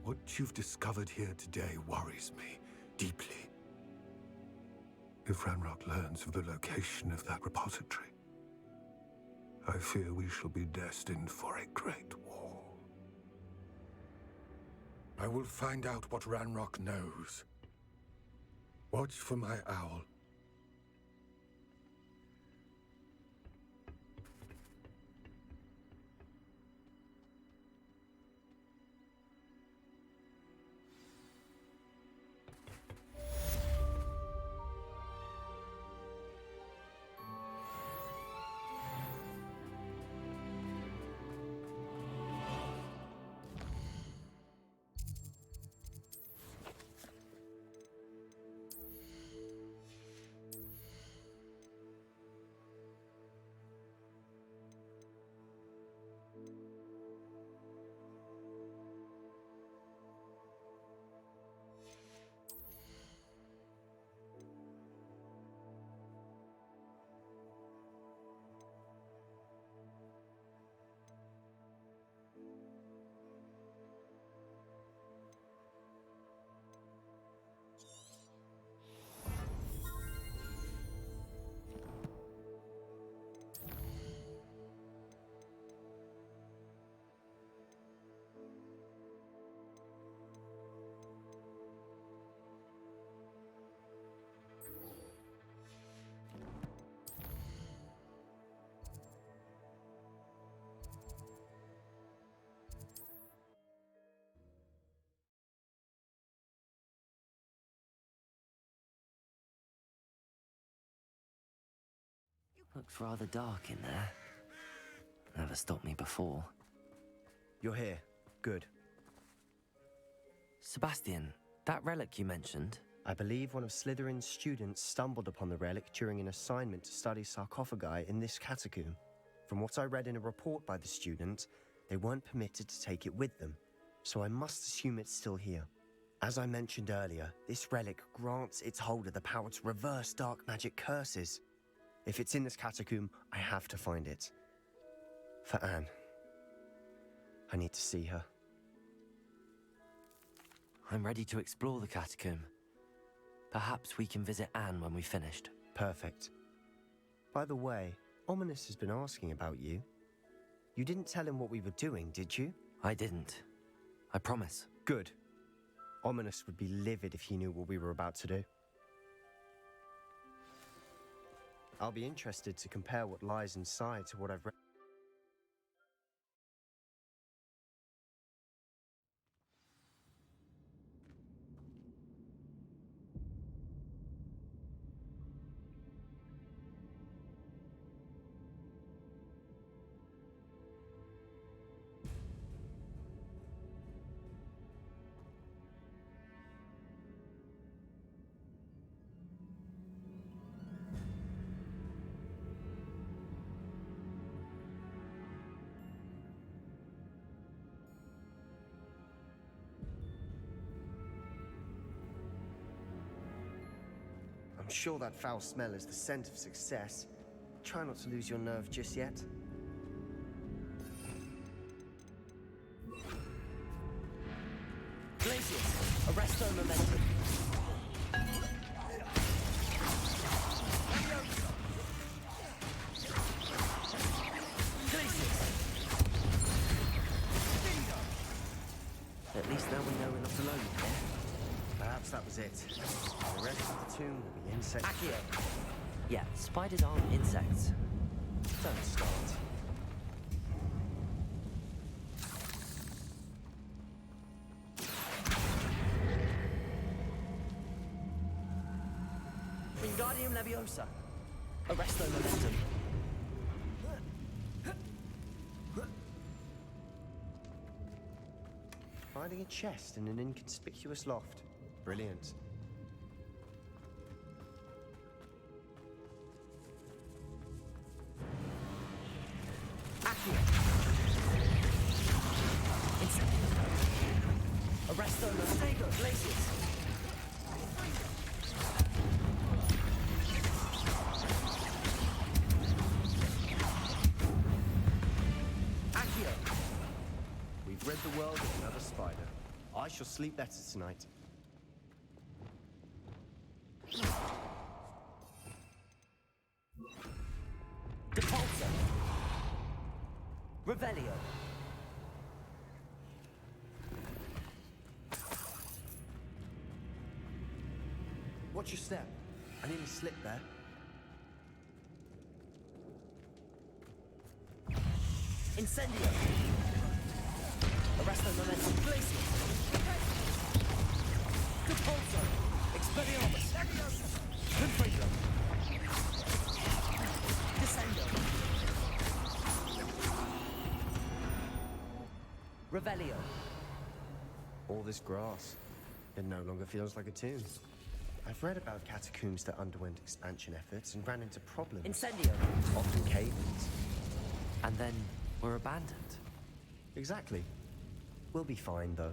What you've discovered here today worries me deeply. If Ranrock learns of the location of that repository, I fear we shall be destined for a great war. I will find out what Ranrock knows. Watch for my owl. Looks rather dark in there. Never stopped me before. You're here. Good. Sebastian, that relic you mentioned? I believe one of Slytherin's students stumbled upon the relic during an assignment to study sarcophagi in this catacomb. From what I read in a report by the student, they weren't permitted to take it with them, so I must assume it's still here. As I mentioned earlier, this relic grants its holder the power to reverse dark magic curses. If it's in this catacomb, I have to find it. For Anne. I need to see her. I'm ready to explore the catacomb. Perhaps we can visit Anne when we've finished. Perfect. By the way, Ominous has been asking about you. You didn't tell him what we were doing, did you? I didn't. I promise. Good. Ominous would be livid if he knew what we were about to do. I'll be interested to compare what lies inside to what I've read. I'm sure that foul smell is the scent of success. Try not to lose your nerve just yet. Glacius, arrest their momentum. At least now we know we're not alone here. Perhaps that was it. The rest of the tomb will be insects. Accio! Yeah, spiders aren't insects. Don't start. Wingardium Leviosa. Arresto momentum. Finding a chest in an inconspicuous loft. Brilliant. Accio. Insect. Arresto momentum. Glacius. world of another spider. I shall sleep better tonight. Depulso. Revelio. Watch your step. I nearly slipped there. Incendio. Arresto momentum glacius. Depulso. Expelliarmus. Confringo. Descendo. Revelio. All this grass. It no longer feels like a tomb. I've read about catacombs that underwent expansion efforts and ran into problems. Incendio. Often cave-ins. And then were abandoned. Exactly. We'll be fine, though.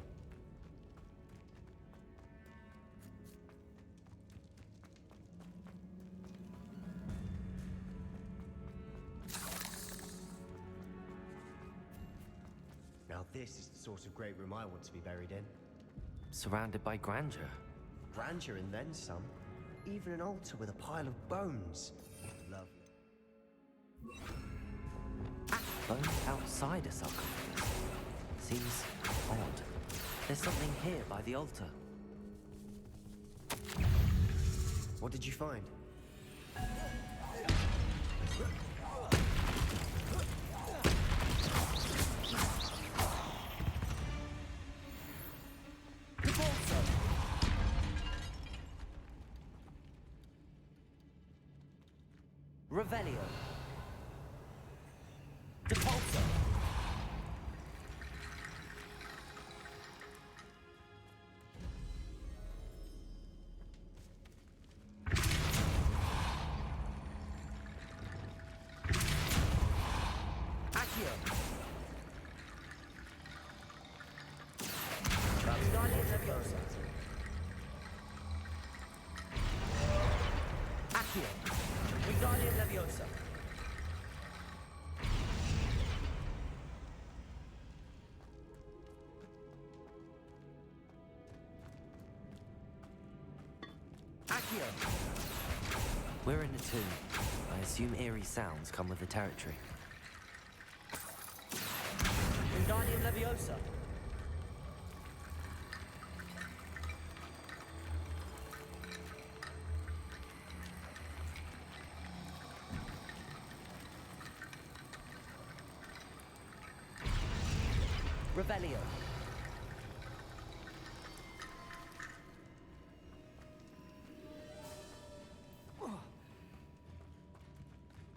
Now this is the sort of great room I want to be buried in. Surrounded by grandeur. Grandeur and then some. Even an altar with a pile of bones. Lovely. Bones outside a sarcophagus. Seems odd. There's something here by the altar. What did you find? Revelio. Depulso. Accio. Wingardium Leviosa. Accio. Wingardium Leviosa. Accio. We're in a tomb. I assume eerie sounds come with the territory. Wingardium Leviosa. Revelio.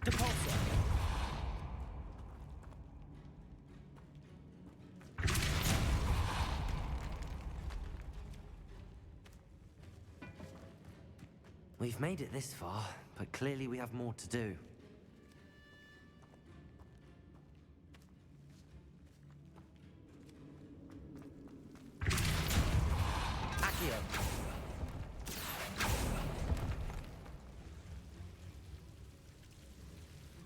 Depulso. We've made it this far, but clearly we have more to do. Accio.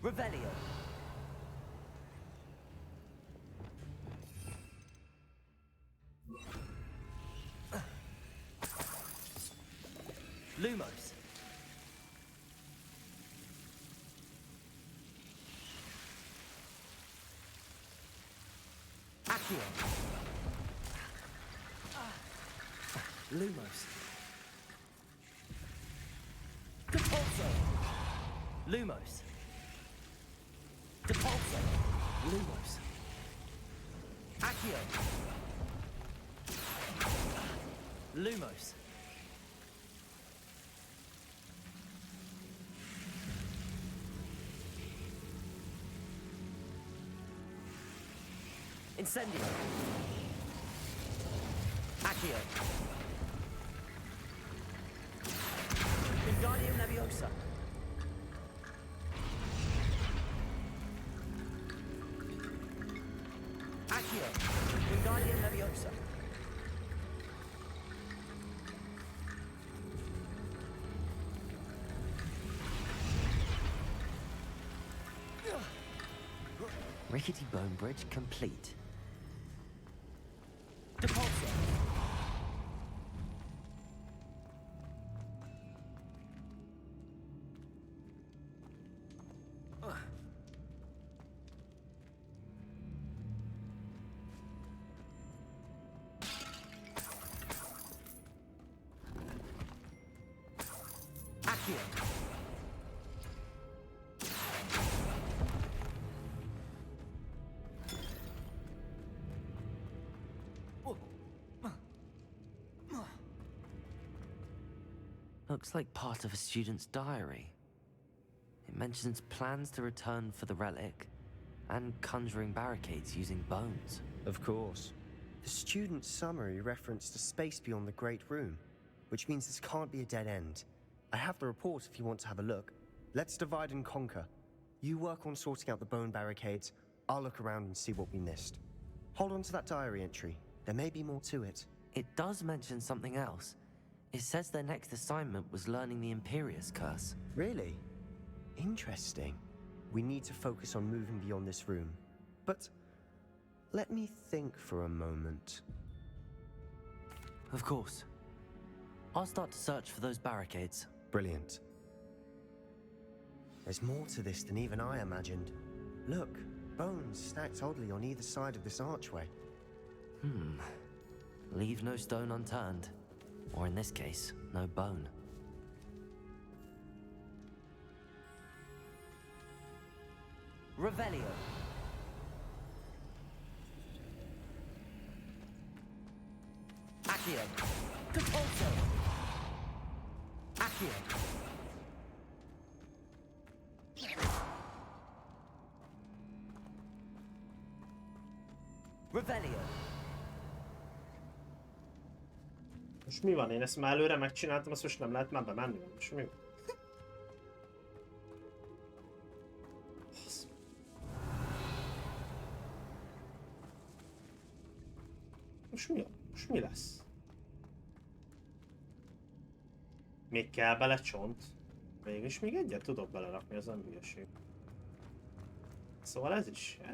Revelio. Lumos. Accio. Lumos. Depulso. Lumos. Depulso. Lumos. Accio. Lumos. Incendio. Accio. Wingardium Leviosa. Accio. Wingardium Leviosa. Rickety bone bridge complete. Accio! Looks like part of a student's diary. It mentions plans to return for the relic and conjuring barricades using bones. Of course. The student's summary referenced a space beyond the Great Room, which means this can't be a dead end. I have the report if you want to have a look. Let's divide and conquer. You work on sorting out the bone barricades. I'll look around and see what we missed. Hold on to that diary entry. There may be more to it. It does mention something else. It says their next assignment was learning the Imperius Curse. Really? Interesting. We need to focus on moving beyond this room. But let me think for a moment. Of course. I'll start to search for those barricades. Brilliant. There's more to this than even I imagined. Look, bones stacked oddly on either side of this archway. Leave no stone unturned. Or in this case, no bone. Revelio. Accio. Compulso. Accio. Revelio. Most mi van? Én ezt már előre megcsináltam, azt most nem lehet már bemenni? Most mi van? Most mi lesz? Még kell bele csont? Mégis még egyet tudok belerakni, az nem hülyeség. Szóval ez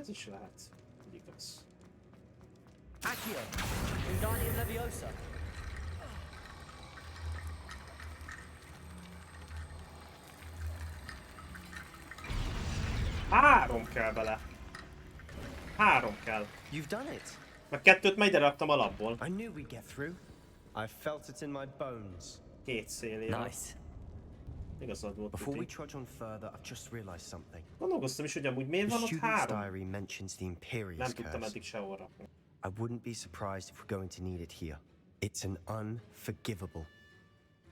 is lehet, hogy igaz. Accio. Wingardium Leviosa. Három kell bele. Három kell. You've done it. Meg kettőt már ide raktam alapból. I knew we'd get through. I felt it in my bones. Két szélére. Nice. Igazad volt, Before we Tuti. trudge on further, I've just realized something. Gondolkoztam is, hogy amúgy miért The van ott student's három? diary mentions the Imperius Nem tudtam curse. eddig sehol rakni. I wouldn't be surprised if we're going to need it here. It's an unforgivable,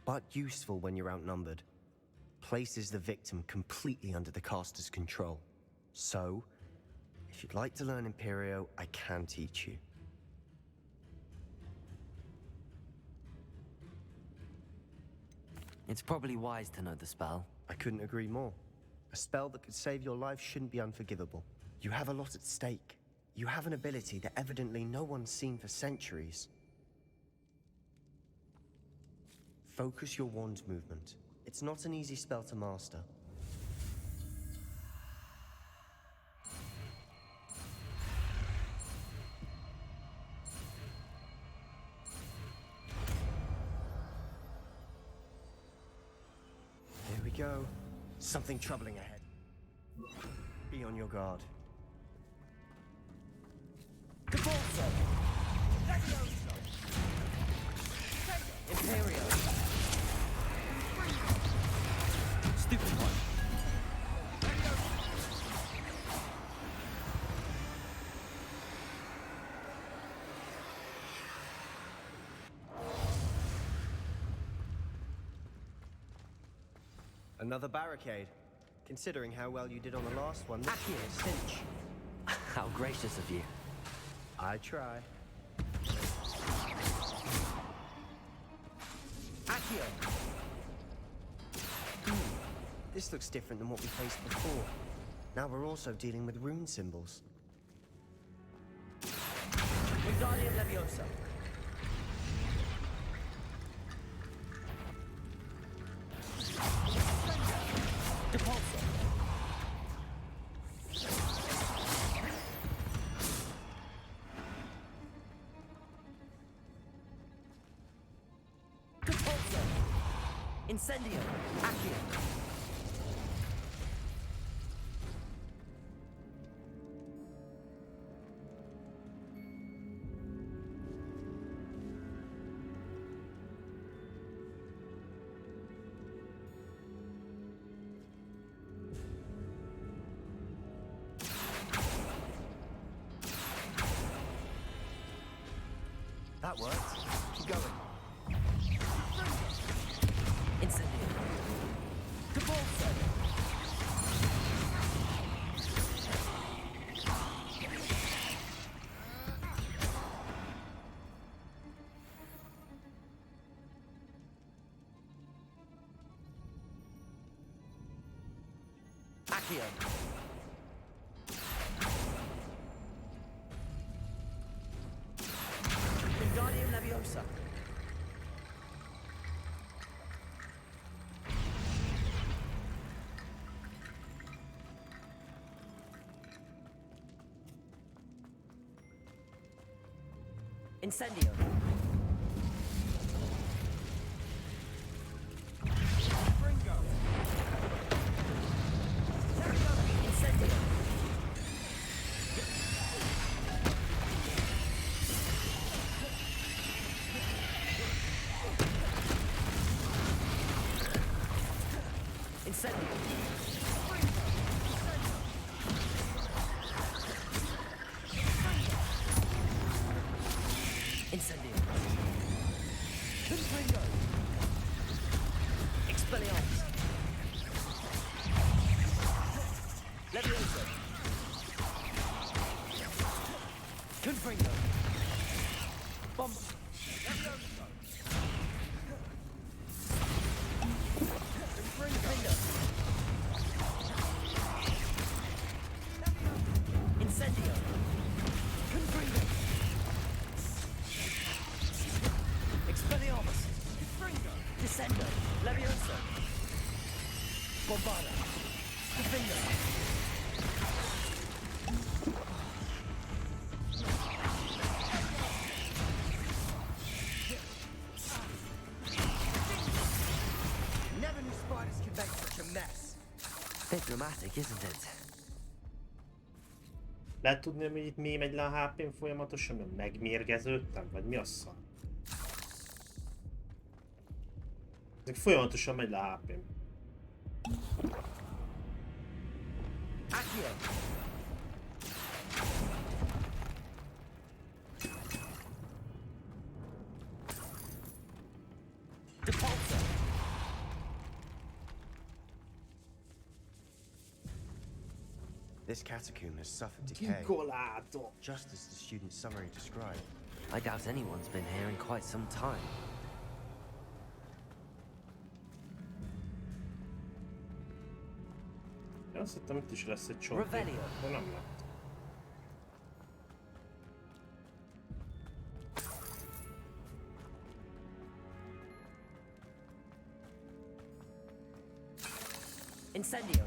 but useful when you're outnumbered. Places the victim completely under the caster's control. So, if you'd like to learn Imperio, I can teach you. It's probably wise to know the spell. I couldn't agree more. A spell that could save your life shouldn't be unforgivable. You have a lot at stake. You have an ability that evidently no one's seen for centuries. Focus your wand movement. It's not an easy spell to master. Here we go. Something troubling ahead. Be on your guard. Compulso. Leviosa. Imperio. Stupid one. Another barricade. Considering how well you did on the last one, this should be a cinch. How gracious of you. I try. Accio. This looks different than what we faced before. Now we're also dealing with rune symbols. Wingardium Leviosa. Depulso. Compulso. Incendio. Accio. That worked. Keep going. Incendio. Devolso. Accio. Wingardium Leviosa. Incendio. Ringo. Incendio. Incendio. Incendio. Confringo. Expelliarmus. Leviosa. Confringo. Bomb. Leviosa. Confringo. Incendio. Confringo. Expelliarmus. Confringo. Descendo. Leviosa. Bombarda. Defendo. Never knew spiders could make such a mess. Bit dramatic, isn't it? Lehet tudni, hogy itt mi megy le a HP-n folyamatosan, mert megmérgeződtem? Vagy mi a szar? Ezek folyamatosan megy le a HP-n. Accio. Depulso. This catacomb has suffered decay, Gigolato. just as the student's summary described. I doubt anyone's been here in quite some time. Én azt hittem, itt is lesz egy csomó. Revelio. De nem lett. Incendio.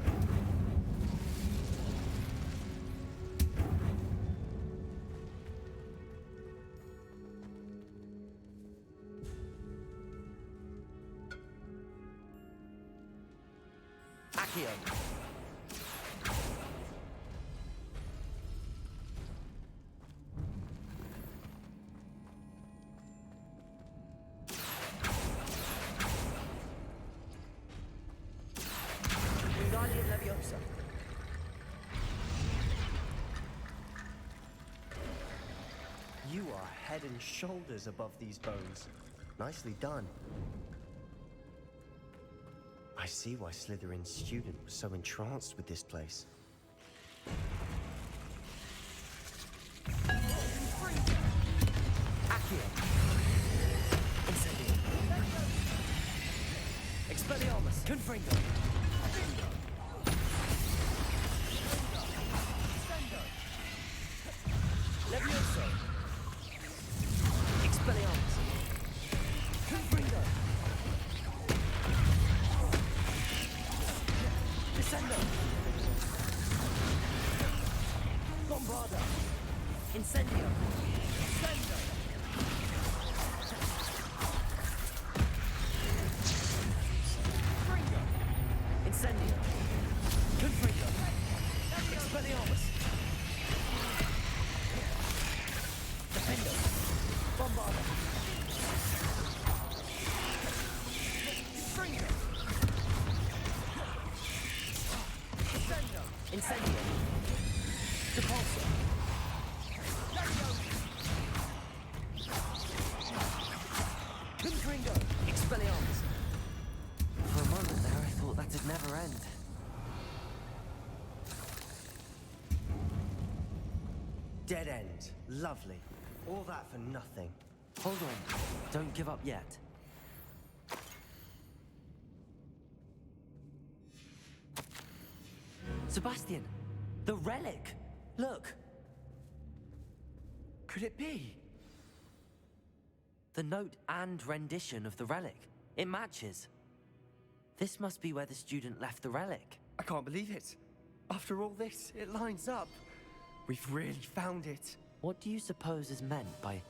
Accio. Wingardium Leviosa. You are head and shoulders above these bones. Nicely done. I see why Slytherin's student was so entranced with this place. Accio. Incendio. Expelliarmus. Confringo. Levioso. Expelliarmus. Confringo. Descendo. Bombarda. Incendio. Descendo. Confringo. Incendio. Confringo. Expelliarmus. Defendo. Bombarda. Confringo. Defendo. Incendio. Depulso. never end. Dead end. Lovely. All that for nothing. Hold on. Don't give up yet. Sebastian! The relic! Look! Could it be? The note and rendition of the relic. It matches. This must be where the student left the relic. I can't believe it. After all this, it lines up. We've really found it. What do you suppose is meant by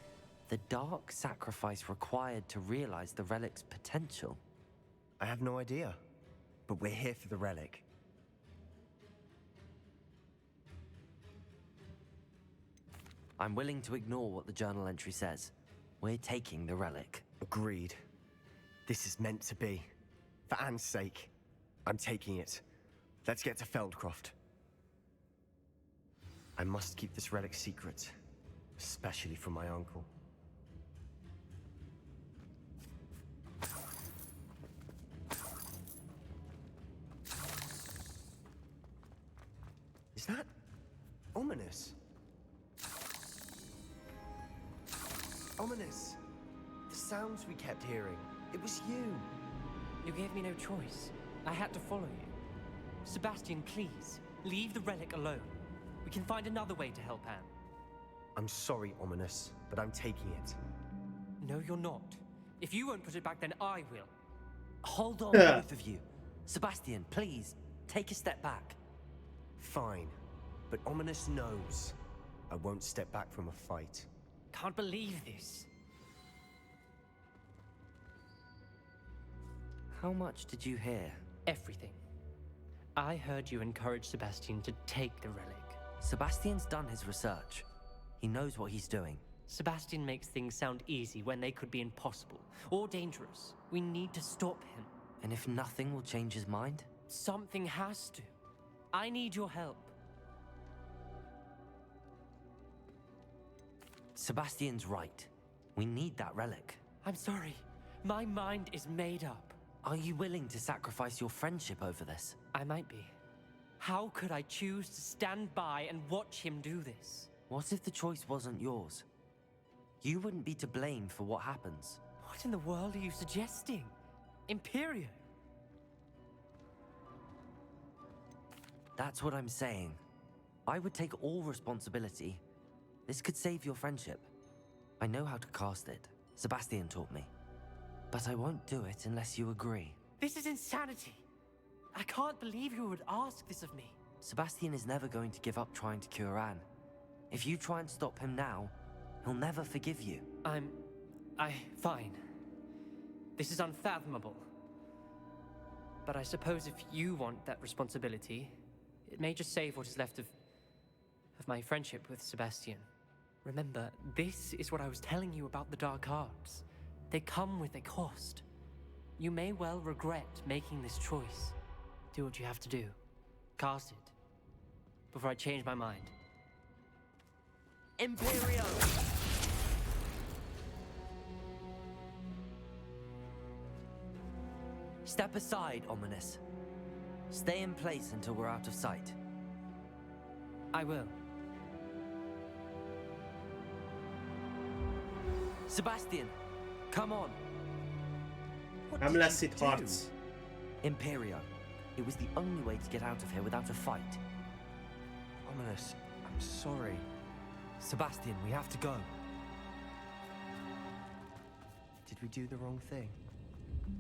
the dark sacrifice required to realize the relic's potential? I have no idea. But we're here for the relic. I'm willing to ignore what the journal entry says. We're taking the relic. Agreed. This is meant to be. For Anne's sake, I'm taking it. Let's get to Feldcroft. I must keep this relic secret, especially from my uncle. Is that ominous? Ominous. The sounds we kept hearing. It was you. You gave me no choice. I had to follow you. Sebastian, please, leave the relic alone. We can find another way to help Anne. I'm sorry, Ominous, but I'm taking it. No, you're not. If you won't put it back, then I will. Hold on, both of you. Sebastian, please, take a step back. Fine, but Ominous knows I won't step back from a fight. Can't believe this. How much did you hear? Everything. I heard you encourage Sebastian to take the relic. Sebastian's done his research. He knows what he's doing. Sebastian makes things sound easy when they could be impossible or dangerous. We need to stop him. And if nothing will change his mind? Something has to. I need your help. Sebastian's right. We need that relic. I'm sorry. My mind is made up. Are you willing to sacrifice your friendship over this? I might be. How could I choose to stand by and watch him do this? What if the choice wasn't yours? You wouldn't be to blame for what happens. What in the world are you suggesting? Imperio? That's what I'm saying. I would take all responsibility. This could save your friendship. I know how to cast it. Sebastian taught me. But I won't do it unless you agree. This is insanity. I can't believe you would ask this of me. Sebastian is never going to give up trying to cure Anne. If you try and stop him now, he'll never forgive you. Fine. This is unfathomable. But I suppose if you want that responsibility, it may just save what is left of my friendship with Sebastian. Remember, this is what I was telling you about the dark arts. They come with a cost. You may well regret making this choice. Do what you have to do. Cast it. Before I change my mind. Imperio! Step aside, Ominous. Stay in place until we're out of sight. I will. Sebastian, come on. Nem lesz itt harc. Imperio. It was the only way to get out of here without a fight. Ominous, I'm sorry. Sebastian, we have to go. Did we do the wrong thing?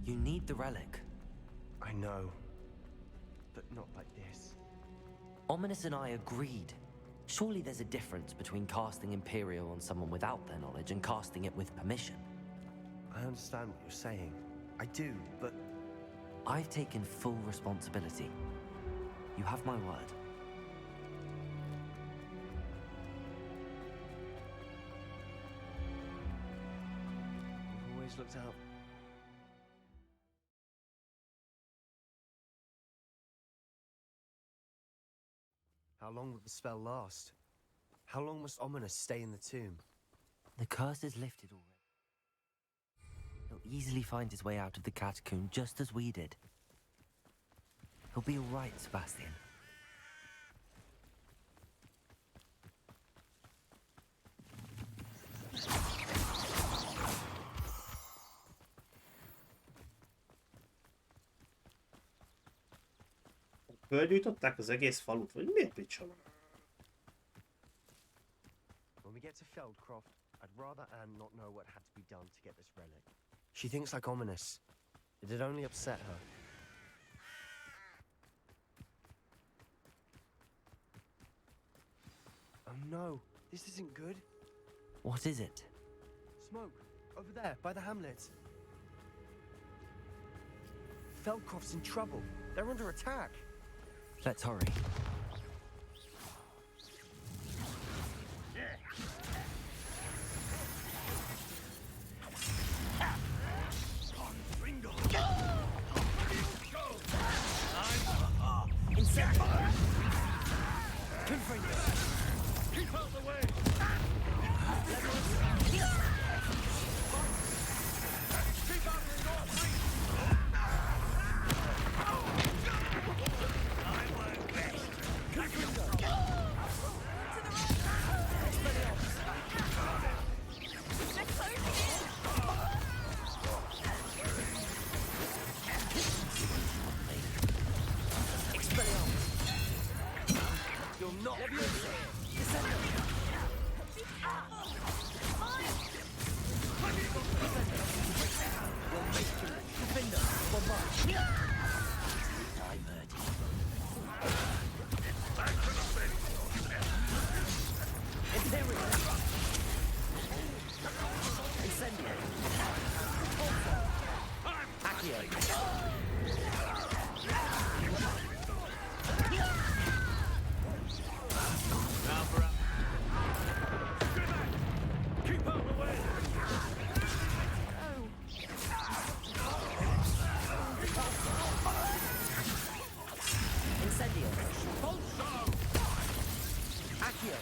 You need the relic. I know. But not like this. Ominous and I agreed. Surely there's a difference between casting Imperio on someone without their knowledge and casting it with permission. I understand what you're saying. I do, but... I've taken full responsibility. You have my word. We've always looked out. How long will the spell last? How long must Ominous stay in the tomb? The curse is lifted already. He'll easily find his way out of the catacomb just as we did. He'll be all right, Sebastian. Fölgyújtották az egész falut, vagy miért picsoda? When we get to Feldcroft, I'd rather Anne not know what had to be done to get this relic. She thinks like ominous. It'd only upset her. Oh no, this isn't good. What is it? Smoke, over there, by the hamlet. Feldcroft's in trouble. They're under attack. Let's hurry. Keep out the way! Keep out of the north reach! I work best. You'll not. Keep out of the way! Incendio. Pulso! Accio.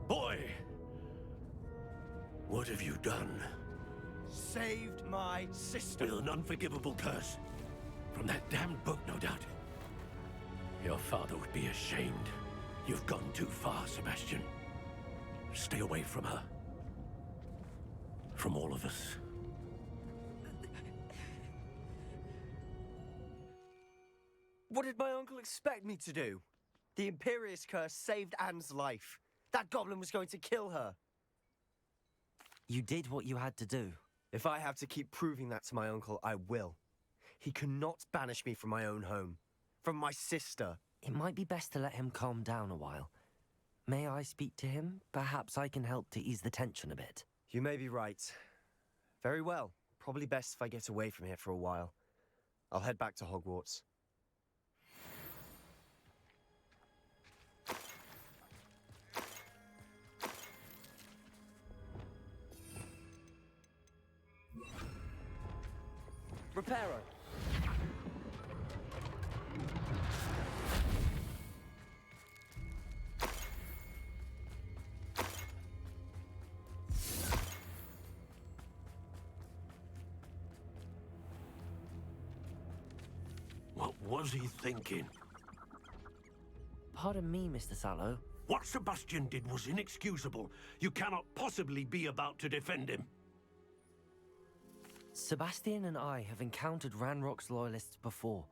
Boy! What have you done? Saved my sister. With an unforgivable curse. From that damned book, no doubt. Your father would be ashamed. You've gone too far, Sebastian. Stay away from her. From all of us. What did my uncle expect me to do? The Imperious curse saved Anne's life. That goblin was going to kill her. You did what you had to do. If I have to keep proving that to my uncle, I will. He cannot banish me from my own home. From my sister. It might be best to let him calm down a while. May I speak to him? Perhaps I can help to ease the tension a bit. You may be right. Very well. Probably best if I get away from here for a while. I'll head back to Hogwarts. Reparo. What was he thinking? Pardon me, Mr. Sallow. What Sebastian did was inexcusable. You cannot possibly be about to defend him. Sebastian and I have encountered Ranrock's loyalists before.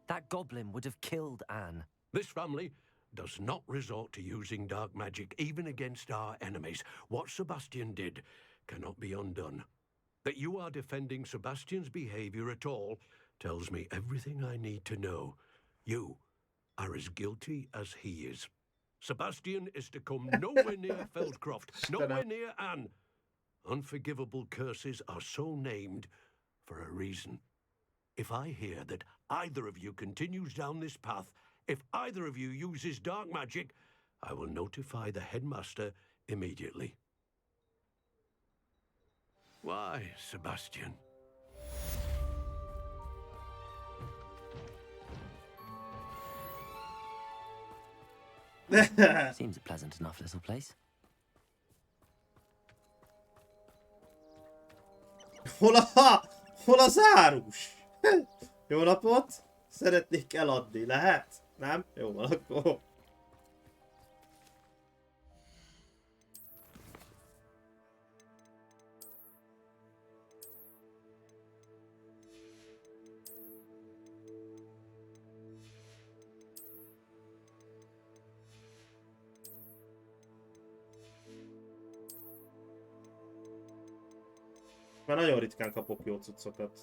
That goblin would have killed Anne. This family does not resort to using dark magic even against our enemies. What Sebastian did cannot be undone. That you are defending Sebastian's behavior at all tells me everything I need to know. You are as guilty as he is. Sebastian is to come nowhere near Feldcroft, nowhere near Anne. Unforgivable curses are so named for a reason. If I hear that either of you continues down this path, if either of you uses dark magic, I will notify the headmaster immediately. Why, Sebastian? Seems a pleasant enough little place. Hol az árus? Jó napot! Szeretnék eladni, lehet? Nem? Jó van, akkor... Már nagyon ritkán kapok jó cuccokat.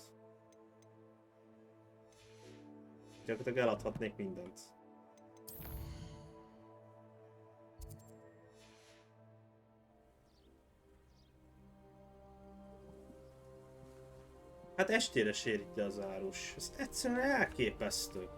Gyakorlatilag eladhatnék mindent. Hát estére séríti az árus. Ez egyszerűen elképesztő.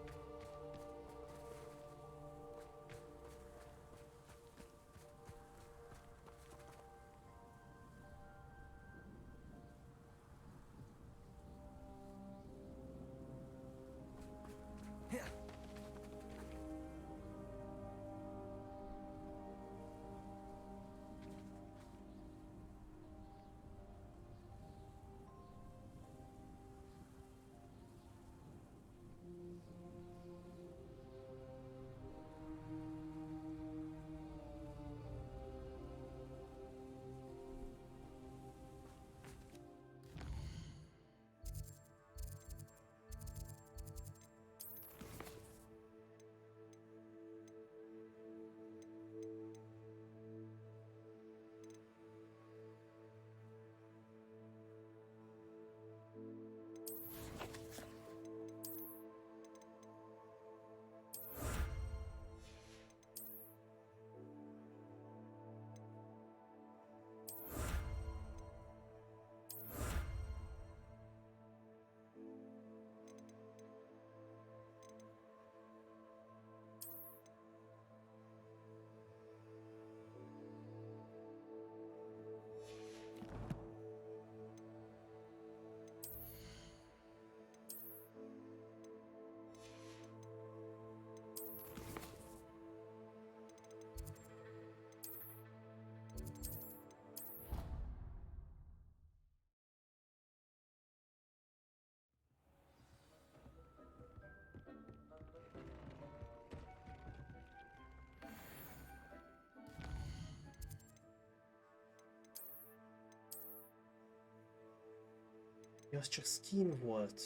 Ja, az csak skin volt.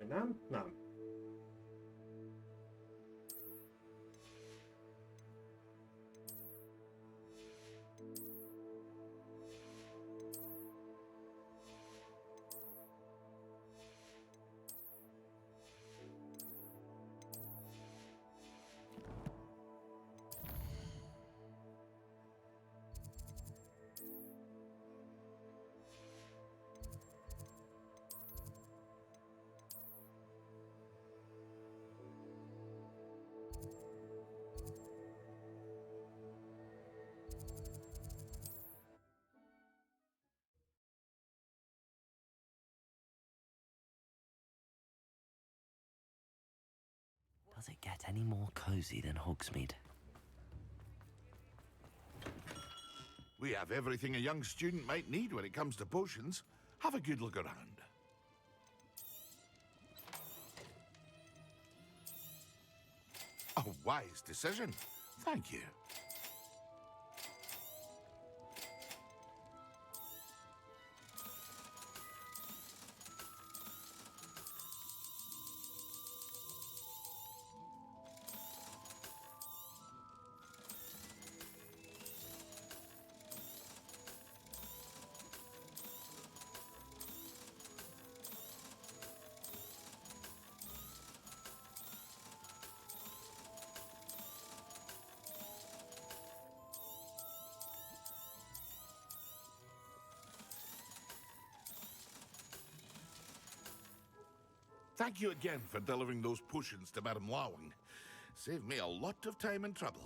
Nem? Nem. Does it get any more cozy than Hogsmeade? We have everything a young student might need when it comes to potions. Have a good look around. A wise decision. Thank you. Thank you again for delivering those potions to Madame Lawing. Saved me a lot of time and trouble.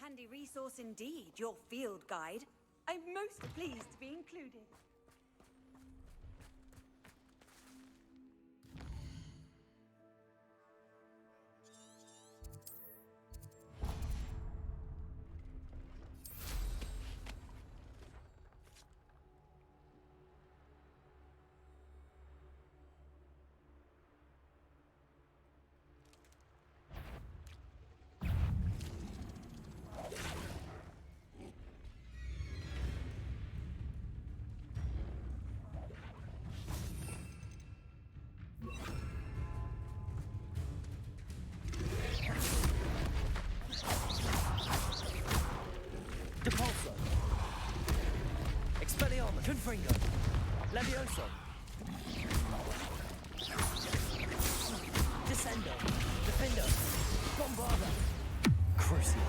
Handy resource indeed, your field guide. I'm most pleased to be included. Depulso. Expelliarmus. Confringo. Levioso. Descendo. Defendo. Bombarda. Crucio.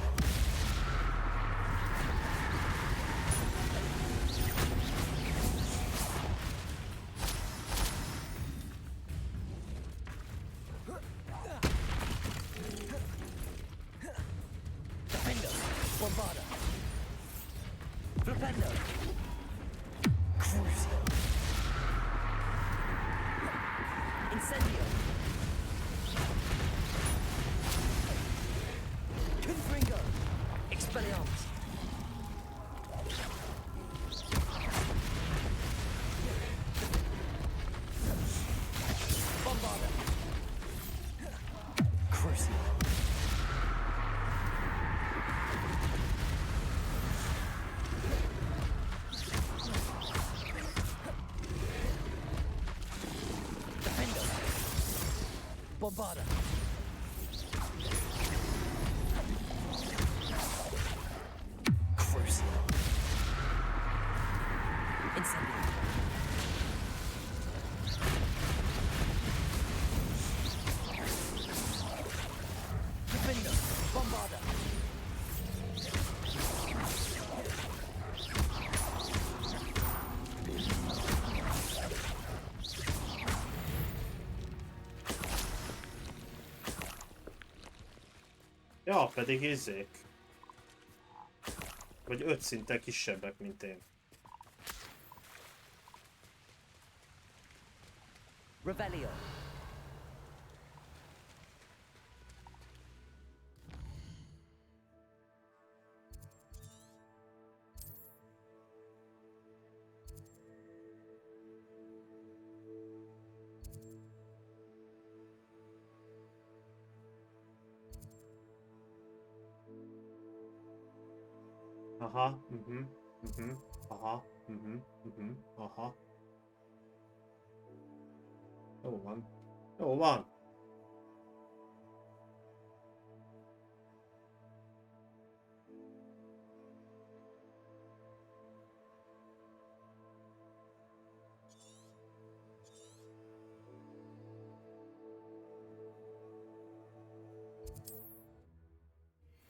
Defendo. Bombarda. Flipendo. Crucio. Incendio. Confringo. Expelliarmus. Bombarda. Crucio. Bombarda. Crucio. Incendio. Defendo. Bombarda. Ja, pedig izzék. Vagy 5 szinten kisebbek, mint én. Revelio. Aha, aha, aha. Jó van. Jó van.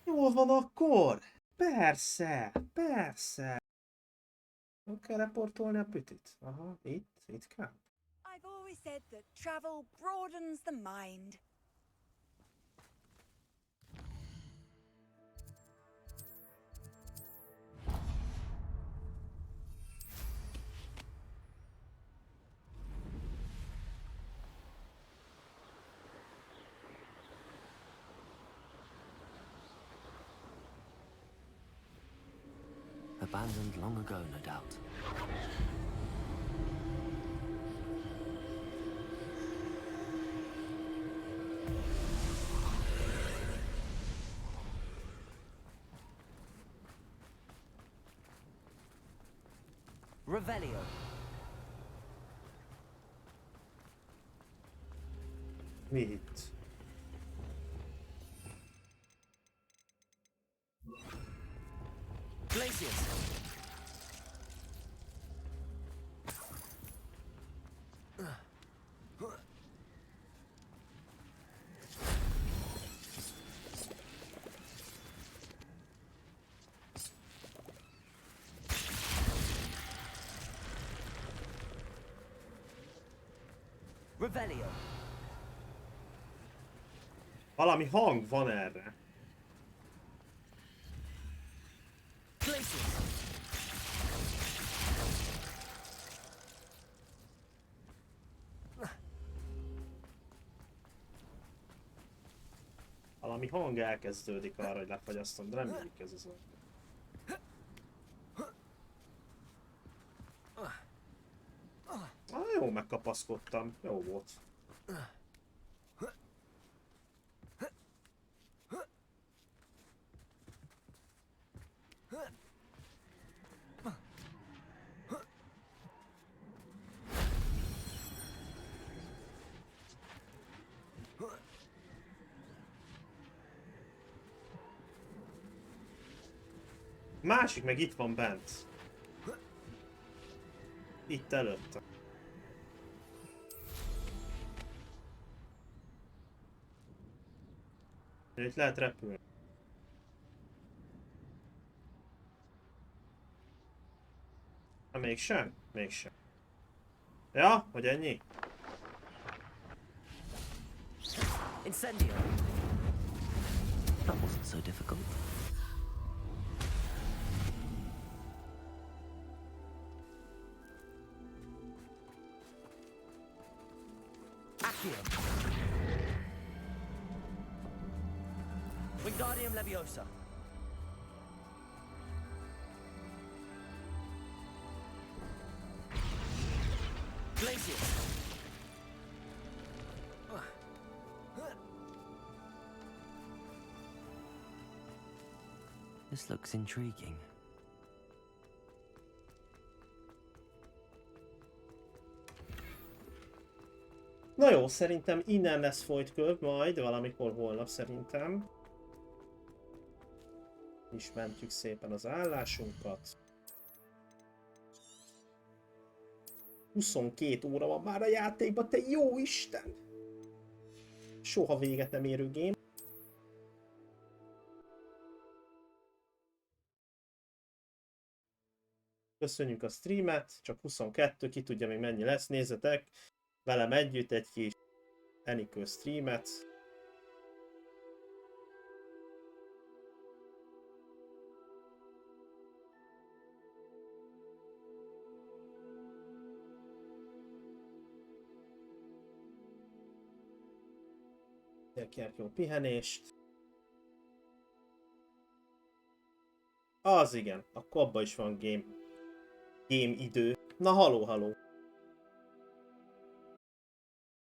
Jól van akkor. Persze, persze. Nem kell reportolni a pütit. Aha, itt kell. I've always said that travel broadens the mind. Abandoned long ago, no doubt. Revelio. Mi itt? Glacius. Revelio. Valami hang van erre. Glacius. Valami hang elkezdődik arra, hogy lefagyasztom, de nem illik ez az. Jó, megkapaszkodtam. Jó volt. Másik meg itt van bent. Itt előtte. Itt lehet repülni. Na mégsem? Mégsem. Ja, hogy ennyi? Incendio. That wasn't so difficult. Accio. Wingardium Leviosa. Glacius. This looks intriguing. Na jó, szerintem innen lesz folytköv majd, valamikor holnap szerintem. És mentjük szépen az állásunkat. 22 óra van már a játékban, te jó Isten! Soha véget nem érő game. Köszönjük a streamet, csak 22, ki tudja még mennyi lesz, nézzetek velem együtt egy kis Enikő streamet. Kérjük jó pihenést. Az igen, akkor abban is van game idő. Na haló, haló.